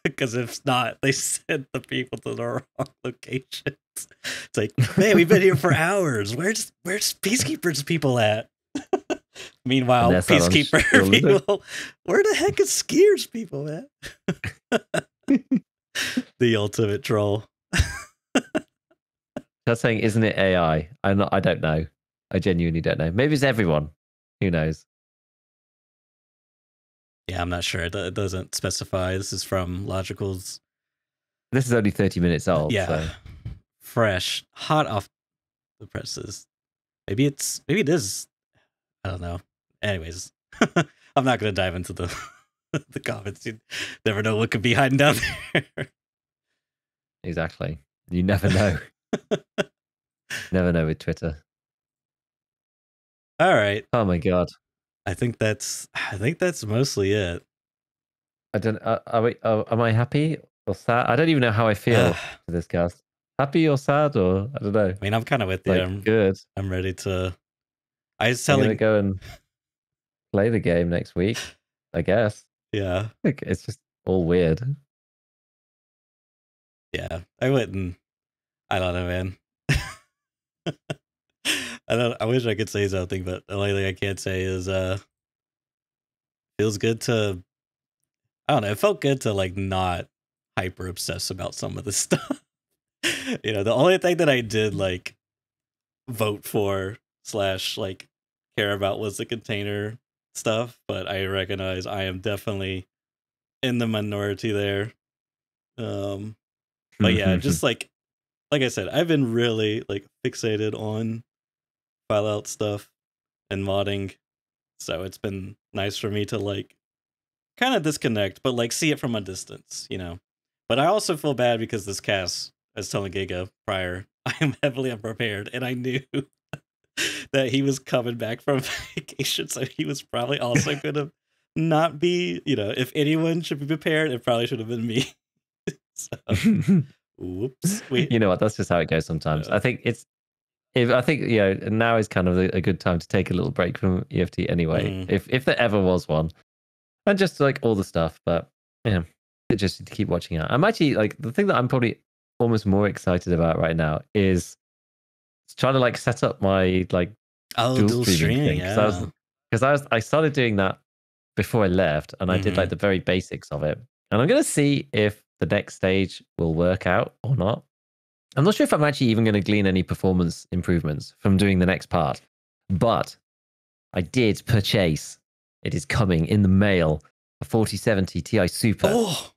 S1: Because if not, they sent the people to the wrong locations. It's like, man, we've been here for hours. Where's peacekeepers people at? Meanwhile, peacekeeper people, where the heck is skiers people at? The ultimate troll.
S2: That's saying, isn't it AI? I don't know. I genuinely don't know. Maybe it's everyone. Who knows?
S1: Yeah, I'm not sure. It doesn't specify. This is from Logical's.
S2: This is only 30 minutes old.
S1: Yeah,
S2: so.
S1: Fresh, hot off the presses. Maybe it is. I don't know. Anyways, I'm not gonna dive into the the comments. You never know what could be hiding down there.
S2: Exactly. You never know. Never know with Twitter.
S1: All right.
S2: Oh my god.
S1: I think that's mostly it.
S2: I don't. Am I happy or sad? I don't even know how I feel for this cast. Happy or sad, or I don't know.
S1: I mean, I'm kind of with you.
S2: Like, good.
S1: I'm ready to. I'm
S2: gonna go and play the game next week, I guess.
S1: Yeah.
S2: It's just all weird.
S1: Yeah, I wouldn't. I don't know, man. I wish I could say something, but the only thing I can't say is feels good to. I don't know. It felt good to like not hyper obsess about some of this stuff. The only thing that I did like vote for / like care about was the container stuff, but I recognize I am definitely in the minority there. But yeah, just like I said, I've been really like fixated on Fallout stuff and modding, so it's been nice for me to like kind of disconnect, but like see it from a distance, But I also feel bad because this cast, I was telling Giga prior, I am heavily unprepared, and I knew that he was coming back from vacation, so he was probably also gonna not be, if anyone should be prepared, it probably should have been me. So, whoops.
S2: You know what? That's just how it goes sometimes. I think now is kind of a good time to take a little break from EFT anyway, if there ever was one, and just like all the stuff. But yeah, just to keep watching out. I'm actually like the thing that I'm probably almost more excited about right now is trying to like set up my like dual streaming thing. Because I started doing that before I left, and I did like the very basics of it, and I'm gonna see if the next stage will work out or not. I'm not sure if I'm actually even going to glean any performance improvements from doing the next part, but I did purchase, it is coming in the mail, a 4070 Ti Super.
S1: Oh.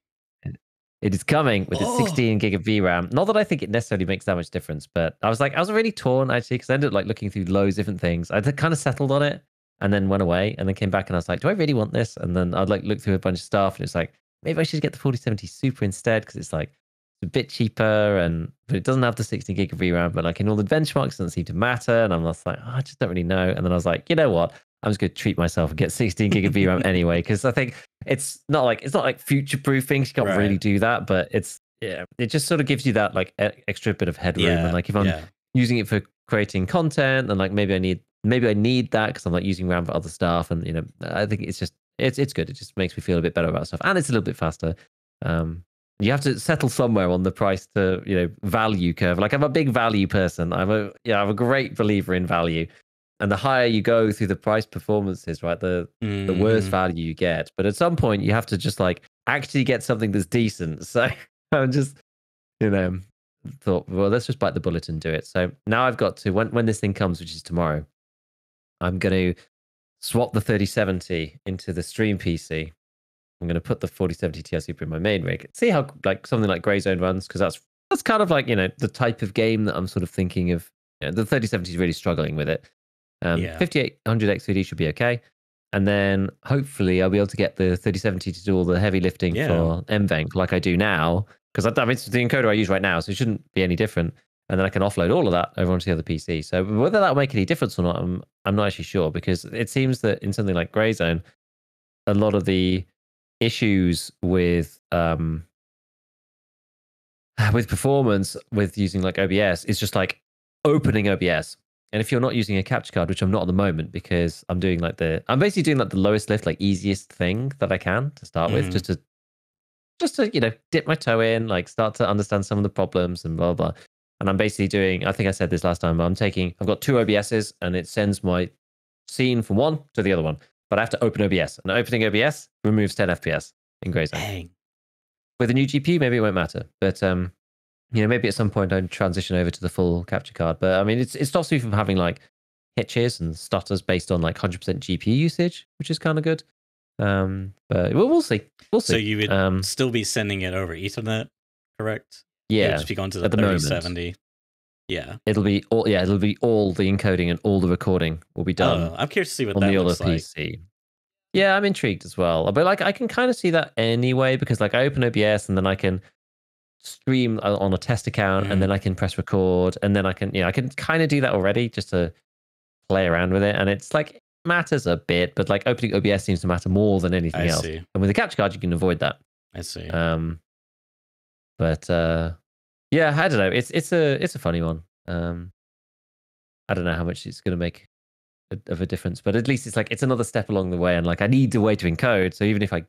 S2: It is coming with a 16 gig of VRAM. Not that I think it necessarily makes that much difference, but I was really torn actually, because I ended up like looking through loads of different things. I kind of settled on it and then went away and then came back and I was like, do I really want this? And then I'd like look through a bunch of stuff and it's like, maybe I should get the 4070 Super instead, because it's like a bit cheaper, but it doesn't have the 16 gig of VRAM, but like in all the benchmarks, it doesn't seem to matter. And I'm just like, I just don't really know. And then I was like, you know what? I'm just going to treat myself and get 16 gig of VRAM anyway, because I think it's not like future proofing. You can't really do that, but it just sort of gives you that like extra bit of headroom. And like if I'm using it for creating content, then like maybe I need that because I'm like using RAM for other stuff. And I think it's just it's good. It just makes me feel a bit better about stuff, and it's a little bit faster. You have to settle somewhere on the price to value curve. Like I'm a big value person. I'm a great believer in value. And the higher you go through the price performances, right, the worse value you get. But at some point, you have to just like actually get something that's decent. So I'm just, thought, well, let's just bite the bullet and do it. So now I've got to, when this thing comes, which is tomorrow, I'm going to swap the 3070 into the stream PC. I'm going to put the 4070 Ti Super in my main rig. See how like something like Greyzone runs, because that's kind of like, the type of game that I'm sort of thinking of. The 3070 is really struggling with it. 5800 X3D should be okay. And then hopefully I'll be able to get the 3070 to do all the heavy lifting for MVenc like I do now. Because it's the encoder I use right now, so it shouldn't be any different. And then I can offload all of that over onto the other PC. So whether that will make any difference or not, I'm not actually sure, because it seems that in something like Greyzone, a lot of the issues with performance with using like OBS is just like opening OBS. And if you're not using a capture card, which I'm not at the moment, because I'm basically doing like the lowest lift, like easiest thing that I can to start with, just to dip my toe in, like start to understand some of the problems and blah blah. And I'm basically doing, I think I said this last time, but I've got 2 OBSs and it sends my scene from one to the other one. But I have to open OBS, and opening OBS removes 10 FPS in Greyzone.
S1: Dang.
S2: With a new GPU, maybe it won't matter, but maybe at some point I'd transition over to the full capture card. But I mean, it stops me from having like hitches and stutters based on like 100% GPU usage, which is kind of good. But we'll see. We'll see.
S1: So you would still be sending it over Ethernet, correct?
S2: Yeah.
S1: It would just be going to the 3070. Yeah.
S2: It'll be all the encoding and all the recording will be done.
S1: I'm curious to see what
S2: on
S1: that
S2: the
S1: looks
S2: other
S1: like.
S2: PC. Yeah, I'm intrigued as well. But like I can kind of see that anyway, because like I open OBS and then I can stream on a test account and then I can press record and then I can kind of do that already just to play around with it. And it's like matters a bit, but like opening OBS seems to matter more than anything else.
S1: See.
S2: And with a capture card, you can avoid that.
S1: I see.
S2: But yeah, I don't know. It's a funny one. I don't know how much it's going to make of a difference, but at least it's another step along the way. And like I need a way to encode, so even if I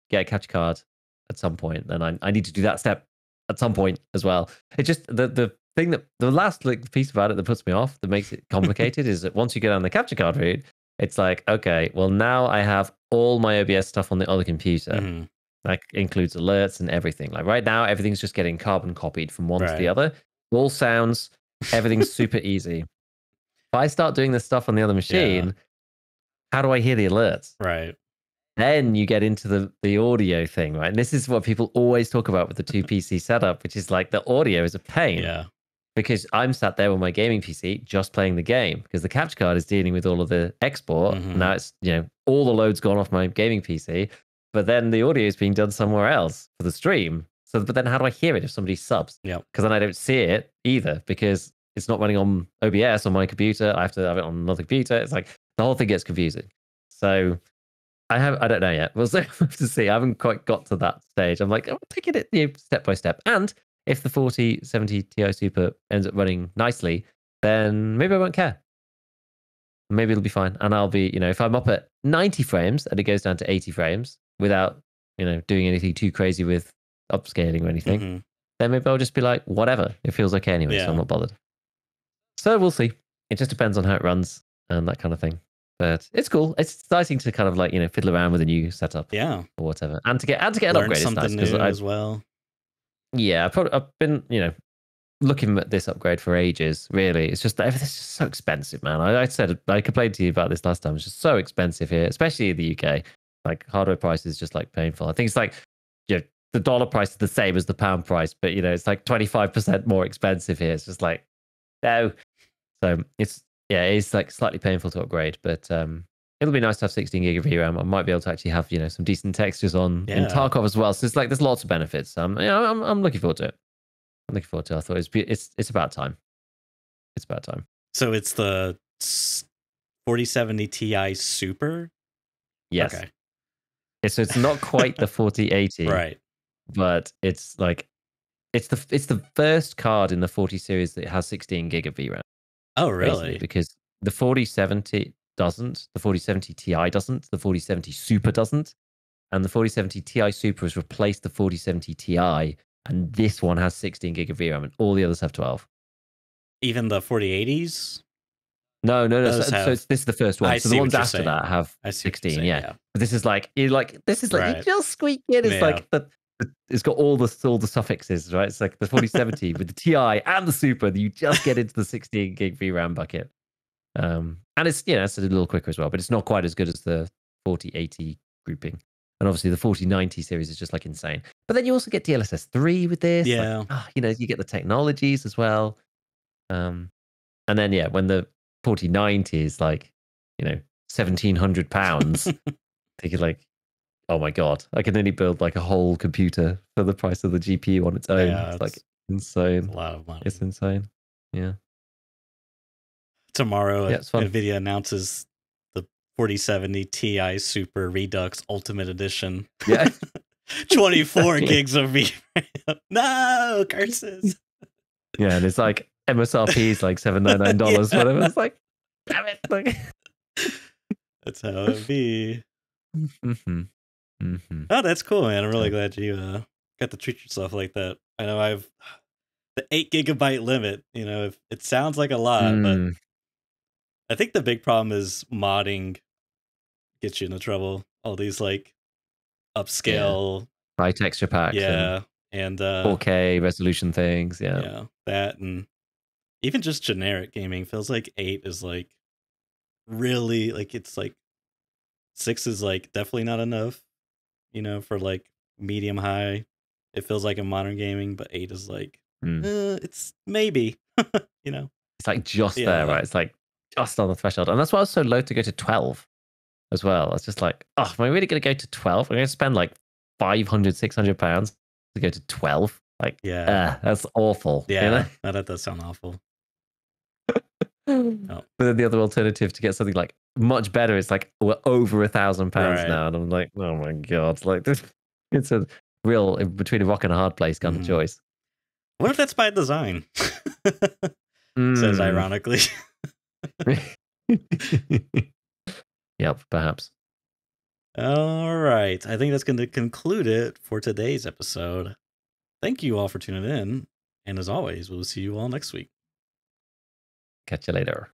S2: get a capture card at some point, then I need to do that step at some point as well. It just the thing that the last piece about it that puts me off, that makes it complicated, is that once you get on the capture card route, it's like, okay, well now I have all my OBS stuff on the other computer. That includes alerts and everything. Like right now, everything's just getting carbon copied from one to the other. All sounds, everything's super easy. If I start doing this stuff on the other machine, how do I hear the alerts?
S1: Right.
S2: Then you get into the audio thing, right? And this is what people always talk about with the 2 PC setup, which is like the audio is a pain.
S1: Yeah.
S2: Because I'm sat there on my gaming PC just playing the game, because the capture card is dealing with all of the export. Now it's, all the load's gone off my gaming PC, but then the audio is being done somewhere else for the stream. So, but then how do I hear it if somebody subs?
S1: Yeah.
S2: Because then I don't see it either, because it's not running on OBS on my computer. I have to have it on another computer. It's like the whole thing gets confusing. So I don't know yet. We'll have to see. I haven't quite got to that stage. I'm like, I'm taking it step by step. And if the 4070 Ti Super ends up running nicely, then maybe I won't care. Maybe it'll be fine. And I'll be, if I'm up at 90 frames and it goes down to 80 frames without, doing anything too crazy with upscaling or anything, then maybe I'll just be like, whatever. It feels okay anyway, so I'm not bothered. So we'll see. It just depends on how it runs and that kind of thing. But it's cool. It's exciting to kind of fiddle around with a new setup, or whatever, and to get an
S1: Learn
S2: upgrade.
S1: Something
S2: it's nice
S1: new as well.
S2: Yeah, I've been looking at this upgrade for ages. Really, it's just that everything's just so expensive, man. I complained to you about this last time. It's just so expensive here, especially in the UK. Like hardware price is just like painful. I think it's like the dollar price is the same as the pound price, but it's like 25% more expensive here. It's just like no. So it's like slightly painful to upgrade, but it'll be nice to have 16 gig of VRAM. I might be able to actually have some decent textures in Tarkov as well. So it's there's lots of benefits. I'm looking forward to it. I'm looking forward to it. I thought it's about time. It's about time.
S1: So it's the 4070 Ti Super.
S2: Yes.
S1: Okay.
S2: So it's not quite the 4080,
S1: right?
S2: But it's like it's the first card in the 40 series that has 16 gig of VRAM.
S1: Oh, really?
S2: Because the 4070 doesn't, the 4070 Ti doesn't, the 4070 Super doesn't, and the 4070 Ti Super has replaced the 4070 Ti, and this one has 16 gig of VRAM, and all the others have 12.
S1: Even the 4080s?
S2: No.
S1: Those
S2: So
S1: have.
S2: this is the first one.
S1: I
S2: So
S1: see
S2: the
S1: what
S2: ones
S1: you're
S2: after
S1: saying.
S2: that have
S1: I see what you're
S2: 16.
S1: saying,
S2: Yeah.
S1: yeah.
S2: But this is like you
S1: Right.
S2: just squeak in. It's
S1: Yeah.
S2: like it's got all the suffixes, right? It's like the 4070 with the Ti and the Super. You just get into the 16 gig VRAM bucket. And it's it's a little quicker as well, but it's not quite as good as the 4080 grouping. And obviously the 4090 series is just like insane. But then you also get DLSS 3 with this.
S1: Yeah.
S2: Like, you get the technologies as well. And then when the 4090 is like, £1,700, thinking like, oh my god, I can only build like a whole computer for the price of the GPU on its own.
S1: Yeah,
S2: it's like insane.
S1: a lot of money.
S2: It's insane. Yeah.
S1: Tomorrow,
S2: Yeah, it's fun.
S1: NVIDIA announces the 4070 Ti Super Redux Ultimate Edition.
S2: Yeah.
S1: 24 gigs of VRAM. No, curses.
S2: Yeah, and it's like MSRP is like $799, whatever. It's like, damn it. Like...
S1: That's how it be.
S2: Mm-hmm. Mm-hmm.
S1: Oh, that's cool, man. I'm really glad you got to treat yourself like that. I know I've the 8 gigabyte limit, it sounds like a lot, but I think the big problem is modding gets you into trouble. All these like upscale
S2: by texture packs,
S1: and
S2: 4K resolution things,
S1: yeah, that, and even just generic gaming feels like 8 is like really like it's like 6 is like definitely not enough, for like medium high. It feels like in modern gaming, but 8 is like it's maybe
S2: it's like just there, right? It's like just on the threshold, and that's why I was so loath to go to 12 as well. I was just like, oh, am I really going to go to 12? I'm going to spend like £500-600 to go to 12. Like, that's awful.
S1: Yeah, that does sound awful.
S2: But then the other alternative to get something like much better is like we're over £1,000 now, and I'm like, oh my god, like this, it's a real between a rock and a hard place kind of choice.
S1: What if that's by design? Says ironically.
S2: Yep, perhaps.
S1: All right, I think that's going to conclude it for today's episode. Thank you all for tuning in, and as always, we'll see you all next week.
S2: Catch you later.